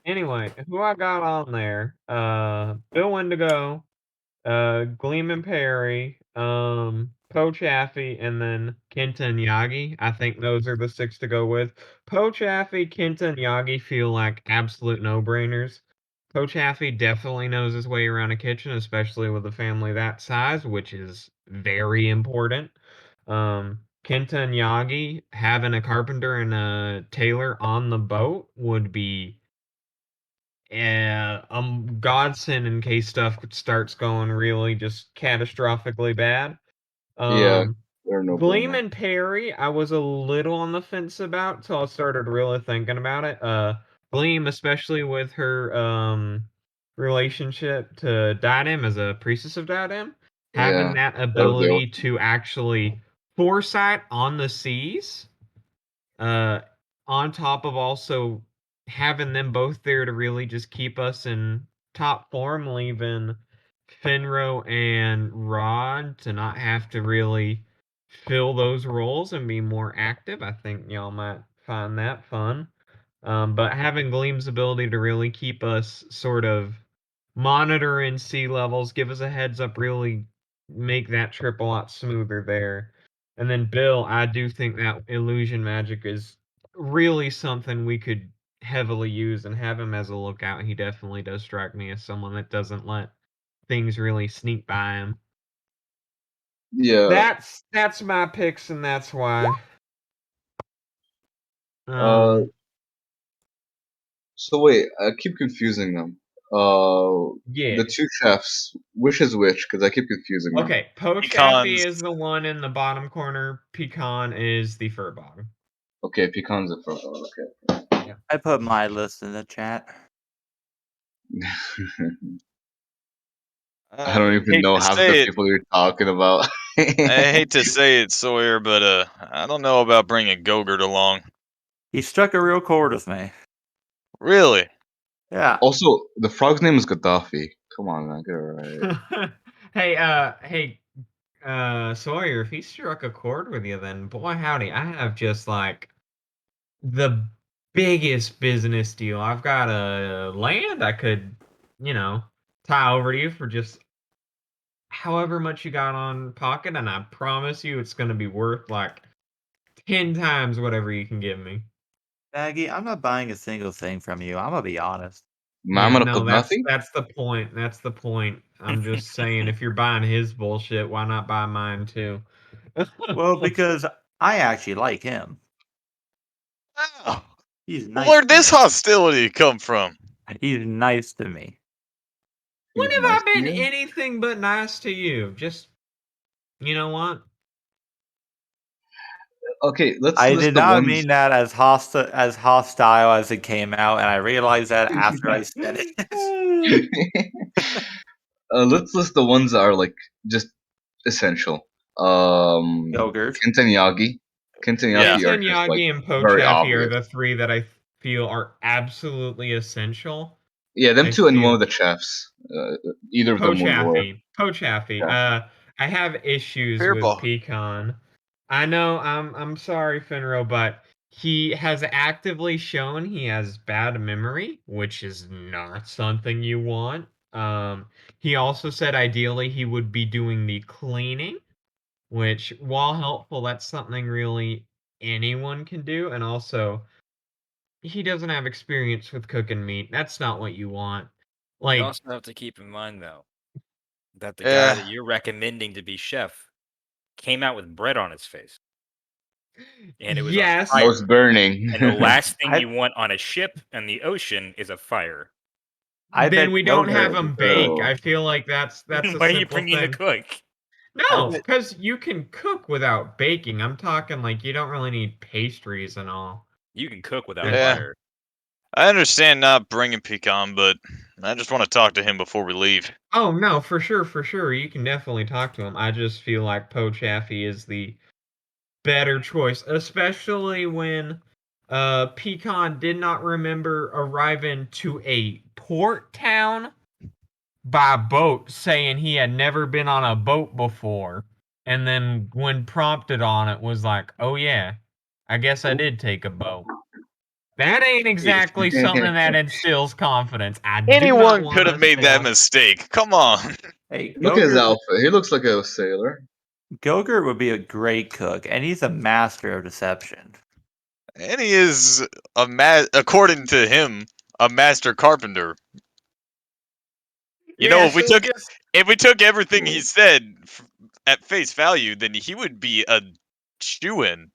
Anyway, who I got on there? Bill Windigo, Gleeman Perry, Poe Chaffee, and then Kenta and Yagi. I think those are the 6 to go with. Poe Chaffee, Kenta, and Yagi feel like absolute no-brainers. Poe Chaffee definitely knows his way around a kitchen, especially with a family that size, which is very important. Kenta and Yagi having a carpenter and a tailor on the boat would be godsend in case stuff starts going really just catastrophically bad. Yeah, they're no Gleam brainer. and Perry, I was a little on the fence about till I started really thinking about it. Gleam, especially with her relationship to Diadem as a priestess of Diadem, having Yeah, that ability to actually foresight on the seas, on top of also having them both there to really just keep us in top form, leaving Finro and Rod to not have to really fill those roles and be more active. I think y'all might find that fun. But having Gleam's ability to really keep us sort of monitoring sea levels, give us a heads up, really make that trip a lot smoother there. And then Bill, I do think that illusion magic is really something we could heavily use and have him as a lookout. He definitely does strike me as someone that doesn't let things really sneak by him. Yeah. That's my picks, and that's why. Uh. So wait, I keep confusing them. Yeah. The two chefs. Which is which? Because I keep confusing them. Okay, Pochaffy Pecans. is the one in the bottom corner. Pecan is the fur bottom. Okay, pecans are first. Okay. I put my list in the chat. I don't even hate know to half the say it. people you're talking about. I hate to say it, Sawyer, but I don't know about bringing Gogurt along. He struck a real chord with me. Really? Yeah. Also, the frog's name is Gaddafi. Come on, man, get it right. hey, Sawyer, if he struck a chord with you, then boy howdy, I have just like the biggest business deal. I've got a land I could, tie over to you for just however much you got on pocket, and I promise you it's gonna be worth like 10 times whatever you can give me. Maggie, I'm not buying a single thing from you. I'm gonna be honest. Yeah, Muammar no, that's Gaddafi? that's the point. That's the point. I'm just saying, if you're buying his bullshit, why not buy mine too? Well, because I actually like him. Wow. He's nice. Where'd to this me. hostility come from? He's nice to me. When He's have nice I to been you? anything but nice to you? Just, you know what? Okay, let's I list did the not ones. mean that as hostile as it came out, and I realized that after I said it. Let's list the ones that are like just essential. Yogurt. Kent and Yagi. Kent and Yeah. Yagi are just like Yagi and very Pochaffy are obvious. the three that I feel are absolutely essential. Yeah, them I two and one feel of the chefs. Either of them would work. Pochaffy. Yeah. I have issues Fair with ball. Pecan. I know. I'm sorry, Finro, but he has actively shown he has bad memory, which is not something you want. He also said ideally he would be doing the cleaning, which, while helpful, that's something really anyone can do. And also, he doesn't have experience with cooking meat. That's not what you want. You Like, also have to keep in mind, though, that the guy Yeah. that you're recommending to be chef came out with bread on his face, and it was on yes, I was fire. burning. And the last thing I you want on a ship and the ocean is a fire. I then bet we don't have yogurt. him bake. Bro. I feel like that's Then a why are you simple bringing the thing. cook? I No, bet because you can cook without baking. I'm talking like you don't really need pastries and all. You can cook without That's- Yeah. fire. I understand not bringing Pecan, but I just want to talk to him before we leave. Oh no, for sure. You can definitely talk to him. I just feel like Pochaffy is the better choice, especially when Pecan did not remember arriving to a port town by boat, saying he had never been on a boat before, and then when prompted on it was like, oh yeah, I guess I did take a boat. That ain't exactly something that instills confidence. I do not Anyone want could have to made that sell. mistake. Come on. hey, Look at his Gogurt, outfit. He looks like a sailor. Gogurt would be a great cook, and he's a master of deception. And he is according to him, a master carpenter. You know, Yeah, so just if we took everything he said at face value, then he would be a shoo-in.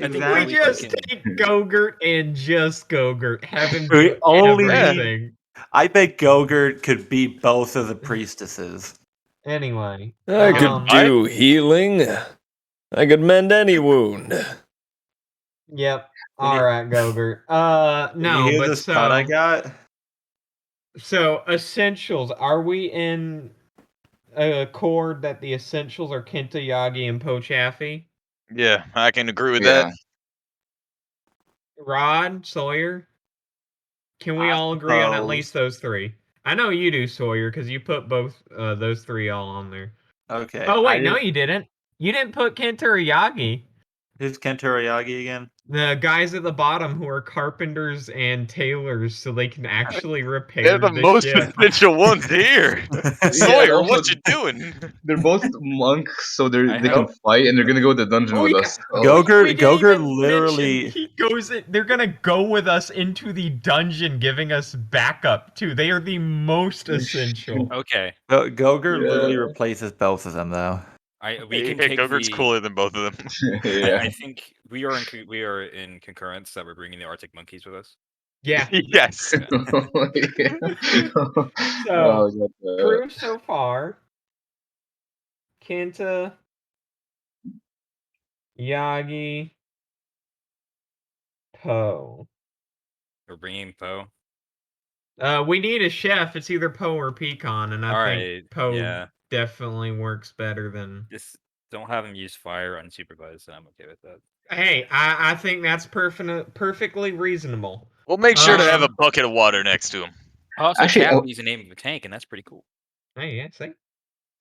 I think we all we just can. take Gogurt and just Gogurt, have him We do only Yeah. everything. I bet Gogurt could beat both of the priestesses. Anyway, I could I- do healing. I could mend any wound. yep. Did All you, right, Gogurt. did you No, hear but this cut I got? so essentials. Are we in a chord that the essentials are Kenta, Yagi, and Pochaffy? Yeah, I can agree with that. Yeah. Rod, Sawyer, can we I all agree on at suppose. least those three? I know you do, Sawyer, because you put both those three all on there. Okay. Oh I wait, no, didn't. you didn't. You didn't put Kenta or Yagi. Who's Kentoriyagi again? The guys at the bottom who are carpenters and tailors, so they can actually repair They're the most ship. essential ones here. Sawyer, also- what you doing? They're both monks, so I they can have- fight, and they're gonna go to the dungeon Oh, with yeah. us. Gogurt- We didn't Gogurt even literally- mention he goes in, they're gonna go with us into the dungeon, giving us backup too. They are the most essential. Okay. Gogurt Yeah. literally replaces both of them, though. We can take Gogurt's the. cooler than both of them. Yeah. I think we are in concurrence that we're bringing the Arctic monkeys with us. Yeah. Yes. So, Oh, got that. crew so far: Kenta, Yagi, Poe. We're bringing Poe. We need a chef. It's either Poe or Pecan, and I think Alright, Poe yeah. definitely works better than. Just don't have him use fire unsupervised, and I'm okay with that. Hey, I think that's perfectly reasonable. We'll make sure to have a Um, bucket of water next to him. Also, Actually, Chappie's the name of the tank, and that's pretty cool. Hey, yeah, see.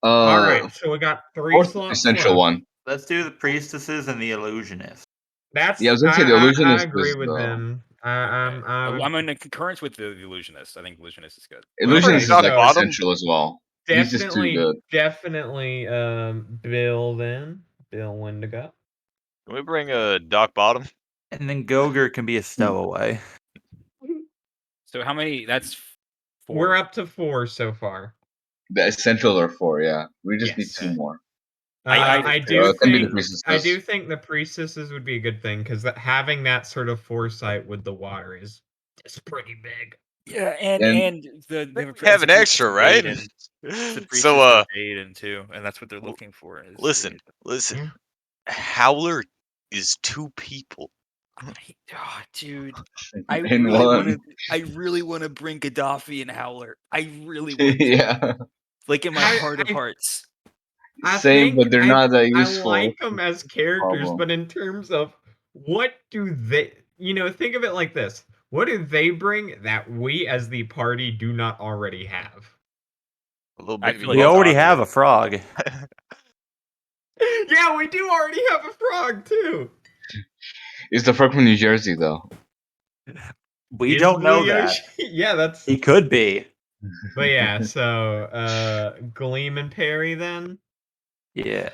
All right, so we got 3 fourth slots essential left. one. Let's do the priestesses and the illusionist. That's Yeah, I was gonna say the I illusionist agree is with the- them. I'm in concurrence with the illusionist. I think illusionist is good. Illusionist is Okay, like so- essential as well. He's just too good. Definitely, Bill then. Bill Windigo. Can we bring a Doc Bottom? And then Gogurt can be a stowaway. So how many? That's 4. We're up to 4 so far. The essential are 4, yeah. We just need Yes. 2 more. I do it can be the think priestesses. the priestesses would be a good thing because having that sort of foresight with the water is pretty big. Yeah, And- and the Have an extra, right? So, Aiden too, and that's what they're looking for. listen. Yeah. Howler is 2 people. Oh, dude, I In really one. want to bring Gaddafi and Howler. I really want to. Yeah. Like in my heart of I- hearts. Same, but they're not that I useful. like them as characters, Problem. but in terms of what do they, think of it like this. What do they bring that we as the party do not already have? A little I baby. feel like We that's already obvious. have a frog. Yeah, we do already have a frog too. Is the frog from New Jersey though? We Is don't know Blue that. Yoshi- Yeah, that's. He could be. But yeah, so Gleam and Perry then. Yeah.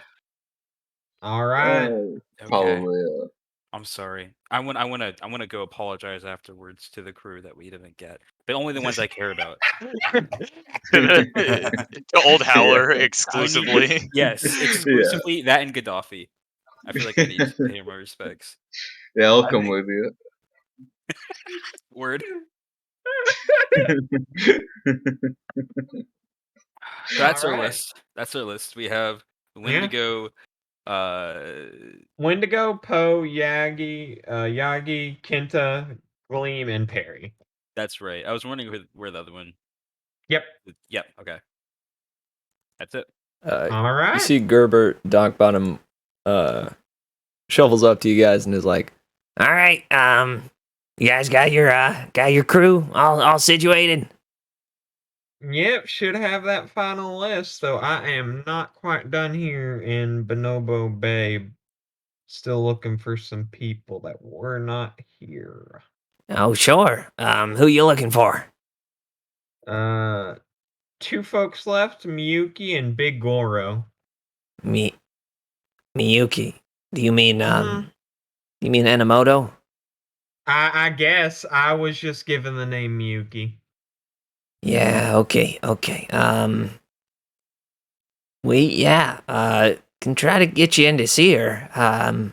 All right. Oh, Okay. probably. I'm sorry. I want to go apologize afterwards to the crew that we didn't get. But only the ones I care about. To old Howler exclusively. Yes, exclusively that and Gaddafi. I feel like I need to pay my respects. Yeah, I'll come with you. Word. That's our Alright. list. That's our list. We have Yeah. Windigo, Windigo, Poe, Yagi, Kenta, Gleam, and Perry. that's right. I was wondering where the other one. Yep. Yep. Okay. That's it. All right. You see Gerber, Doc Bottom, shovels up to you guys and is like, All right, you guys got your crew all situated. Yep, should have that final list, though I am not quite done here in Bonobo Bay. Still looking for some people that were not here. Oh, sure. Who you looking for? 2 folks left, Miyuki and Big Goro. Miyuki. Do you mean Mhm. you mean Enomoto? I guess I was just given the name Miyuki. Yeah, okay. Can try to get you in to see her.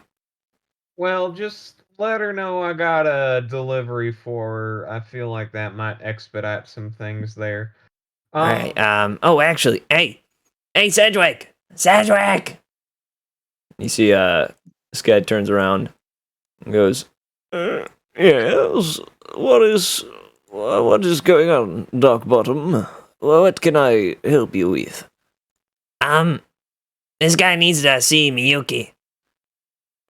Well, just let her know I got a delivery for her. I feel like that might expedite some things there. All right. Actually, hey, Sedgwick. you see, this guy turns around and goes, yes, what is going on, Doc Bottom? What can I help you with? This guy needs to see Miyuki.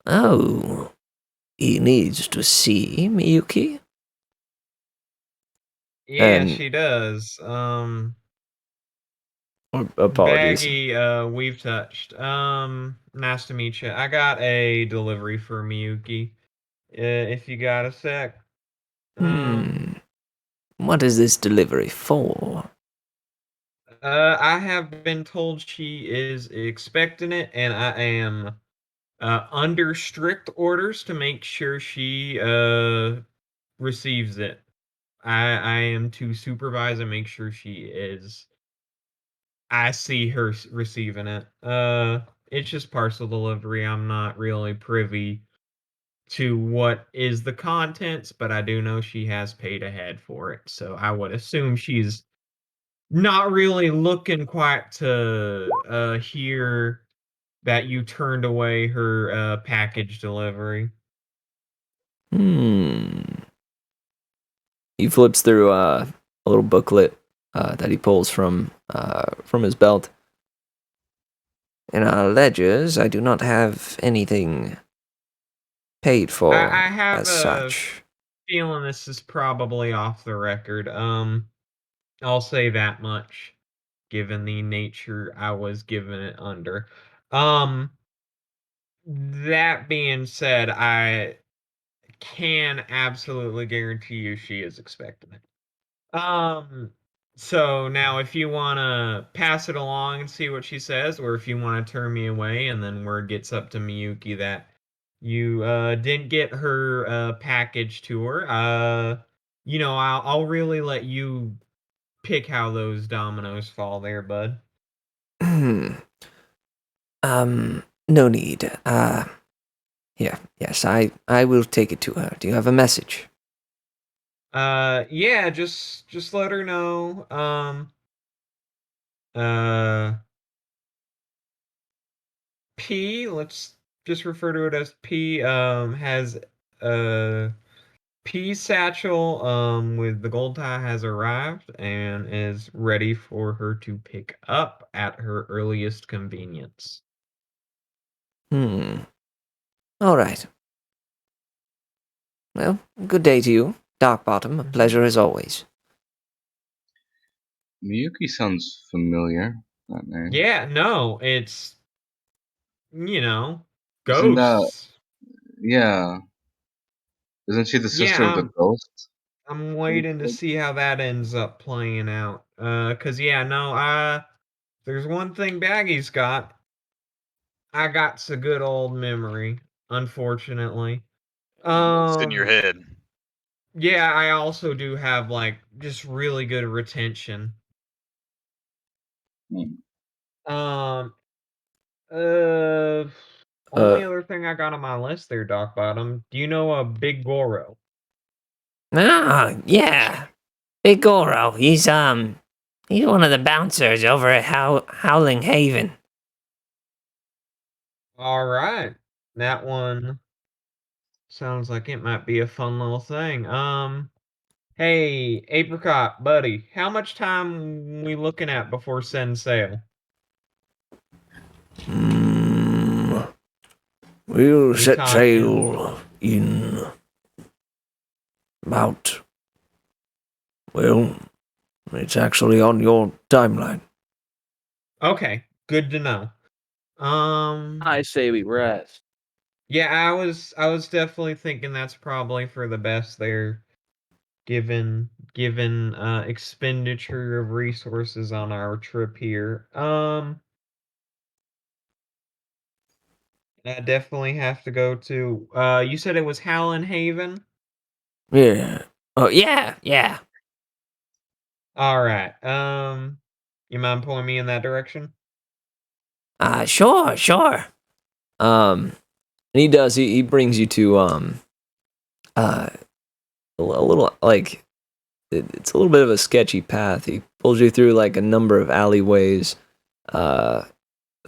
Oh, he needs to see Miyuki? Yeah, And- she does. Apologies. Baggy, we've touched. Nice to meet you. I got a delivery for Miyuki. If you got a sec. What is this delivery for? I have been told she is expecting it, and I am under strict orders to make sure she receives it. I am to supervise and make sure she is. I see her receiving it. It's just parcel delivery. I'm not really privy to what is the contents, but I do know she has paid ahead for it. So I would assume she's not really looking quite to hear that you turned away her package delivery. He flips through a little booklet that he pulls from his belt. In our ledgers, I do not have anything paid for I have as a such. feeling this is probably off the record. I'll say that much, given the nature I was given it under. That being said, I can absolutely guarantee you she is expecting it. So now if you want to pass it along and see what she says, or if you want to turn me away and then word gets up to Miyuki that you didn't get her package to her, I'll really let you pick how those dominoes fall there, bud. No need. Yes, I will take it to her. Do you have a message? Yeah, just let her know. Uh, P, let's just refer to it as P, has a P satchel, with the gold tie has arrived and is ready for her to pick up at her earliest convenience. All right. Well, good day to you, Darkbottom. A pleasure as always. Miyuki sounds familiar. That name. Yeah, no, it's, Isn't that? ghosts. Yeah. Isn't she the sister of Yeah, the ghost? I'm waiting to see how that ends up playing out. 'Cause yeah, no, there's one thing Baggy's got. I got a good old memory, unfortunately. What's in your Um, head? yeah, I also do have like just really good retention. Um, uh, only other thing I got on my list there, Doc Bottom. Do you know a Big Goro? Yeah. Big Goro. He's one of the bouncers over at Howling Haven. All right, that one sounds like it might be a fun little thing. Hey, Apricot, buddy, how much time we looking at before setting sail? We'll We set talking- sail in about, well, it's actually on your timeline. Okay, good to know. I say we rest. Yeah, I was definitely thinking that's probably for the best there, given expenditure of resources on our trip here. I definitely have to go to. You said it was Howlin' Haven. Yeah. Oh, yeah. All right. You mind pulling me in that direction? Sure. And he does. He brings you to a little like it's a little bit of a sketchy path. He pulls you through like a number of alleyways,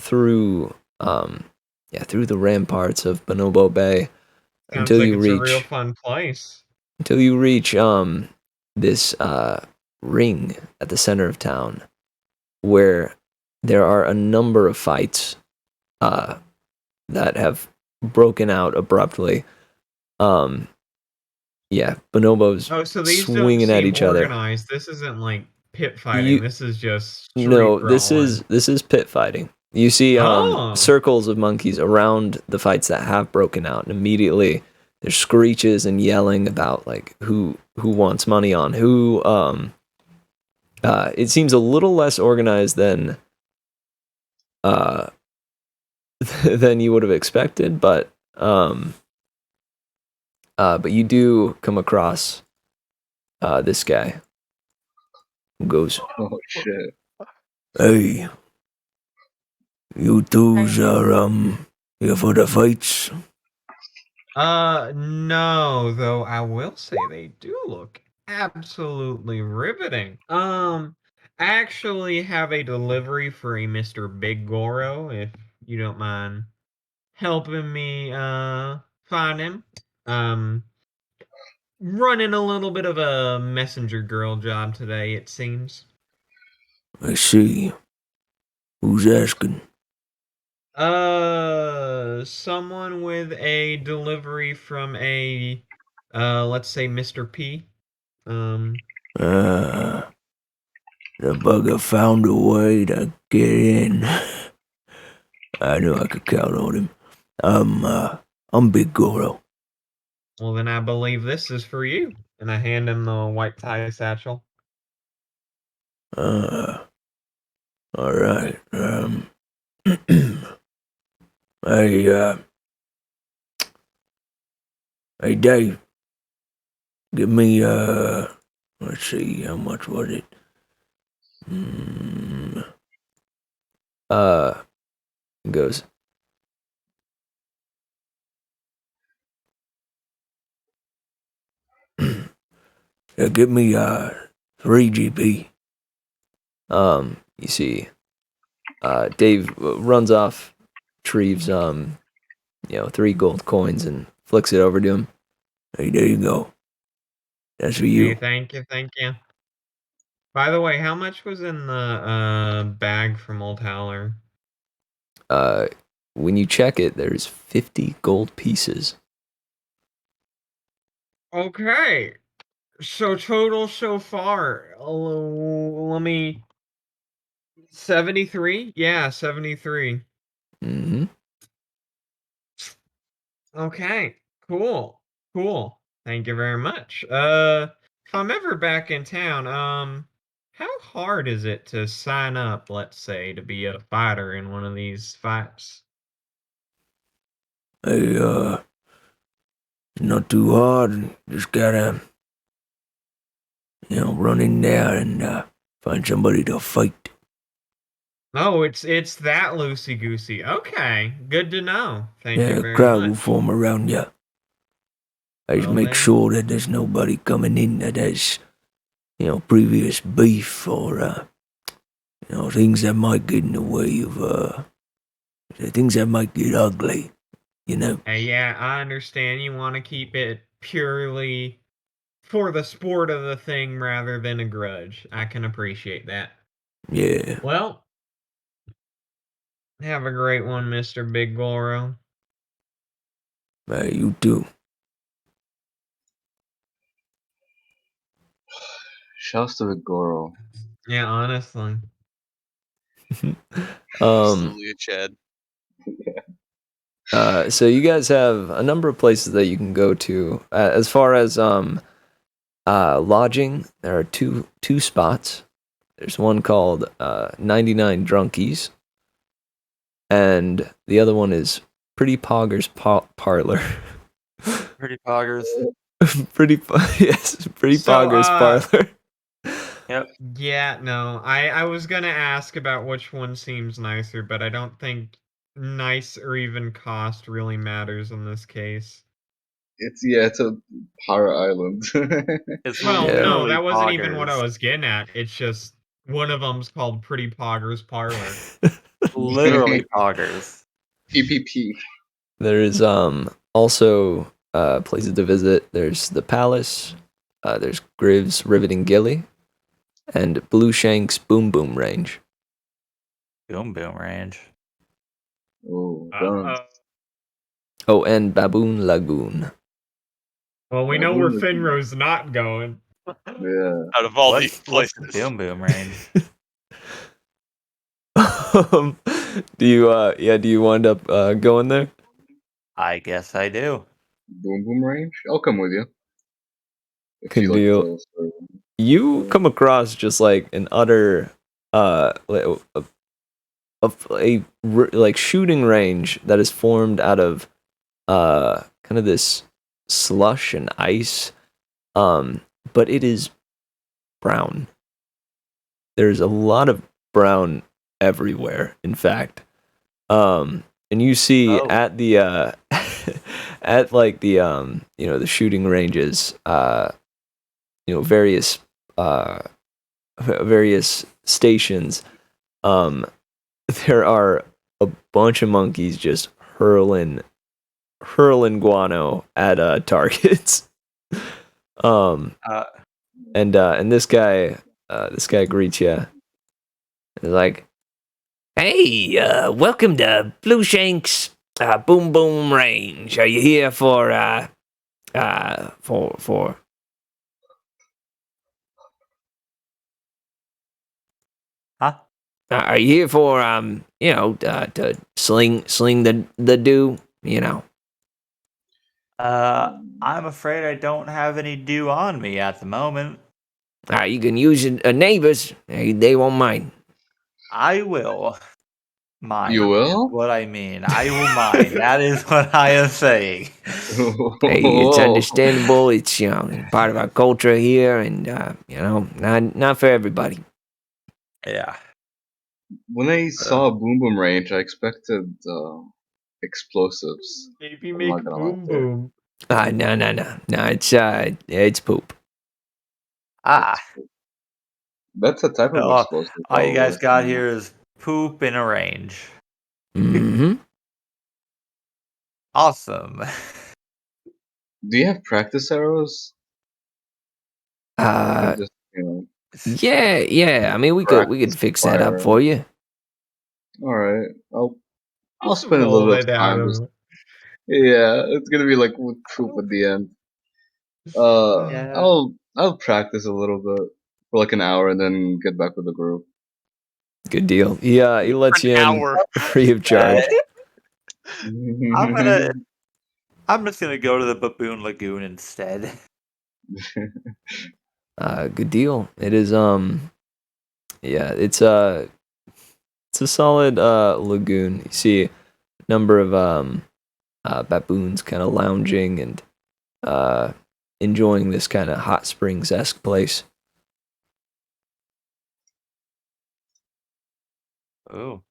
through through the ramparts of Bonobo Bay Sounds until like you it's a real reach fun place. this ring at the center of town, where there are a number of fights that have broken out abruptly. Bonobos Oh, so these don't swinging at seem each other. organized. This isn't like pit fighting. You- This is just street No, this brawling. is pit fighting. You see Oh. circles of monkeys around the fights that have broken out, and immediately there's screeches and yelling about like who wants money on who. It seems a little less organized than than you would have expected, but you do come across this guy who goes, Oh shit. "Hey, you twos are here for the fights?" No, though I will say they do look absolutely riveting. I actually have a delivery for a Mr. Big Goro, if you don't mind helping me find him. Running a little bit of a messenger girl job today, it seems. I see. Who's asking? Someone with a delivery from a let's say Mr. P. The bugger found a way to get in. I knew I could count on him. I'm Big Goro. Well, then I believe this is for you. And I hand him the white tie satchel. All right. Hey, hey, Dave. Give me, let's see, how much was it? He goes, yeah, give me, 3 GP. You see, Dave runs off, retrieves, 3 gold coins and flicks it over to him. Hey, there you go. That's for you. Hey, thank you, thank you. By the way, how much was in the bag from Old Howler? When you check it, there's 50 gold pieces. Okay. So total so far, let me 73? Yeah, 73. Mm-hmm. Okay. Cool. Cool. Thank you very much. If I'm ever back in town, how hard is it to sign up, let's say, to be a fighter in one of these fights? Hey, not too hard. Just gotta, run in there and find somebody to fight. Oh, it's that loosey goosey. Okay, good to know. Thank you Yeah, a very crowd will much. form around you. I just Well, make then. sure that there's nobody coming in that has, previous beef or, things that might get in the way of, things that might get ugly, Yeah, I understand you want to keep it purely for the sport of the thing rather than a grudge. I can appreciate that. Yeah. Well, have a great one, Mr. Big Goro. Hey, you too. Shouts to Goro. Yeah, honestly. Absolutely a Chad. So you guys have a number of places that you can go to. As far as lodging, there are two spots. There's one called 99 Drunkies, and the other one is Pretty Poggers Parlor. Pretty poggers. Yes, Pretty So, Poggers Parlor. Yep. Yeah, no. I was gonna ask about which one seems nicer, but I don't think nice or even cost really matters in this case. It's a Power Island. It's Well, Yeah. no, literally that wasn't even what I poggers. was getting at. It's just one of them's called Pretty Poggers Parlor. Literally poggers. PPP. There is also places to visit. There's the Palace. There's Griv's Riveting Gilly, and Blue Shank's Boom Boom Range. Boom boom range. Oh, guns. Oh, and Baboon Lagoon. Well, we know where Finrow's not going. Yeah. Out of all What's these what's places. the boom boom range? Do you wind up going there? I guess I do. Boom boom range? I'll come with you. If Good you like deal. the story. You come across just like an utter like shooting range that is formed out of kind of this slush and ice, but it is brown. There's a lot of brown everywhere, in fact. And you see Oh. at the at like the the shooting ranges, various various stations, there are a bunch of monkeys just hurling guano at targets. Uh, And this guy greets you. He's like, Hey, welcome to Blue Shank's Boom Boom Range. Are you here for huh? are you here for to sling the dew, I'm afraid I don't have any dew on me at the moment. You can use a neighbors. They won't mind. I will mind. You will? What I mean, I will mind. That is what I am saying. Hey, it's Whoa. understandable. It's part of our culture here, and not for everybody. Yeah. When I saw Boom Boom Range, I expected explosives. Maybe I'm make not gonna lie boom to you. boom. No. It's poop. Ah, That's a type of so explosive, all you guys probably. got here is poop in a range. Mm-hmm. Awesome. Do you have practice arrows? Or just, Yeah. I mean, we could practice fix that up fire. for you. Alright. I'll Just spend a little roll bit it of out time. of Yeah, it's gonna be like with poop at the end. Yeah. I'll practice a little bit for like an hour and then get back with the group. good deal. He lets you in free of charge. I'm just gonna go to the Baboon Lagoon instead. Good deal. It is it's a solid lagoon. You see a number of baboons kind of lounging and enjoying this kind of hot springs-esque place. Oh.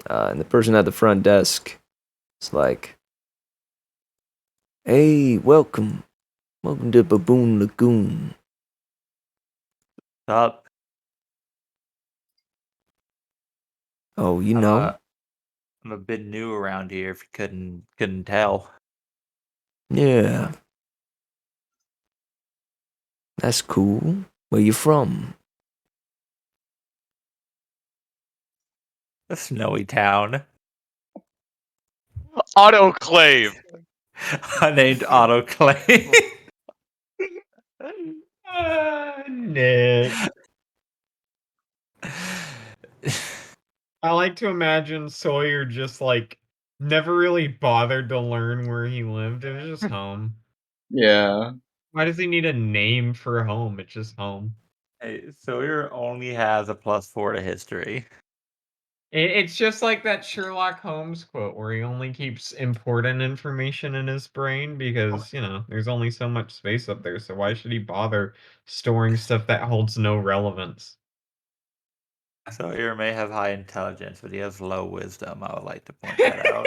And the person at the front desk is like, "Hey, welcome to Baboon Lagoon." Up. Oh, you know? I'm a bit new around here if you couldn't tell. Yeah. That's cool. Where you from? A snowy town. Autoclave. Unnamed autoclave. Nick. I like to imagine Sawyer just like never really bothered to learn where he lived. It was just home. Yeah. Why does he need a name for home? It's just home. Hey, Sawyer only has a +4 to history. It's just like that Sherlock Holmes quote where he only keeps important information in his brain because, there's only so much space up there. So why should he bother storing stuff that holds no relevance? Sawyer may have high intelligence, but he has low wisdom. I would like to point that out.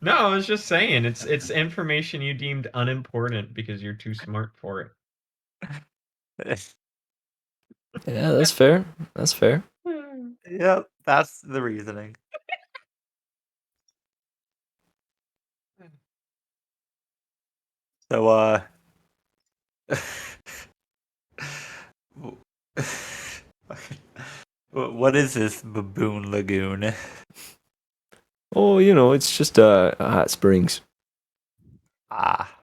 No, I was just saying it's information you deemed unimportant because you're too smart for it. Yeah, that's fair. That's fair. Yep, that's the reasoning. So, what is this Baboon Lagoon? Oh, it's just hot springs. Ah,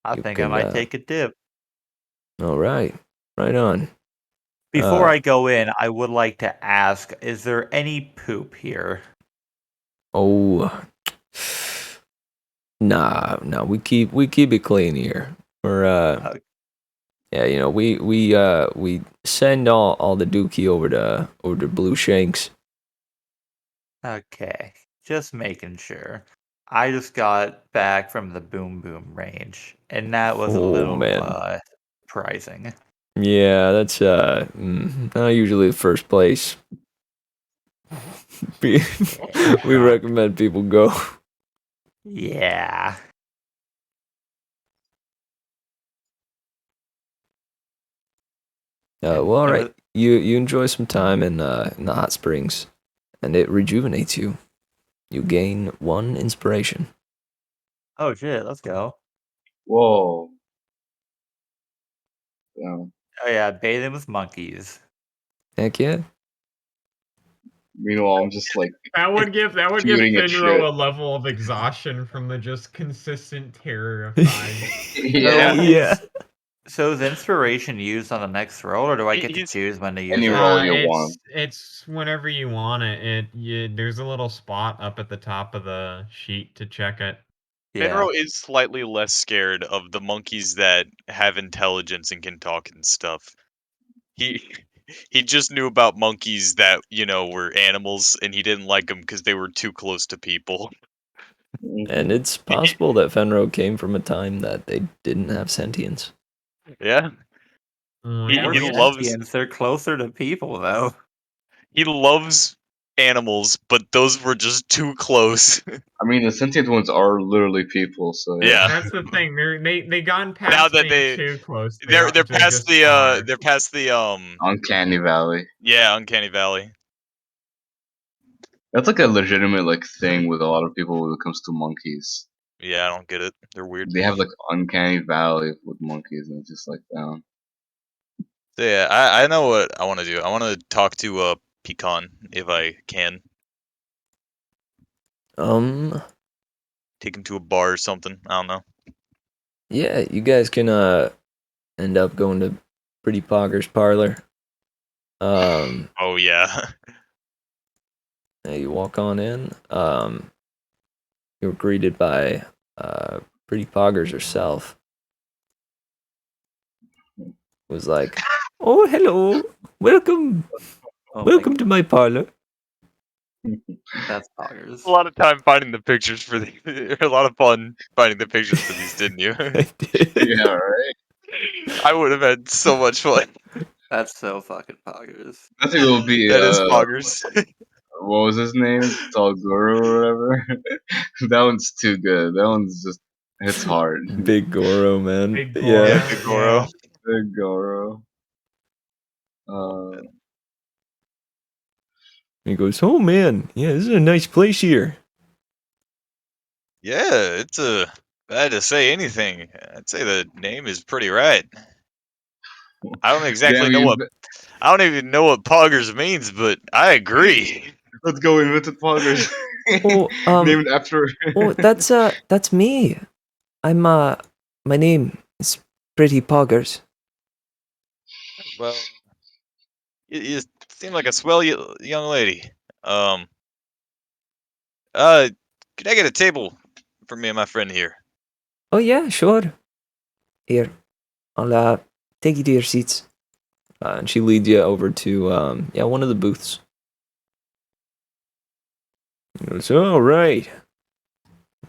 I You think I can, might take a dip. All right. Right on. Before Uh, I go in, I would like to ask, is there any poop here? Oh. Nah, we keep it clean here. We're Uh, yeah, you know, we send all the dookie over to Blue Shanks. Okay, just making sure. I just got back from the Boom Boom range, and that was a Oh, little man. surprising. Yeah, that's not usually the first place. we we recommend people go. Yeah. Well, all It right. was- You enjoy some time in the hot springs, and it rejuvenates you. You gain 1 inspiration. Oh shit, let's go. Whoa. Yeah. Oh yeah, bathing with monkeys. Heck yeah. Meanwhile, I'm just like That would give shooting at shit. Finro a level of exhaustion from the just consistent terrifying. Yeah. Yeah. So is inspiration used on the next roll, or do I get to He's- choose when to use Any it? roll you want. It's whenever you want it. There's a little spot up at the top of the sheet to check it. Yeah. Finro is slightly less scared of the monkeys that have intelligence and can talk and stuff. He just knew about monkeys that, were animals, and he didn't like them because they were too close to people. And it's possible that Fenro came from a time that they didn't have sentience. Yeah. Oh, He- yeah, Or he we- loves- sentience, they're closer to people though. He loves animals, but those were just too close. I mean, the sentient ones are literally people, so Yeah. That's the thing. They gone past Now that being too close. They're past just are. they're past the Uncanny Valley. yeah, Uncanny Valley. That's like a legitimate like thing with a lot of people when it comes to monkeys. Yeah, I don't get it. They're weird. They have like Uncanny Valley with monkeys, and it's just like down. So, yeah, I know what I want to do. I want to talk to Pecan if I can. Take him to a bar or something. I don't know. Yeah, you guys can end up going to Pretty Pogger's parlor. Oh yeah. You walk on in. You're greeted by Pretty Poggers herself. Was like, oh, hello, welcome, Oh welcome to my parlor. That's poggers. A lot of time finding the pictures for a lot of fun finding the pictures for these, didn't you? I did. Yeah, right. I would have had so much fun. That's so fucking poggers. I think it will be That is poggers. what was his name? Talguru or whatever. That one's too good. That one's just hits hard. Big Goro, man. Big Yeah. Goro. Big Goro. Big Goro. He goes, oh man, yeah, this is a nice place here. Yeah, it's if I had to say anything, I'd say the name is pretty right. I don't exactly know what I don't even know what poggers means, but I agree. Let's go invented poggers. Oh, Named after. oh, that's me. I'm my name is Pretty Poggers. Well, you seem like a swell young lady. Could I get a table for me and my friend here? Oh yeah, sure. Here, I'll take you to your seats. And she leads you over to one of the booths. He goes, all right,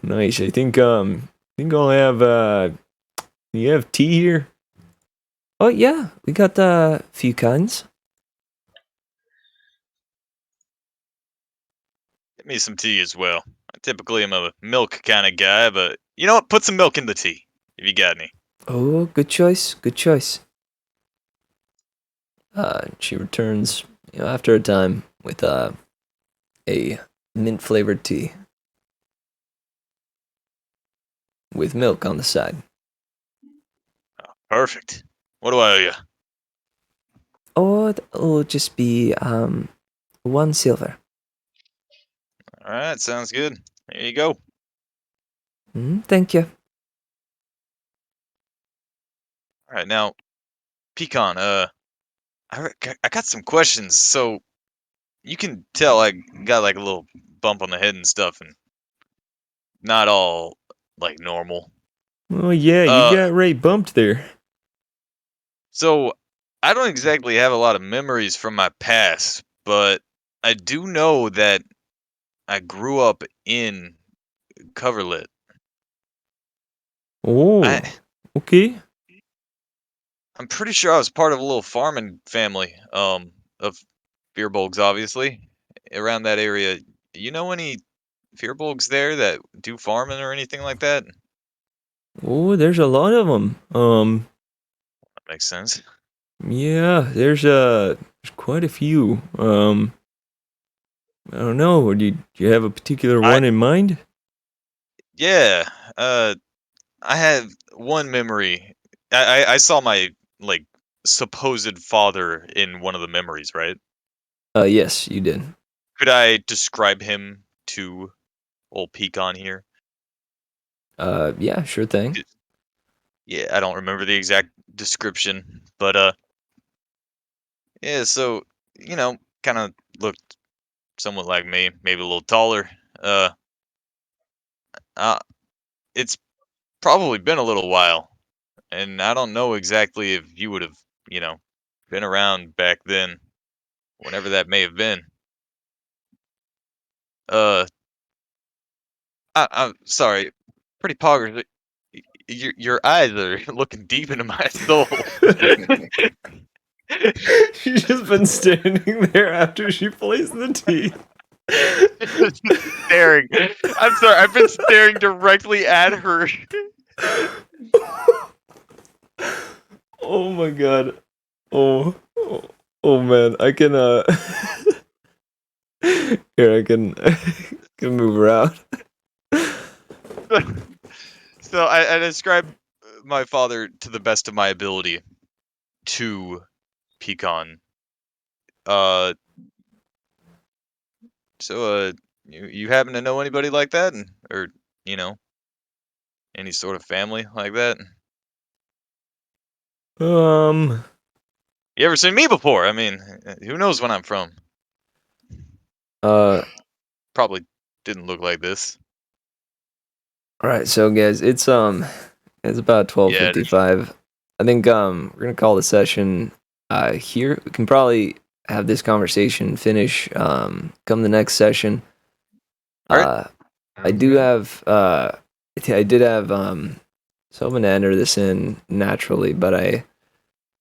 nice. I think I'll have you have tea here. Oh yeah, we got a few kinds. Get me some tea as well. I typically am a milk kind of guy, but you know what? Put some milk in the tea if you got any. Oh, good choice, good choice. She returns after a time with a mint flavored tea with milk on the side. Perfect. What do I owe you? Oh, it'll just be 1 silver. All right, sounds good. Here you go. Thank you. All right, now, Pecan. I got some questions. So you can tell I got like a little bump on the head and stuff, and not all like normal. Oh yeah, you Uh, got Ray bumped there. so I don't exactly have a lot of memories from my past, but I do know that I grew up in Coverlit. Oh, I okay. I'm pretty sure I was part of a little farming family, of Fearbolgs, obviously, around that area. You know any Fearbolgs there that do farming or anything like that? Oh, there's a lot of them. That makes sense. Yeah, there's quite a few. I don't know. Do you have a particular I one in mind? Yeah, I have one memory. I saw my like supposed father in one of the memories, right? Yes, you did. Could I describe him to old Pecan here? Yeah, sure thing. Yeah, I don't remember the exact description, but yeah. So kind of looked somewhat like me, maybe a little taller. Uh, uh, it's probably been a little while, and I don't know exactly if you would have, you know, been around back then, whenever that may have been. Uh, I'm sorry, pretty poggers. Your eyes are looking deep into my soul. She's just been standing there after she plays the tea. Just staring. I'm sorry. I've been staring directly at her. Oh my god. Oh man, I can here I can can move around. So I describe my father to the best of my ability to Pecan. Uh, so you happen to know anybody like that, or you know, any sort of family like that? Um You ever seen me before? I mean, who knows when I'm from? uh Probably didn't look like this. Alright, so guys, it's about Yeah, it is. 12:55. I think we're gonna call the session here. We can probably have this conversation finish come the next session. All right. I do have I did have so I'm gonna enter this in naturally, but I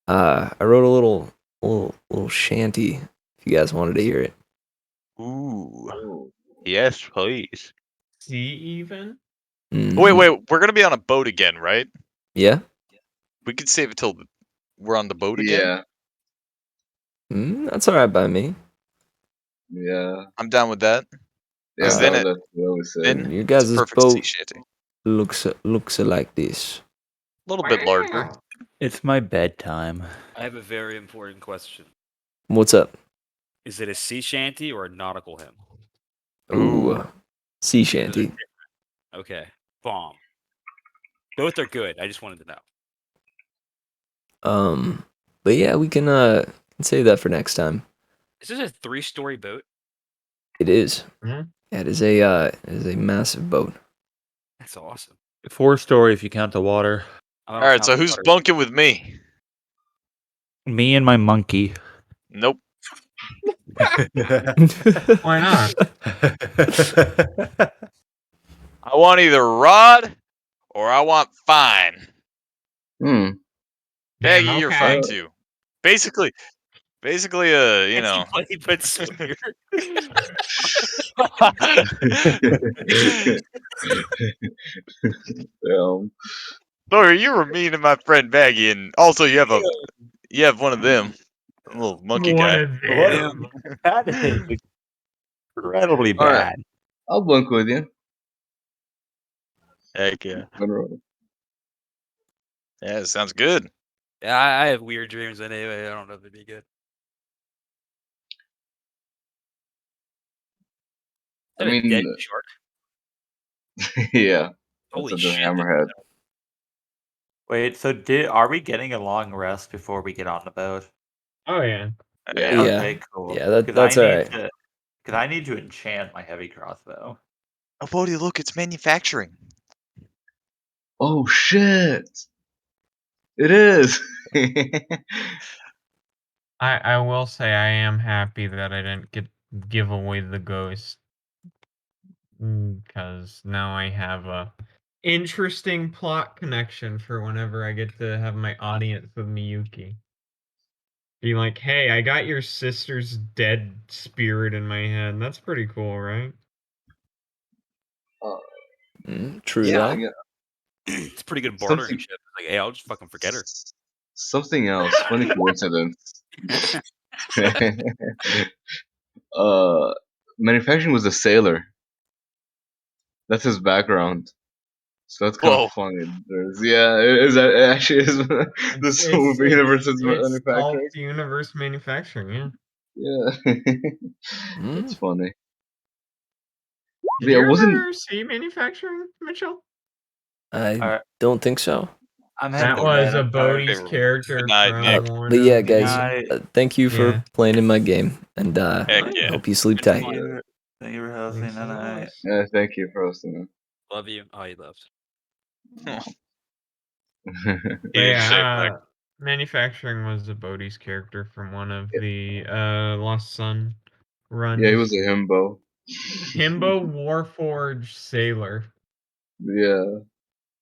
wrote a little shanty if you guys wanted to hear it. Ooh. Yes, please. See, even? Wait, Mhm. wait. We're gonna be on a boat again, right? Yeah? We could save it till we're on the boat again. Yeah, That's alright by me. yeah, I'm down with that. yeah. Cause Uh, That's what we said. then your it's a guys' perfect sea boat shanty. looks like this. A little bit larger. It's my bedtime. I have a very important question. What's up? Is it a sea shanty or a nautical hymn? Ooh, sea Those are shanty. different. Okay. Bomb. Both are good. I just wanted to know. But yeah, we can save that for next time. Is this a 3-story boat? It is. Mhm. Yeah, it is a massive boat. That's awesome. 4-story if you count the water. I don't All right. count So the who's water. bunking with me? Me and my monkey. Nope. Why not? I want either Rod or I want Fine. Hmm. Baggy, Damn, you're okay. fine too. Basically, you know. Anybody but Sawyer. Um, Sorry, you were mean to my friend Baggy, and also you have one of them, a little monkey One guy. of What? them. That is incredibly all right, bad. I'll bunk with you. Heck yeah. Monroe. Yeah, sounds good. Yeah, I have weird dreams anyway. I don't know if it'd be good. I Is that a dead mean, shark? yeah, that's Holy a shit. hammerhead. Wait, so are we getting a long rest before we get on the boat? Oh yeah. Yeah. Yeah. Okay, cool. Yeah, 'Cause that's I all need right. to, because I need to enchant my heavy crossbow. Oh, Bodhi, look, it's manufacturing. Oh shit! It is. I will say I am happy that I didn't give away the ghost, because now I have a interesting plot connection for whenever I get to have my audience with Miyuki. Be like, hey, I got your sister's dead spirit in my head. That's pretty cool, right? True Yeah. that. Yeah. It's a pretty good bartering Something, chip. It's like, hey, I'll just fucking forget her. something else. Funny coincidence. Manufacturing was a sailor. That's his background. So that's kind of Whoa. funny. It actually is. This movie universe is It's called manufacturing. universe manufacturing, yeah. Yeah. Mm. That's funny. Did Yeah, you it wasn't. ever see manufacturing, Mitchell? I Alright, don't think so. I'm heading That to was bed. a I'm tired. Bodhi's Good character night, from Nick. one But yeah, of guys, Night. thank you for Yeah. playing in my game, and Heck Oh, yeah. hope you sleep Good tight. fun. Thank you for hosting thanks as tonight. always. Yeah, thank you for hosting Love you. Oh, you left. it. But Huge shit, yeah, Nick. manufacturing was a Bodhi's character from one of the Lost Sun runs. Yeah, he was a himbo. Himbo Warforged Sailor. Yeah,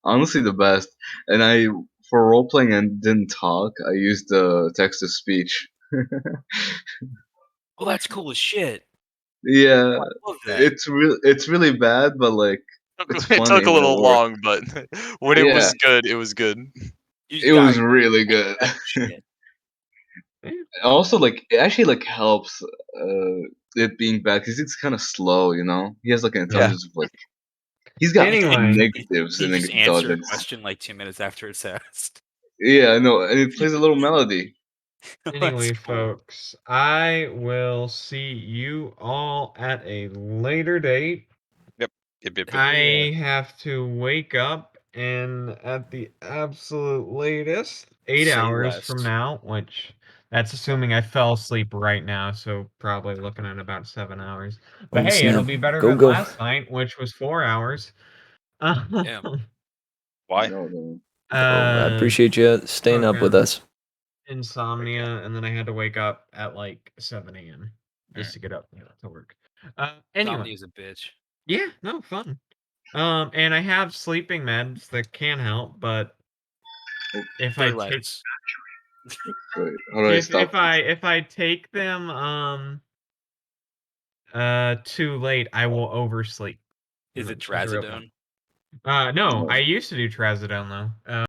honestly the best. And for role playing and didn't talk, I used the text to speech. Oh, that's cool as shit. Yeah, I love that. it's really bad, but like it's It funny took a and it little worked. long, but when it Yeah, was good, it was good. You it got was really good. that shit. Also, like it actually like helps it being bad because it's kind of slow. You know, he has like an Yeah. intelligence of like he's got Anyway. negatives He in just answered a intelligence. question like 2 minutes after it's asked. Yeah, I know, and it plays a little melody. Anyway, That's cool. folks, I will see you all at a later date. Yep. Yep. I have to wake up and at the absolute latest, 8 Say hours less. from now, which that's assuming I fell asleep right now, so probably looking at about 7 hours. But Oh, hey, it'll snap. be better Go, than go. last night, which was 4 hours. Yeah. Why? No. Well, I appreciate you staying up with fucking us. insomnia, and then I had to wake up at like 7 a.m. just to get up to work. Anyway, Domini's a bitch. yeah, no fun. And I have sleeping meds that can help, but if Say I take less. Wait, how do I stop? if I take them too late, I will oversleep. Is it It's a real thing. trazodone? No, I used to do trazodone though.